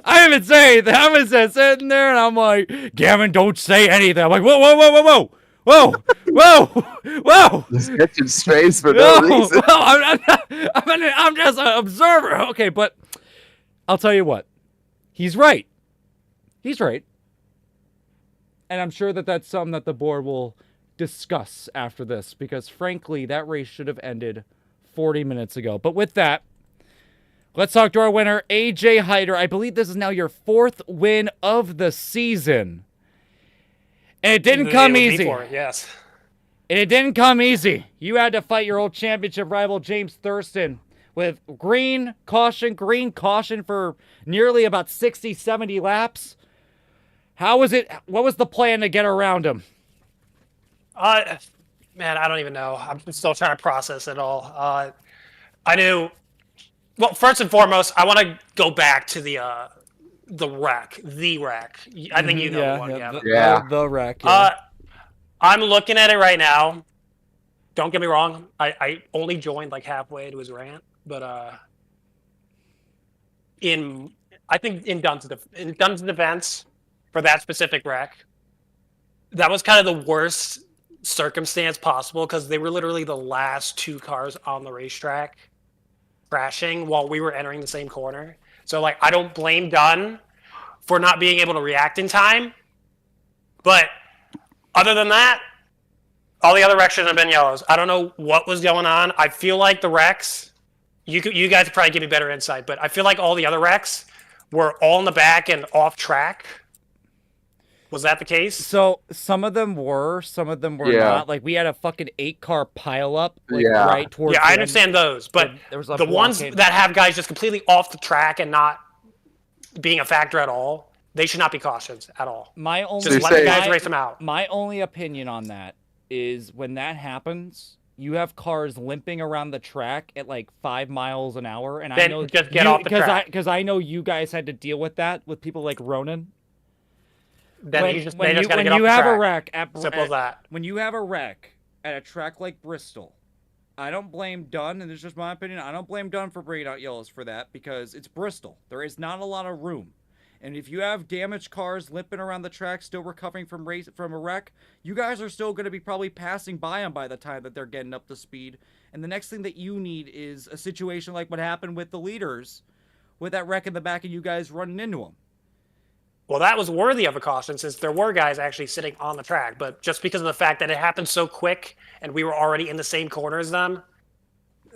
I didn't even say anything. I'm just sitting there and I'm like, Gavin, don't say anything. I'm like, whoa, whoa, whoa, whoa, whoa. Whoa, whoa, whoa. Just catching strays for no reason. I'm just an observer. Okay, but I'll tell you what. He's right. He's right. And I'm sure that that's something that the board will discuss after this because, frankly, that race should have ended 40 minutes ago. But with that, let's talk to our winner, AJ Hyder. I believe this is now your 4th win of the season. And it didn't come easy. Yes. And it didn't come easy. You had to fight your old championship rival, James Thurston, with green caution for nearly about 60, 70 laps. How was it? What was the plan to get around him? Man, I don't even know. I'm still trying to process it all. I knew. Well, first and foremost, I want to go back to the wreck. I think you know the one, Gavin. The wreck. Yeah. I'm looking at it right now. Don't get me wrong. I only joined like halfway to his rant, but I think in Dunn's defense for that specific wreck, that was kind of the worst circumstance possible because they were literally the last 2 cars on the racetrack crashing while we were entering the same corner. So, like, I don't blame Dunn for not being able to react in time. But other than that, all the other wrecks should have been yellows. I don't know what was going on. I feel like the wrecks, you guys could probably give me better insight, but I feel like all the other wrecks were all in the back and off track. Was that the case? So some of them were not. Like we had a fucking 8-car pileup, right towards. Yeah, I understand those, but there was the ones that have guys just completely off the track and not being a factor at all, they should not be cautioned at all. Just let the guys race them out. My only opinion on that is when that happens, you have cars limping around the track at like 5 miles an hour, and then I know just get off the track because I know you guys had to deal with that with people like Ronan. Then when you you have a wreck at when you have a wreck at a track like Bristol, I don't blame Dunn, and this is just my opinion. I don't blame Dunn for bringing out yellows for that because it's Bristol. There is not a lot of room, and if you have damaged cars limping around the track, still recovering from a wreck, you guys are still going to be probably passing by them by the time that they're getting up to speed. And the next thing that you need is a situation like what happened with the leaders, with that wreck in the back and you guys running into them. Well, that was worthy of a caution since there were guys actually sitting on the track. But just because of the fact that it happened so quick and we were already in the same corner as them,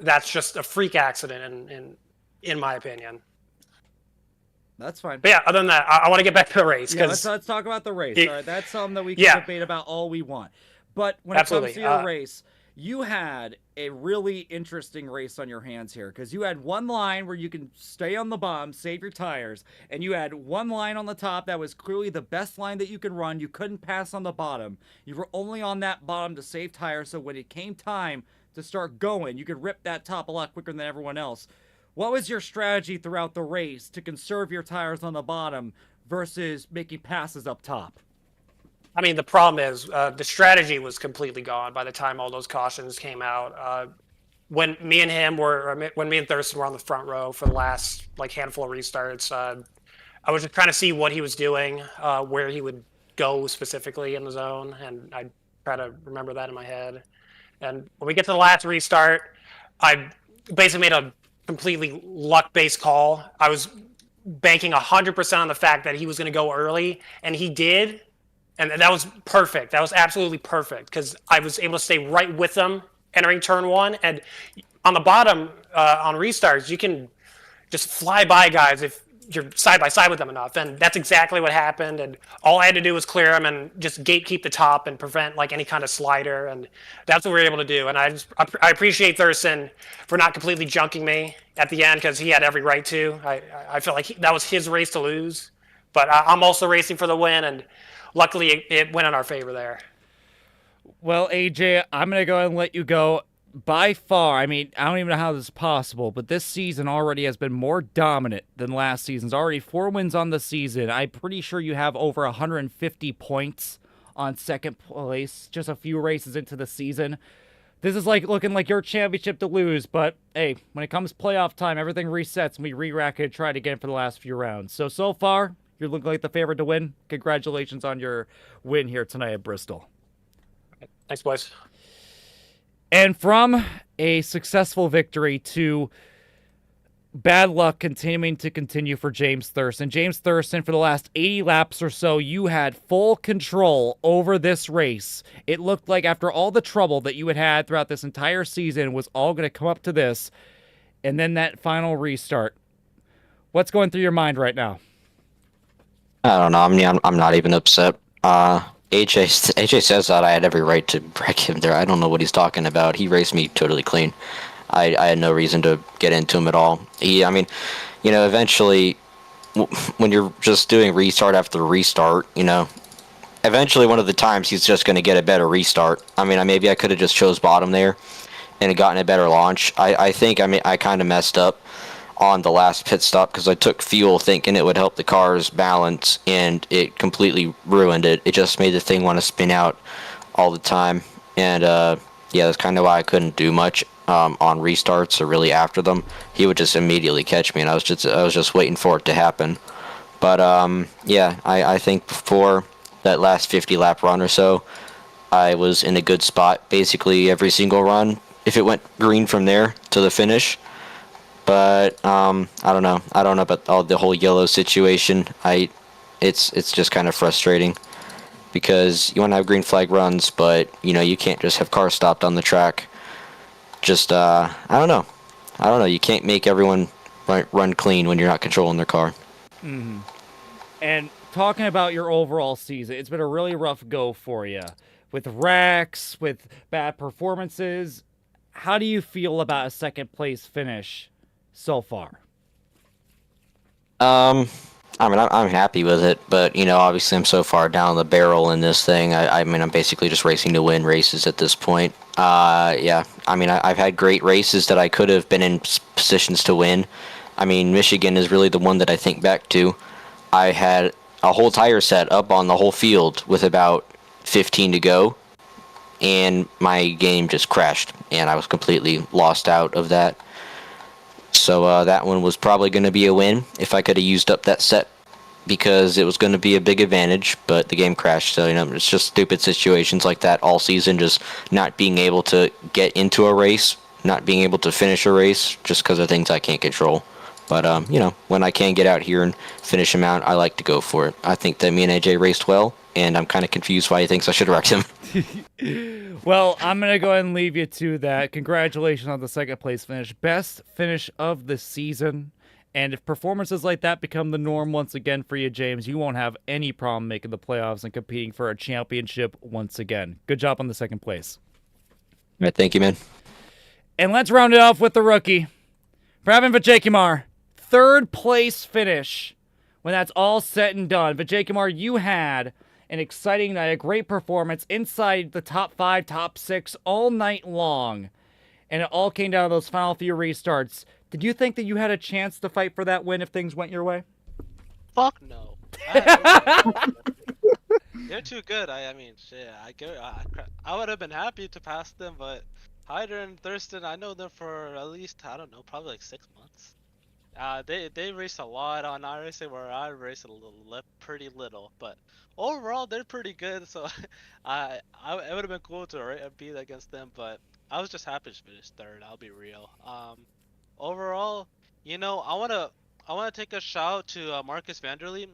that's just a freak accident in my opinion. That's fine. But yeah, other than that, I want to get back to the race. Yeah, let's talk about the race. All right, that's something that we can debate about all we want. But when it comes to your race, you had a really interesting race on your hands here because you had one line where you can stay on the bottom, save your tires, and you had one line on the top that was clearly the best line that you could run. You couldn't pass on the bottom. You were only on that bottom to save tires, so when it came time to start going, you could rip that top a lot quicker than everyone else. What was your strategy throughout the race to conserve your tires on the bottom versus making passes up top? I mean, the problem is the strategy was completely gone by the time all those cautions came out. When me and Thurston were on the front row for the last handful of restarts, I was just trying to see what he was doing, where he would go specifically in the zone, and I try to remember that in my head. And when we get to the last restart, I basically made a completely luck-based call. I was banking 100% on the fact that he was going to go early, and he did, and that was perfect. That was absolutely perfect because I was able to stay right with them entering turn one. And on the bottom on restarts, you can just fly by guys if you're side by side with them enough, and that's exactly what happened. And all I had to do was clear them and just gatekeep the top and prevent like any kind of slider, and that's what we were able to do. And I appreciate Thurston for not completely junking me at the end because he had every right to. I felt like that was his race to lose, but I'm also racing for the win, and luckily it went in our favor there. Well, AJ, I'm going to go ahead and let you go. By far, I mean, I don't even know how this is possible, but this season already has been more dominant than last season's. Already 4 wins on the season. I'm pretty sure you have over 150 points on second place, just a few races into the season. This is like looking like your championship to lose, but hey, when it comes playoff time, everything resets and we re-rack it and try it again for the last few rounds. So far, you're looking like the favorite to win. Congratulations on your win here tonight at Bristol. Thanks, boys. And from a successful victory to bad luck continuing to continue for James Thurston. James Thurston, for the last 80 laps or so, you had full control over this race. It looked like after all the trouble that you had throughout this entire season was all going to come up to this, and then that final restart. What's going through your mind right now? I don't know. I mean, I'm not even upset. AJ says that I had every right to wreck him there. I don't know what he's talking about. He raced me totally clean. I had no reason to get into him at all. Eventually, when you're just doing restart after restart, eventually one of the times he's just going to get a better restart. I mean, maybe I could have just chose bottom there and gotten a better launch. I think I kind of messed up on the last pit stop because I took fuel thinking it would help the car's balance, and it completely ruined it. It just made the thing want to spin out all the time, and that's kind of why I couldn't do much on restarts or really after them. He would just immediately catch me, and I was just waiting for it to happen. But I think before that last 50 lap run or so, I was in a good spot basically every single run if it went green from there to the finish. But I don't know about the whole yellow situation. It's just kind of frustrating because you want to have green flag runs, but you can't just have cars stopped on the track. Just I don't know. You can't make everyone run clean when you're not controlling their car. Mm-hmm. And talking about your overall season, it's been a really rough go for you with wrecks, with bad performances. How do you feel about a second place finish so far? I'm happy with it, but obviously I'm so far down the barrel in this thing. I'm basically just racing to win races at this point. I've had great races that I could have been in positions to win. Michigan is really the one that I think back to. I had a whole tire set up on the whole field with about 15 to go, and my game just crashed, and I was completely lost out of that. So that one was probably going to be a win if I could have used up that set because it was going to be a big advantage, but the game crashed. So, it's just stupid situations like that all season, just not being able to get into a race, not being able to finish a race just because of things I can't control. But, when I can get out here and finish him out, I like to go for it. I think that me and AJ raced well, and I'm kind of confused why he thinks I should have wrecked him. Well, I'm going to go ahead and leave you to that. Congratulations on the second place finish. Best finish of the season. And if performances like that become the norm once again for you, James, you won't have any problem making the playoffs and competing for a championship once again. Good job on the second place. All right, thank you, man. And let's round it off with the rookie. Pravin Vijaykumar, third place finish. When that's all said and done, Vijaykumar, you had an exciting night, a great performance inside the top 5, top 6 all night long. And it all came down to those final few restarts. Did you think that you had a chance to fight for that win if things went your way? Fuck no. They're too good. I would have been happy to pass them, but Hyder and Thurston, I know them for at least, I don't know, probably like 6 months. They race a lot on iRacing where I race pretty little, but overall they're pretty good. So it would have been cool to beat against them, but I was just happy to finish third. I'll be real. Overall, I wanna take a shout out to Marcus Vanderlee.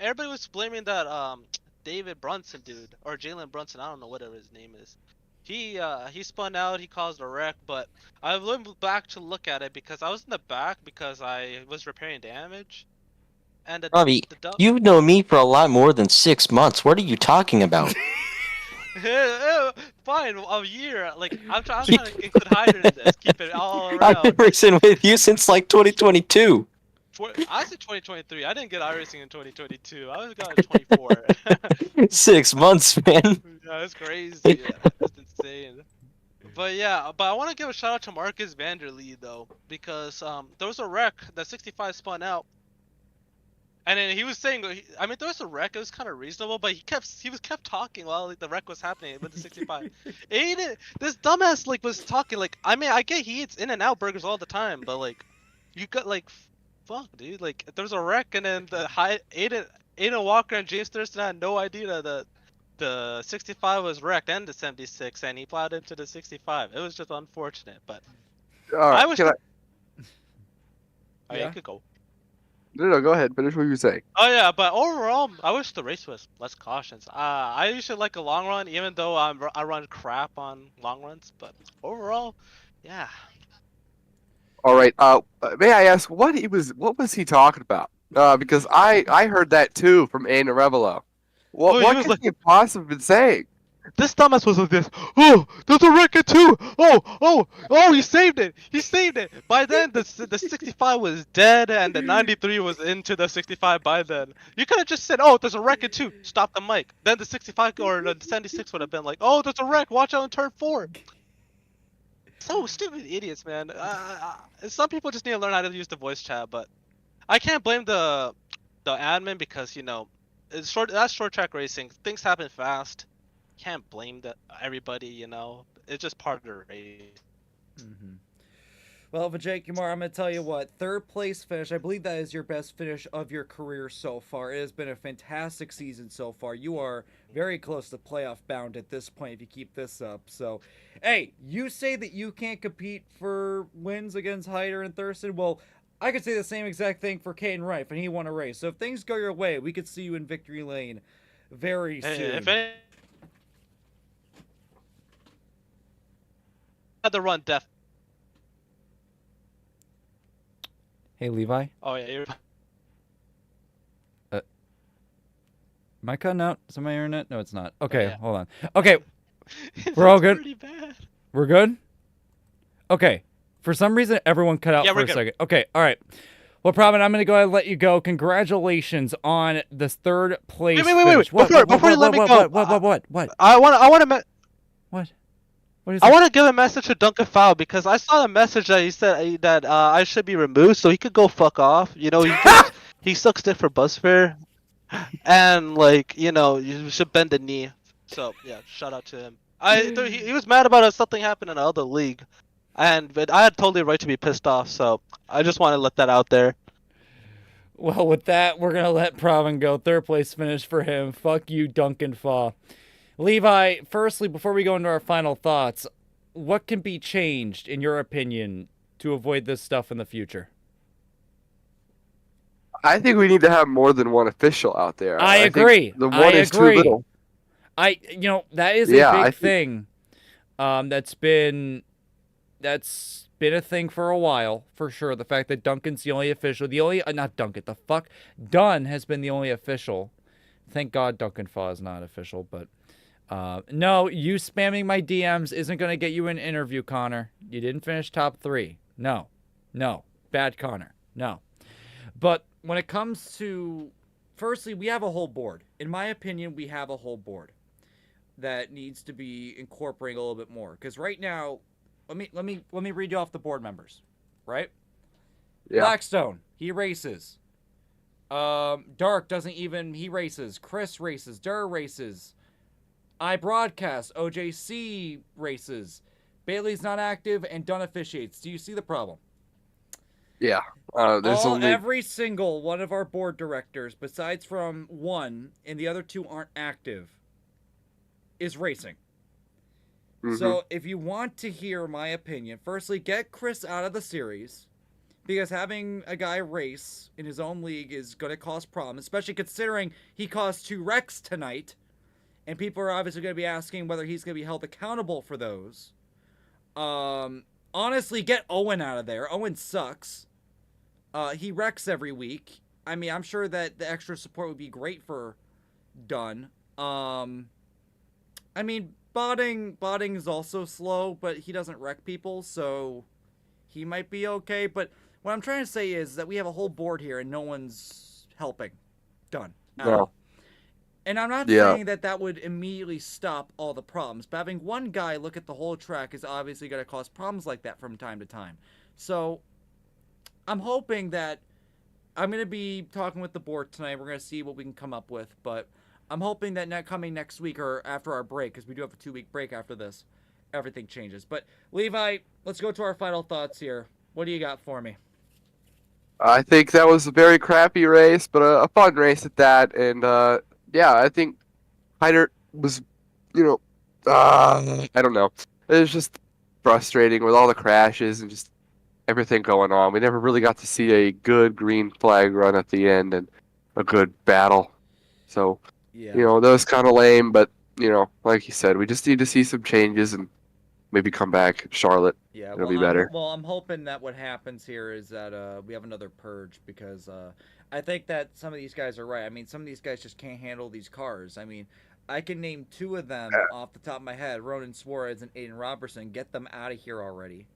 Everybody was blaming that David Brunson dude or Jalen Brunson. I don't know whatever his name is. He spun out. He caused a wreck, but I went back to look at it because I was in the back because I was repairing damage, and Robbie, the dump. you've known me for a lot more than 6 months. What are you talking about? Fine, a year. Like I'm trying to get higher than this. Keep it all I've been around. racing with you since like 2022. I said 2023. I didn't get iRacing in 2022. I was got in 24. 6 months, man. Yeah, that's crazy. That's insane. But yeah, but I want to give a shout out to Marcus Vanderlee though, because there was a wreck that 65 spun out, and then he was saying, I mean, there was a wreck. It was kind of reasonable, but he was kept talking while like, the wreck was happening with the 65. This dumbass like was talking like, I mean, I get he eats In and Out burgers all the time, but like, you got like, fuck, dude, like there's a wreck, and then Aiden Walker and James Thurston had no idea that the 65 was wrecked and the 76, and he plowed into the 65. It was just unfortunate, but I wish. Can I... Oh, yeah, you could go. No, go ahead. Finish what you were saying. Oh yeah, but overall, I wish the race was less cautions. I usually like a long run, even though I run crap on long runs. But overall, yeah. All right. May I ask what was he talking about? Because I heard that too from Aiden Revelo. What could he possibly been saying? This dumbass was like this. Oh, there's a record too. Oh, he saved it. He saved it. By then, the 65 was dead, and the 93 was into the 65 by then. You could have just said, oh, there's a record too. Stop the mic. Then the 65 or the 76 would have been like, oh, there's a wreck. Watch out in turn 4. So stupid idiots, man. Some people just need to learn how to use the voice chat, but I can't blame the admin because it's that's short track racing. Things happen fast. Can't blame everybody. It's just part of the race. Mm-hmm. Well, Vijay Kumar, I'm going to tell you what, third place finish, I believe that is your best finish of your career so far. It has been a fantastic season so far. You are very close to playoff bound at this point if you keep this up. So, hey, you say that you can't compete for wins against Hyder and Thurston. Well, I could say the same exact thing for Caden Rife, and he won a race. So if things go your way, we could see you in victory lane very soon. If any the run def. Hey, Levi. Oh yeah, you're. Am I cutting out? Is it my internet? No, it's not. Okay, yeah. Hold on. Okay, we're all good. Pretty bad. We're good? Okay. For some reason, everyone cut out Yeah, for we're a good. second. Okay, all right. Well, Pravin, I'm going to go ahead and let you go. Congratulations on this third place Wait. finish. What? Before you let me go. What? I want to. What? What is I it? want to give a message to Duncan Fowl because I saw a message that he said that I should be removed, so he could go fuck off. He sucks dick for bus fare, and you should bend the knee. So yeah, shout out to him. He was mad about something happened in another league, but I had totally right to be pissed off. So I just want to let that out there. Well, with that, we're going to let Pravin go. Third place finish for him. Fuck you, Duncan Faw. Levi, firstly, before we go into our final thoughts, what can be changed, in your opinion, to avoid this stuff in the future? I think we need to have more than one official out there. I agree. The one is too little. That is a big thing. That's been a thing for a while, for sure. The fact that Duncan's the only official, Dunn has been the only official. Thank God Duncan Faw is not official, but no, you spamming my DMs isn't going to get you an interview, Connor. You didn't finish top 3. No. Bad Connor. No. But when it comes to, firstly, we have a whole board. In my opinion, we have a whole board that needs to be incorporating a little bit more. Because right now, let me read you off the board members, right? Yeah. Blackstone, he races. Dark he races. Chris races. Durr races. I broadcast. OJC races. Bailey's not active and Dunn officiates. Do you see the problem? Yeah. There's only Every single one of our board directors, besides from one, and the other two aren't active, is racing. So if you want to hear my opinion, firstly, get Chris out of the series. Because having a guy race in his own league is going to cause problems, especially considering he caused 2 wrecks tonight. And people are obviously going to be asking whether he's going to be held accountable for those. Honestly, get Owen out of there. Owen sucks. He wrecks every week. I mean, I'm sure that the extra support would be great for Dunn. I mean, botting is also slow, but he doesn't wreck people, so he might be okay. But what I'm trying to say is that we have a whole board here and no one's helping. Done. no. And I'm not Yeah. saying that that would immediately stop all the problems, but having one guy look at the whole track is obviously going to cause problems like that from time to time. So I'm hoping that I'm going to be talking with the board tonight. We're going to see what we can come up with, but I'm hoping that coming next week or after our break, because we do have a 2-week break after this, everything changes. But Levi, let's go to our final thoughts here. What do you got for me? I think that was a very crappy race, but a fun race at that. And yeah, I think Hyder was, I don't know. It was just frustrating with all the crashes and just everything going on. We never really got to see a good green flag run at the end and a good battle. So, Yeah. that was kind of lame, but, like you said, we just need to see some changes and maybe come back Charlotte. Yeah, It'll be better. I'm hoping that what happens here is that we have another purge because I think that some of these guys are right. I mean, some of these guys just can't handle these cars. I mean, I can name 2 of them off the top of my head: Ronan Suarez and Aiden Robertson. Get them out of here already.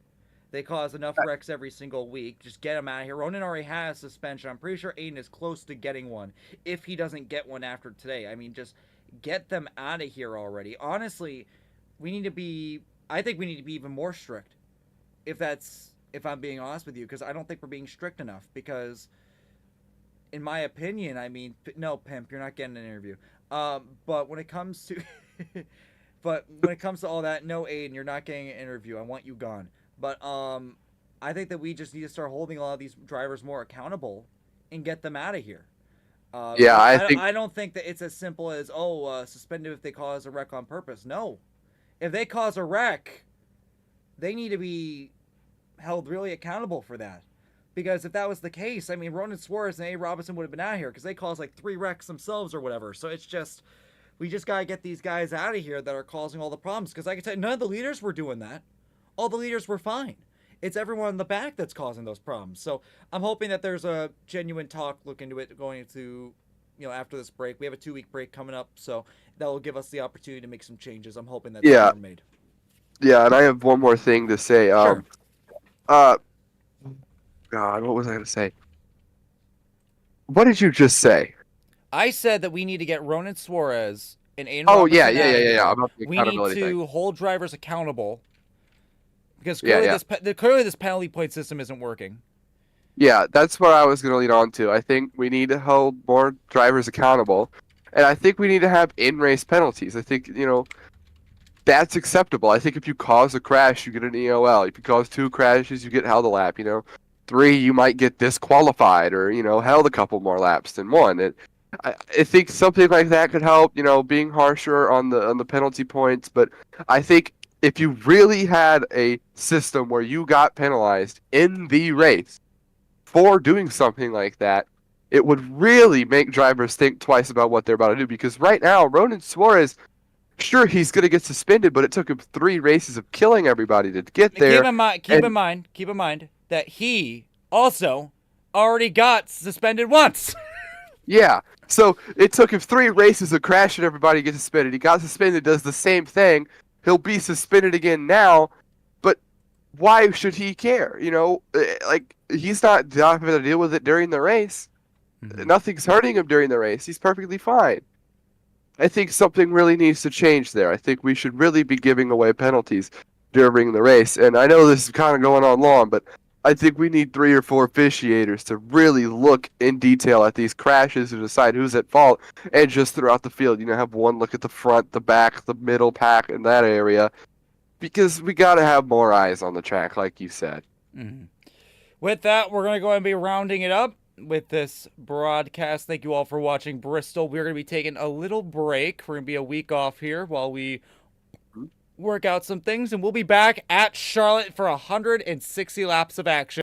They cause enough wrecks every single week. Just get them out of here. Ronan already has suspension. I'm pretty sure Aiden is close to getting one if he doesn't get one after today. I mean, just get them out of here already. Honestly, I think we need to be even more strict. If I'm being honest with you, because I don't think we're being strict enough. Because, in my opinion, I mean, no, pimp, you're not getting an interview. But when it comes to, all that, no, Aiden, you're not getting an interview. I want you gone. But I think that we just need to start holding a lot of these drivers more accountable and get them out of here. Yeah, I don't think that it's as simple as suspended if they cause a wreck on purpose. No, if they cause a wreck, they need to be held really accountable for that. Because if that was the case, I mean, Ronan Suarez and A. Robinson would have been out of here because they caused like 3 wrecks themselves or whatever. So it's just, we just got to get these guys out of here that are causing all the problems. Because like I said, none of the leaders were doing that. All the leaders were fine. It's everyone in the back that's causing those problems. So I'm hoping that there's a genuine talk look into it going into, after this break. We have a 2-week break coming up. So that will give us the opportunity to make some changes. I'm hoping that's made. Yeah, and I have one more thing to say. Sure. God, what was I going to say? What did you just say? I said that we need to get Ronan Suarez and Aiden Oh, Robertson yeah. About the we need accountability to thing. hold drivers accountable because clearly this penalty point system isn't working. Yeah, that's what I was going to lead on to. I think we need to hold more drivers accountable, and I think we need to have in-race penalties. I think, that's acceptable. I think if you cause a crash, you get an EOL. If you cause 2 crashes, you get held a lap, 3, you might get disqualified or, held a couple more laps than 1. I think something like that could help, being harsher on the penalty points. But I think if you really had a system where you got penalized in the race for doing something like that, it would really make drivers think twice about what they're about to do. Because right now, Ronan Suarez, sure, he's going to get suspended, but it took him 3 races of killing everybody to get there. Keep in mind that he also already got suspended once. Yeah, so it took him 3 races of crashing everybody to get suspended. He got suspended, does the same thing. He'll be suspended again now, but why should he care? Like, he's not having to deal with it during the race. Mm-hmm. Nothing's hurting him during the race. He's perfectly fine. I think something really needs to change there. I think we should really be giving away penalties during the race. And I know this is kind of going on long, but I think we need 3 or 4 officiators to really look in detail at these crashes and decide who's at fault. And just throughout the field, have one look at the front, the back, the middle pack in that area. Because we got to have more eyes on the track, like you said. Mm-hmm. with that, we're going to go ahead and be rounding it up with this broadcast. Thank you all for watching Bristol. We're going to be taking a little break. We're going to be a week off here while we work out some things, and we'll be back at Charlotte for 160 laps of action.